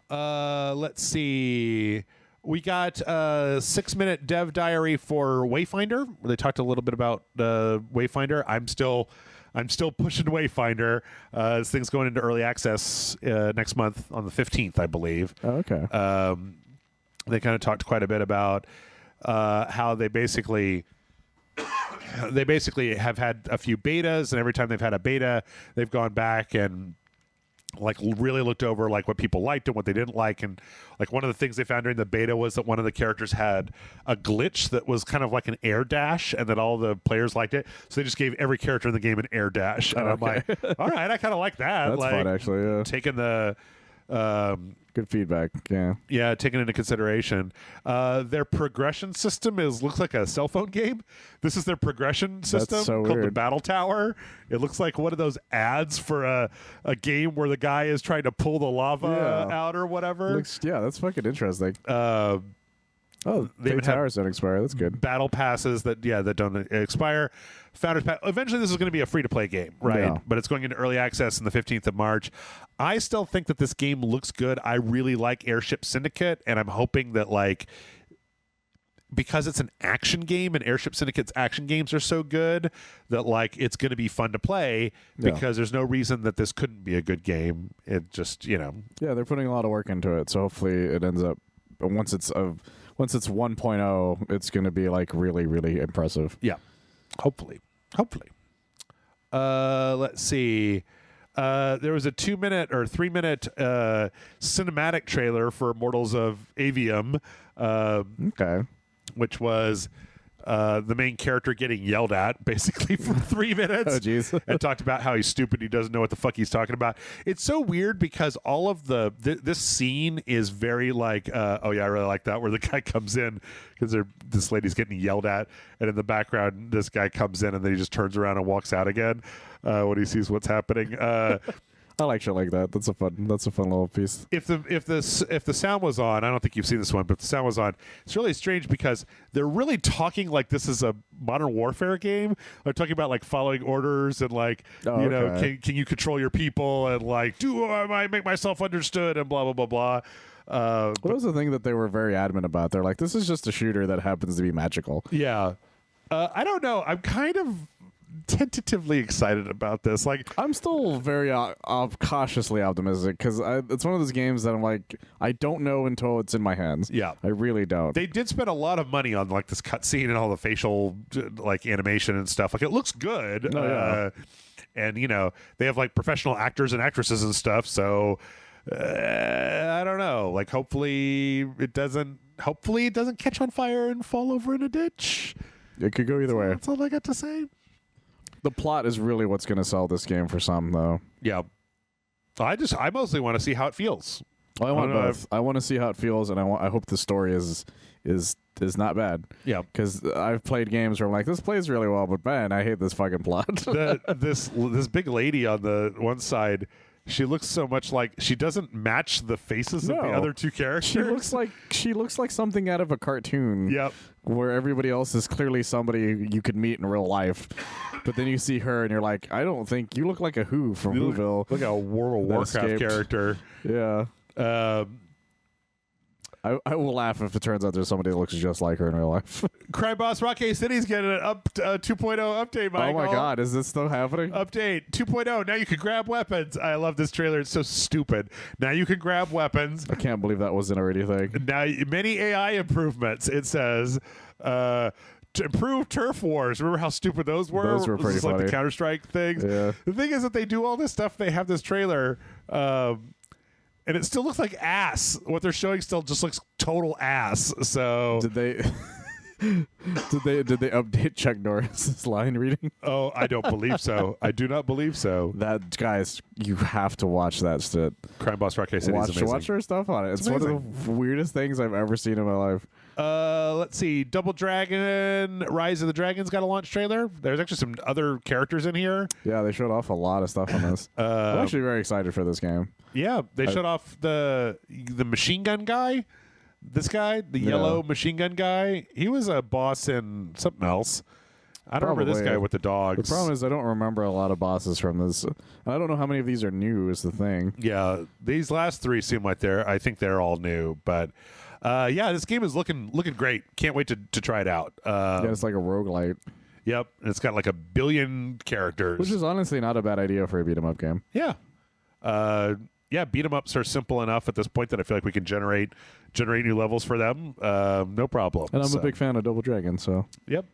let's see. We got a 6-minute dev diary for Wayfinder, where they talked a little bit about Wayfinder. I'm still pushing Wayfinder. This thing's going into early access next month on the 15th, I believe. Oh, okay. They kind of talked quite a bit about how they basically have had a few betas, and every time they've had a beta, they've gone back and like really looked over like what people liked and what they didn't like. And like one of the things they found during the beta was that one of the characters had a glitch that was kind of like an air dash, and that all the players liked it, so they just gave every character in the game an air dash. And I'm like, all right, I kind of like that. That's like, fun, actually. Yeah. Taking the good feedback. Yeah, taken into consideration. Their progression system looks like a cell phone game. This is their progression system called the Battle Tower. It looks like one of those ads for a game where the guy is trying to pull the lava out or whatever. That's fucking interesting. They towers don't expire. That's good. Battle passes that don't expire. Founders Pass. Eventually, this is going to be a free-to-play game, right? Yeah. But it's going into early access on the 15th of March. I still think that this game looks good. I really like Airship Syndicate, and I'm hoping that, like, because it's an action game and Airship Syndicate's action games are so good that, like, it's going to be fun to play because there's no reason that this couldn't be a good game. It just, you know. Yeah, they're putting a lot of work into it, so hopefully it ends up, once it's 1.0, it's going to be, like, really, really impressive. Yeah, hopefully. Hopefully. Let's see. There was a 2-minute or 3-minute cinematic trailer for Immortals of Aveum, Okay. which was the main character getting yelled at basically for 3 minutes. Oh, jeez. And talked about how he's stupid. He doesn't know what the fuck he's talking about. It's so weird because all of this scene is very like, oh yeah, I really like that, where the guy comes in because this lady's getting yelled at, and in the background this guy comes in and then he just turns around and walks out again when he sees what's happening. I like shit like that. That's a fun little piece. If the sound was on, I don't think you've seen this one, but if the sound was on, it's really strange because they're really talking like this is a modern warfare game. They're talking about like following orders and like can you control your people and like I make myself understood and blah blah blah blah. What was the thing that they were very adamant about? They're like, this is just a shooter that happens to be magical. Yeah, I don't know. I'm kind of tentatively excited about this. Like, I'm still very cautiously optimistic because it's one of those games that I'm like, I don't know until it's in my hands. Yeah, I really don't. They did spend a lot of money on like this cutscene and all the facial like animation and stuff. Like, it looks good. Oh, yeah. And they have like professional actors and actresses and stuff. So I don't know. Like, hopefully it doesn't catch on fire and fall over in a ditch. It could go either way. That's all I got to say. The plot is really what's going to sell this game for some, though. Yeah. I mostly want to see how it feels. Well, I want both. I want to see how it feels, and I hope the story is not bad. Yeah. Because I've played games where I'm like, this plays really well, but man, I hate this fucking plot. This big lady on the one side, she looks so much like she doesn't match the faces of the other two characters. She looks like something out of a cartoon. Yep. Where everybody else is clearly somebody you could meet in real life. But then you see her and you're like, I don't think you look like a Who from Whoville. Look at a World of Warcraft character. Yeah. I will laugh if it turns out there's somebody that looks just like her in real life. Crime Boss Rocky City's getting an 2.0 update, Michael. Oh my god, is this still happening? Update 2.0. Now you can grab weapons. I love this trailer. It's so stupid. Now you can grab weapons. I can't believe that wasn't already a thing. Now, many AI improvements. It says to improve turf wars. Remember how stupid those were? Those were pretty funny. Like the Counter-Strike things. Yeah. The thing is that they do all this stuff. They have this trailer, and it still looks like ass. What they're showing still just looks total ass. So did they update Chuck Norris's line reading? Oh, I don't believe so. I do not believe so. That, guys, you have to watch that shit. Crime Boss Rocky City is amazing. Watch her stuff on it. It's one of the weirdest things I've ever seen in my life. Let's see. Double Dragon, Rise of the Dragons got a launch trailer. There's actually some other characters in here. Yeah, they showed off a lot of stuff on this. I'm actually very excited for this game. Yeah, they showed off the machine gun guy. This guy, the yellow machine gun guy, he was a boss in something else. I don't remember this guy with the dogs. The problem is I don't remember a lot of bosses from this. I don't know how many of these are new is the thing. Yeah, these last three seem like I think they're all new. But yeah, this game is looking great. Can't wait to try it out. Yeah, it's like a roguelite. Yep, and it's got like 1 billion characters. Which is honestly not a bad idea for a beat-em-up game. Yeah. Yeah, beat-em-ups are simple enough at this point that I feel like we can generate new levels for them. No problem. And I'm a big fan of Double Dragon, so. Yep.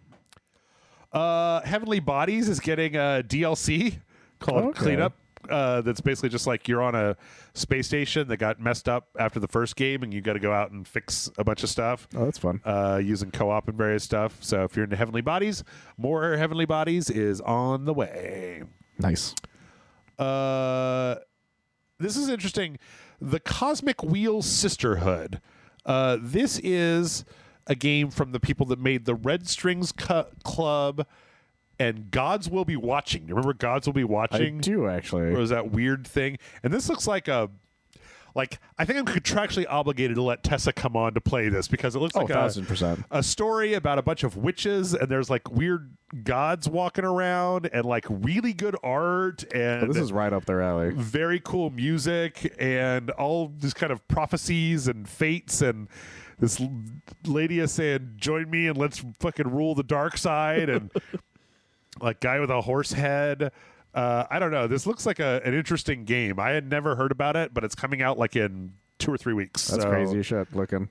Heavenly Bodies is getting a DLC called Cleanup. That's basically just like you're on a space station that got messed up after the first game, and you got to go out and fix a bunch of stuff. Oh, that's fun. Using co-op and various stuff. So if you're into Heavenly Bodies, more Heavenly Bodies is on the way. Nice. This is interesting. The Cosmic Wheel Sisterhood. This is a game from the people that made the Red Strings Club and Gods Will Be Watching. You remember Gods Will Be Watching? I do, actually. Or was that weird thing? And this looks like I think I'm contractually obligated to let Tessa come on to play this because it looks like 1,000%. A story about a bunch of witches, and there's like weird gods walking around and like really good art, and this is right up their alley. Very cool music and all these kind of prophecies and fates, and this lady is saying, "Join me and let's fucking rule the dark side," and like guy with a horse head. I don't know. This looks like an interesting game. I had never heard about it, but it's coming out like in 2 or 3 weeks. That's crazy shit looking.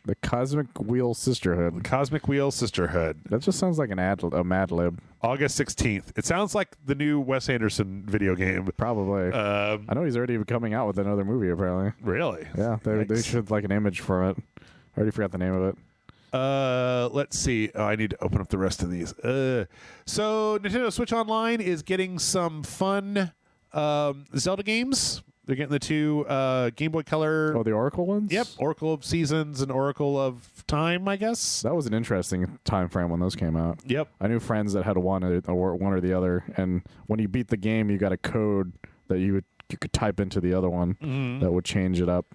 The Cosmic Wheel Sisterhood. Cosmic Wheel Sisterhood. That just sounds like a Mad Lib. August 16th. It sounds like the new Wes Anderson video game. Probably. I know he's already coming out with another movie, apparently. Really? Yeah, they showed like an image from it. I already forgot the name of it. Let's see. Oh, I need to open up the rest of these. So Nintendo Switch Online is getting some fun Zelda games. They're getting the two Game Boy Color. Oh, the Oracle ones? Yep, Oracle of Seasons and Oracle of Time, I guess. That was an interesting time frame when those came out. Yep. I knew friends that had one or the other, and when you beat the game, you got a code that you could type into the other one that would change it up.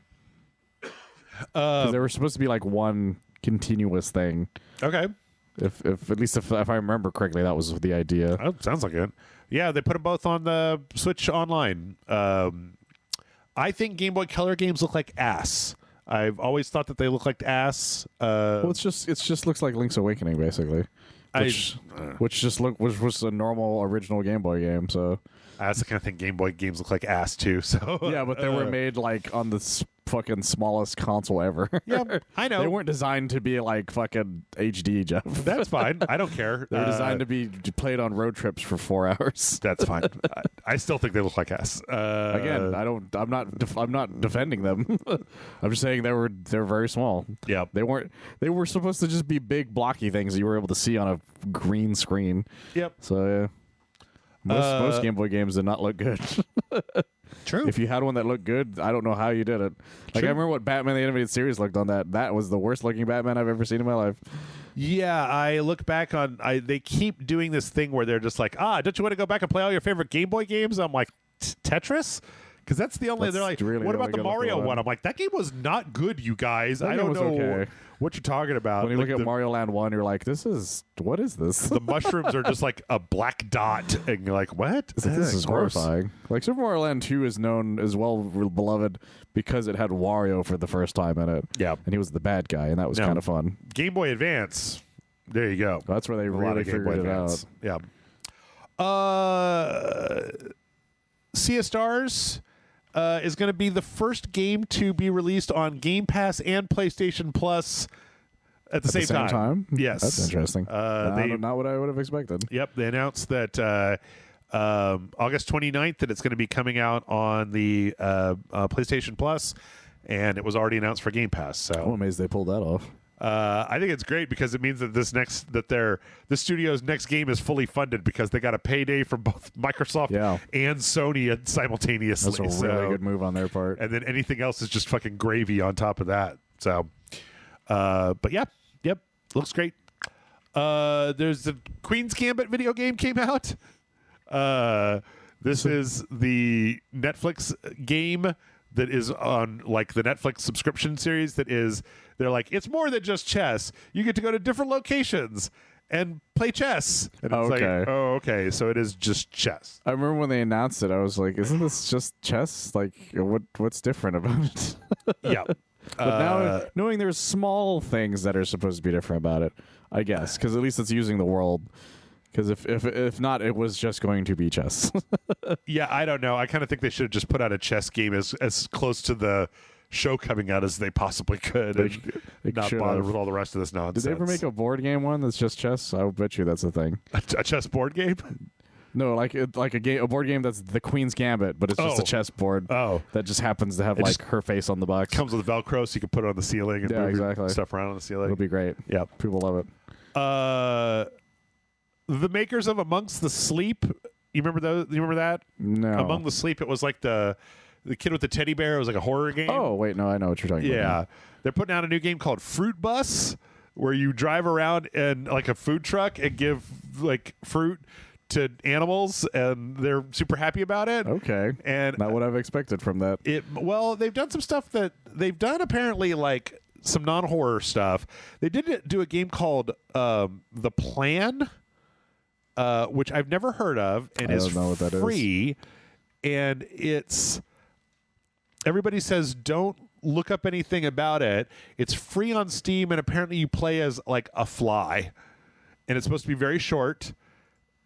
Because they were supposed to be like one continuous thing. Okay. If at least if I remember correctly, that was the idea. Oh, sounds like it. Yeah, they put them both on the Switch Online. I think Game Boy Color games look like ass. I've always thought that they look like ass. Well, it just looks like Link's Awakening, basically, which was a normal original Game Boy game. So that's the kind of thing Game Boy games look like ass too. So yeah, but they were made like on the fucking smallest console ever. Yeah, I know. They weren't designed to be like fucking HD, Jeff. That's fine. I don't care. They're designed to be played on road trips for 4 hours. That's fine. I still think they look like ass. Again, I'm not defending them. I'm just saying they're very small. Yeah, they were supposed to just be big blocky things that you were able to see on a green screen. Yep. So yeah. Most Game Boy games did not look good. True. If you had one that looked good, I don't know how you did it. Like, True. I remember what Batman the Animated Series looked on that. That was the worst looking Batman I've ever seen in my life. Yeah, I look back on... they keep doing this thing where they're just like, don't you want to go back and play all your favorite Game Boy games? I'm like, Tetris? Because that's the only... They're like, really what about the good Mario one? one? I'm like, that game was not good, you guys. I don't know okay. what you're talking about. When you like look at Mario Land 1, you're like, what is this? The mushrooms are just like a black dot, and you're like, what? This is horrifying. Like, Super Mario Land 2 is known as well beloved because it had Wario for the first time in it. Yeah. And he was the bad guy, and that was kind of fun. Game Boy Advance. There you go. That's where they really figured it out. Yeah. Sea of Stars is going to be the first game to be released on Game Pass and PlayStation Plus at the same time. Yes. That's interesting. Not what I would have expected. Yep. They announced that August 29th that it's going to be coming out on the PlayStation Plus, and it was already announced for Game Pass. So I'm amazed they pulled that off. I think it's great because it means that the studio's next game is fully funded because they got a payday from both Microsoft and Sony simultaneously. That's a really good move on their part. And then anything else is just fucking gravy on top of that. So, but yep, looks great. There's the Queen's Gambit video game came out. This is the Netflix game that is on like the Netflix subscription series they're like, it's more than just chess. You get to go to different locations and play chess. And it's like, okay, so it is just chess. I remember when they announced it, I was like, isn't this just chess? Like, what's different about it? Yeah. But now, knowing there's small things that are supposed to be different about it, I guess, because at least it's using the world. Because if not, it was just going to be chess. Yeah, I don't know. I kind of think they should have just put out a chess game as close to the show coming out as they possibly could, and not bother with all the rest of this nonsense. Did they ever make a board game one that's just chess? I would bet you that's a thing. A chess board game? No, like a board game that's the Queen's Gambit, but it's just a chess board. That just happens to have like her face on the box. Comes with Velcro, so you can put it on the ceiling and move stuff around on the ceiling. It'll be great. Yeah, people love it. The makers of Amongst the Sleep. You remember those? You remember that? No. Among the Sleep. It was like the kid with the teddy bear. It was like a horror game. Oh wait, no, I know what you're talking about. Yeah, they're putting out a new game called Fruit Bus, where you drive around in like a food truck and give like fruit to animals, and they're super happy about it. Okay, and not what I've expected from that. Well, they've done some stuff that they've done apparently like some non-horror stuff. They did do a game called The Plan. Which I've never heard of, and is free, and it's everybody says don't look up anything about it. It's free on Steam, and apparently you play as like a fly, and it's supposed to be very short,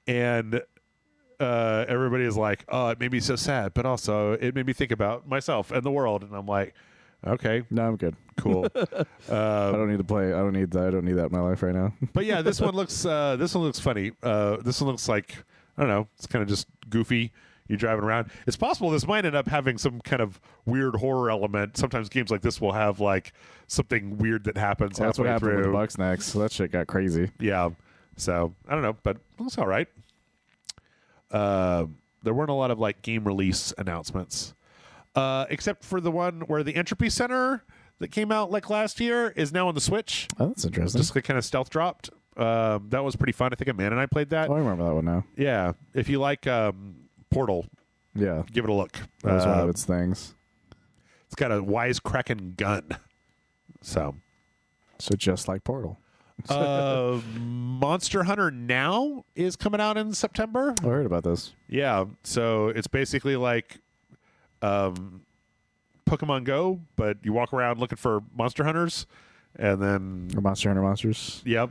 and everybody is like, oh, it made me so sad, but also it made me think about myself and the world, and I'm like, Okay, No, I'm good. cool. I don't need to play. I don't need that. I don't need that in my life right now. But yeah, this one looks funny. This one looks like, I don't know, it's kind of just goofy. You're driving around. It's possible this might end up having some kind of weird horror element. Sometimes games like this will have like something weird that happens. Well, that's what happened through. with the Bugsnax. So that shit got crazy. Yeah. So I don't know, but it looks all right. There weren't a lot of like game release announcements, except for the one where the Entropy Center that came out like last year is now on the Switch. Oh, that's interesting. Just kind of stealth dropped. That was pretty fun. I think Amanda and I played that. Oh, I remember that one now. Yeah. If you like Portal, Yeah, give it a look. that was one of its things. It's got a wisecracking gun. So just like Portal. Monster Hunter Now is coming out in September. I heard about this. Yeah. So it's basically like Pokemon Go, but you walk around looking for monster hunters, and then Or Monster Hunter Monsters. Yep.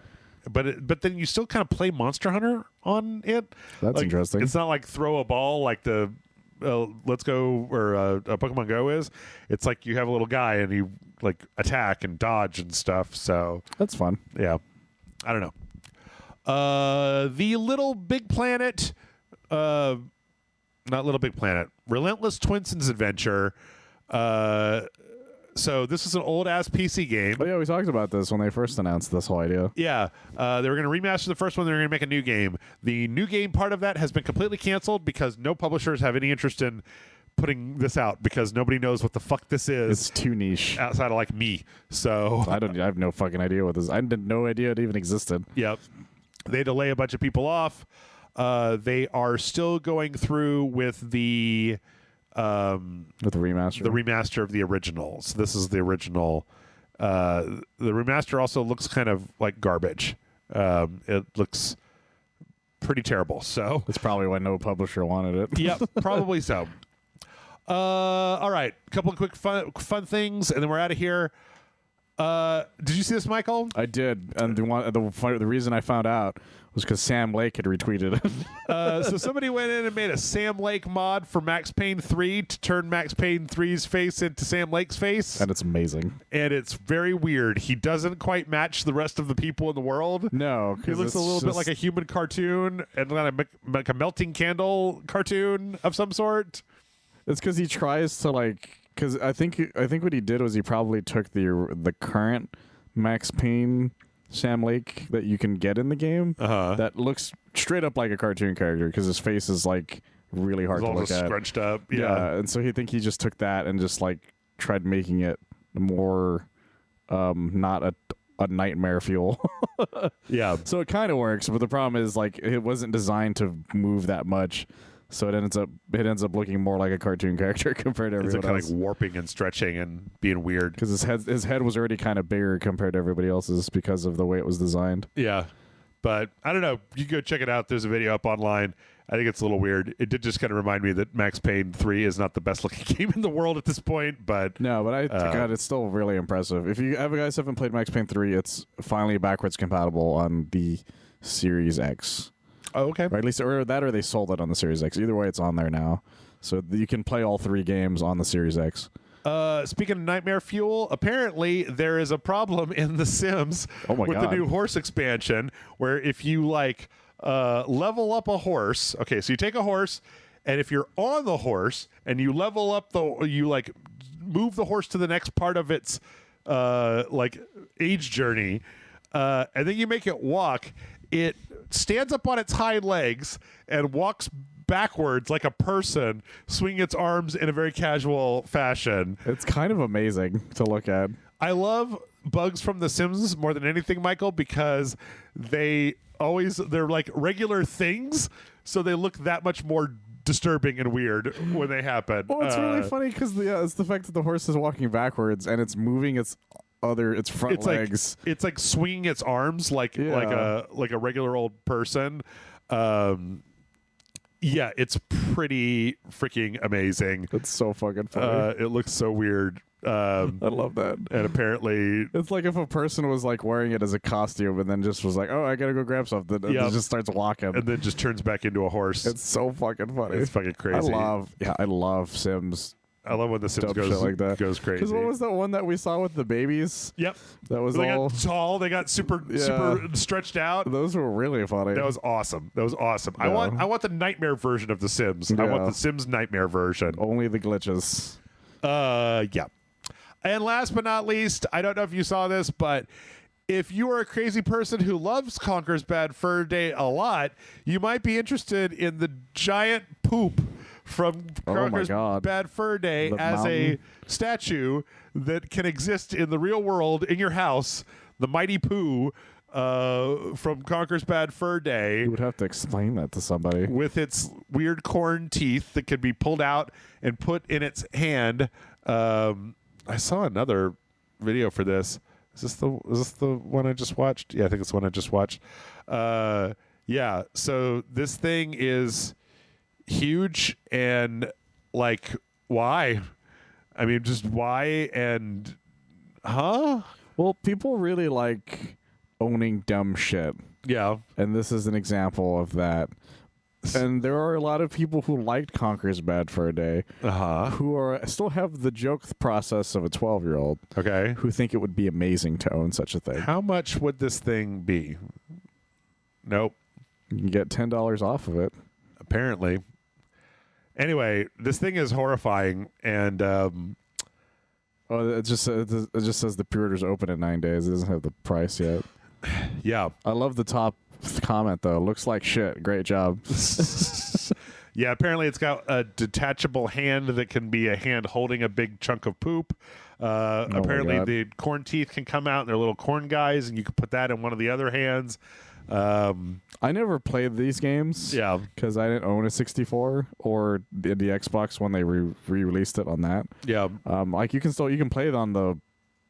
But then you still kind of play Monster Hunter on it. That's Like, interesting. It's not like throw a ball like the Let's Go or Pokemon Go is. It's like you have a little guy and you like attack and dodge and stuff. So That's fun. yeah, I don't know. The Little Big Planet, not Little Big Planet, Relentless Twinson's Adventure. So this is an old ass PC game. Oh yeah, we talked about this when they first announced this whole idea. Yeah, they were going to remaster the first one. They were going to make a new game. The new game part of that has been completely canceled because no publishers have any interest in putting this out because nobody knows what the fuck this is. It's too niche. Outside of like me. So I have no fucking idea what this. I had no idea it even existed. yep, they delay a bunch of people off. They are still going through with the With the remaster. the remaster of the original. So this is the original. The remaster also looks kind of like garbage. It looks pretty terrible. So That's probably why no publisher wanted it. yep, probably so. All right, a couple of quick fun things, and then we're out of here. Did you see this, Michael? I did, and the reason I found out was because Sam Lake had retweeted it. So somebody went in and made a Sam Lake mod for Max Payne 3 to turn Max Payne 3's face into Sam Lake's face. And it's amazing. And it's very weird. He doesn't quite match the rest of the people in the world. No, He looks a little bit like a human cartoon and like a melting candle cartoon of some sort. It's because he tries to because I think what he did was he probably took the current Max Payne Sam Lake that you can get in the game that looks straight up like a cartoon character because his face is like really hard to look at, scrunched up. Yeah, and so he just took that and just like tried making it more not a nightmare fuel. yeah. So it kind of works, but the problem is like it wasn't designed to move that much. So it ends up looking more like a cartoon character compared to everyone else. It's kind of like warping and stretching and being weird. Because his head was already kind of bigger compared to everybody else's because of the way it was designed. Yeah, but I don't know. You can go check it out. There's a video up online. I think it's a little weird. It did just kind of remind me that Max Payne 3 is not the best looking game in the world at this point. But no, but God, it's still really impressive. If you guys haven't played Max Payne 3, it's finally backwards compatible on the Series X. Oh, okay. Or at least, or they sold it on the Series X. Either way, it's on there now, so you can play all 3 games on the Series X. Speaking of Nightmare Fuel, apparently there is a problem in The Sims with the new horse expansion, where if you level up a horse, okay, so you take a horse, and if you're on the horse and you level up move the horse to the next part of its age journey, and then you make it walk, it stands up on its hind legs and walks backwards like a person, swinging its arms in a very casual fashion. It's kind of amazing to look at. I love bugs from The Sims more than anything, Michael, because they're like regular things, so they look that much more disturbing and weird when they happen. Well, it's really funny because it's the fact that the horse is walking backwards and it's moving its front legs. It's like swinging its arms like a regular old person. Yeah, it's pretty freaking amazing. It's so fucking funny. It looks so weird. I love that. And apparently, it's like if a person was like wearing it as a costume and then just was like, "Oh, I gotta go grab something," and just starts walking, and then just turns back into a horse. It's so fucking funny. It's fucking crazy. I love Sims. I love when the Sims dumb shit like that. goes crazy. Because what was that one that we saw with the babies? Yep. That was They all. got tall. They got super stretched out. Those were really funny. That was awesome. Yeah. I want the nightmare version of the Sims. I want Yeah. the Sims nightmare version. Only the glitches. Yeah. And last but not least, I don't know if you saw this, but if you are a crazy person who loves Conker's Bad Fur Day a lot, you might be interested in the giant poop from Conker's Bad Fur Day as a statue that can exist in the real world in your house. The Mighty Poo from Conker's Bad Fur Day. You would have to explain that to somebody. With its weird corn teeth that can be pulled out and put in its hand. I saw another video for this. Is this the one I just watched? Yeah, I think it's the one I just watched. Yeah, so this thing is huge and like why? I mean, just why and huh? Well, people really like owning dumb shit. Yeah. And this is an example of that. And there are a lot of people who liked Conker's Bad Fur Day who still have the joke process of a 12-year-old. Okay. Who think it would be amazing to own such a thing. How much would this thing be? Nope. You can get $10 off of it. Apparently. Anyway, this thing is horrifying, and it just says the pre-order's open in 9 days. It doesn't have the price yet. Yeah. I love the top comment though. Looks like shit. Great job. Yeah, apparently it's got a detachable hand that can be a hand holding a big chunk of poop. Apparently the corn teeth can come out and they're little corn guys, and you can put that in one of the other hands. I never played these games. Yeah, because I didn't own a 64 or the Xbox when they re-released it on that. Yeah, like you can play it on the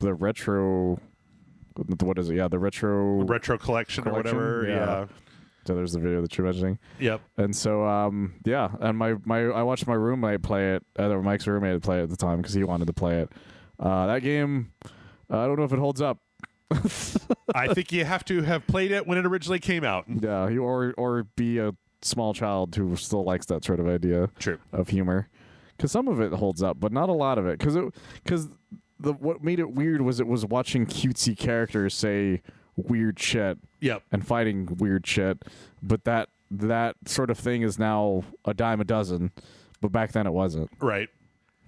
retro. What is it? Yeah, the retro collection or whatever. Yeah. So there's the video that you're mentioning. Yep. And so yeah, and I watched my roommate play it. Mike's roommate play it at the time because he wanted to play it. That game, I don't know if it holds up. I think you have to have played it when it originally came out. Yeah, or be a small child who still likes that sort of idea. True. Of humor, because some of it holds up, but not a lot of it. Because what made it weird was it was watching cutesy characters say weird shit. Yep. And fighting weird shit, but that sort of thing is now a dime a dozen, but back then it wasn't. Right.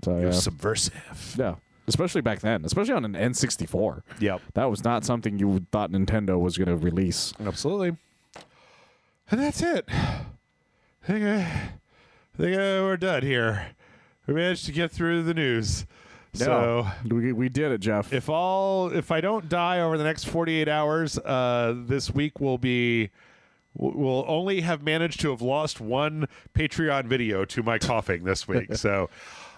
So it was subversive. Yeah. Especially back then, especially on an N64. Yep. That was not something you thought Nintendo was going to release. Absolutely. And that's it. I think we're done here. We managed to get through the news. So we did it, Jeff. If I don't die over the next 48 hours, this week we'll only have managed to have lost one Patreon video to my coughing this week. So,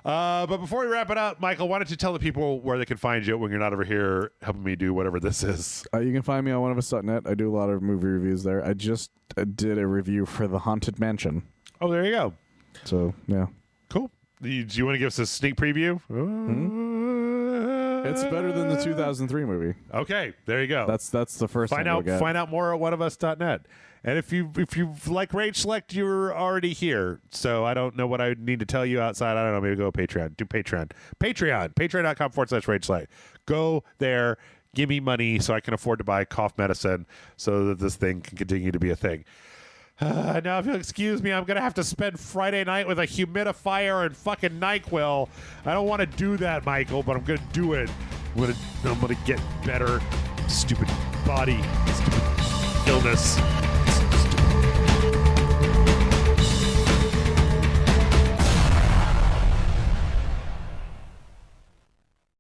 but before we wrap it up, Michael, why don't you tell the people where they can find you when you're not over here helping me do whatever this is? You can find me on oneofus.net. I do a lot of movie reviews there. I just did a review for The Haunted Mansion. Oh, there you go. So, yeah. Cool. Do you want to give us a sneak preview? It's better than the 2003 movie. Okay, there you go. That's the first find out more at oneofus.net. And if you like RageSelect, you're already here. So I don't know what I need to tell you outside. I don't know. Maybe go to Patreon. Do Patreon. Patreon.com/RageSelect. Go there. Give me money so I can afford to buy cough medicine so that this thing can continue to be a thing. Now, if you'll excuse me, I'm going to have to spend Friday night with a humidifier and fucking NyQuil. I don't want to do that, Michael, but I'm going to do it. I'm going to get better. Stupid body. Stupid illness.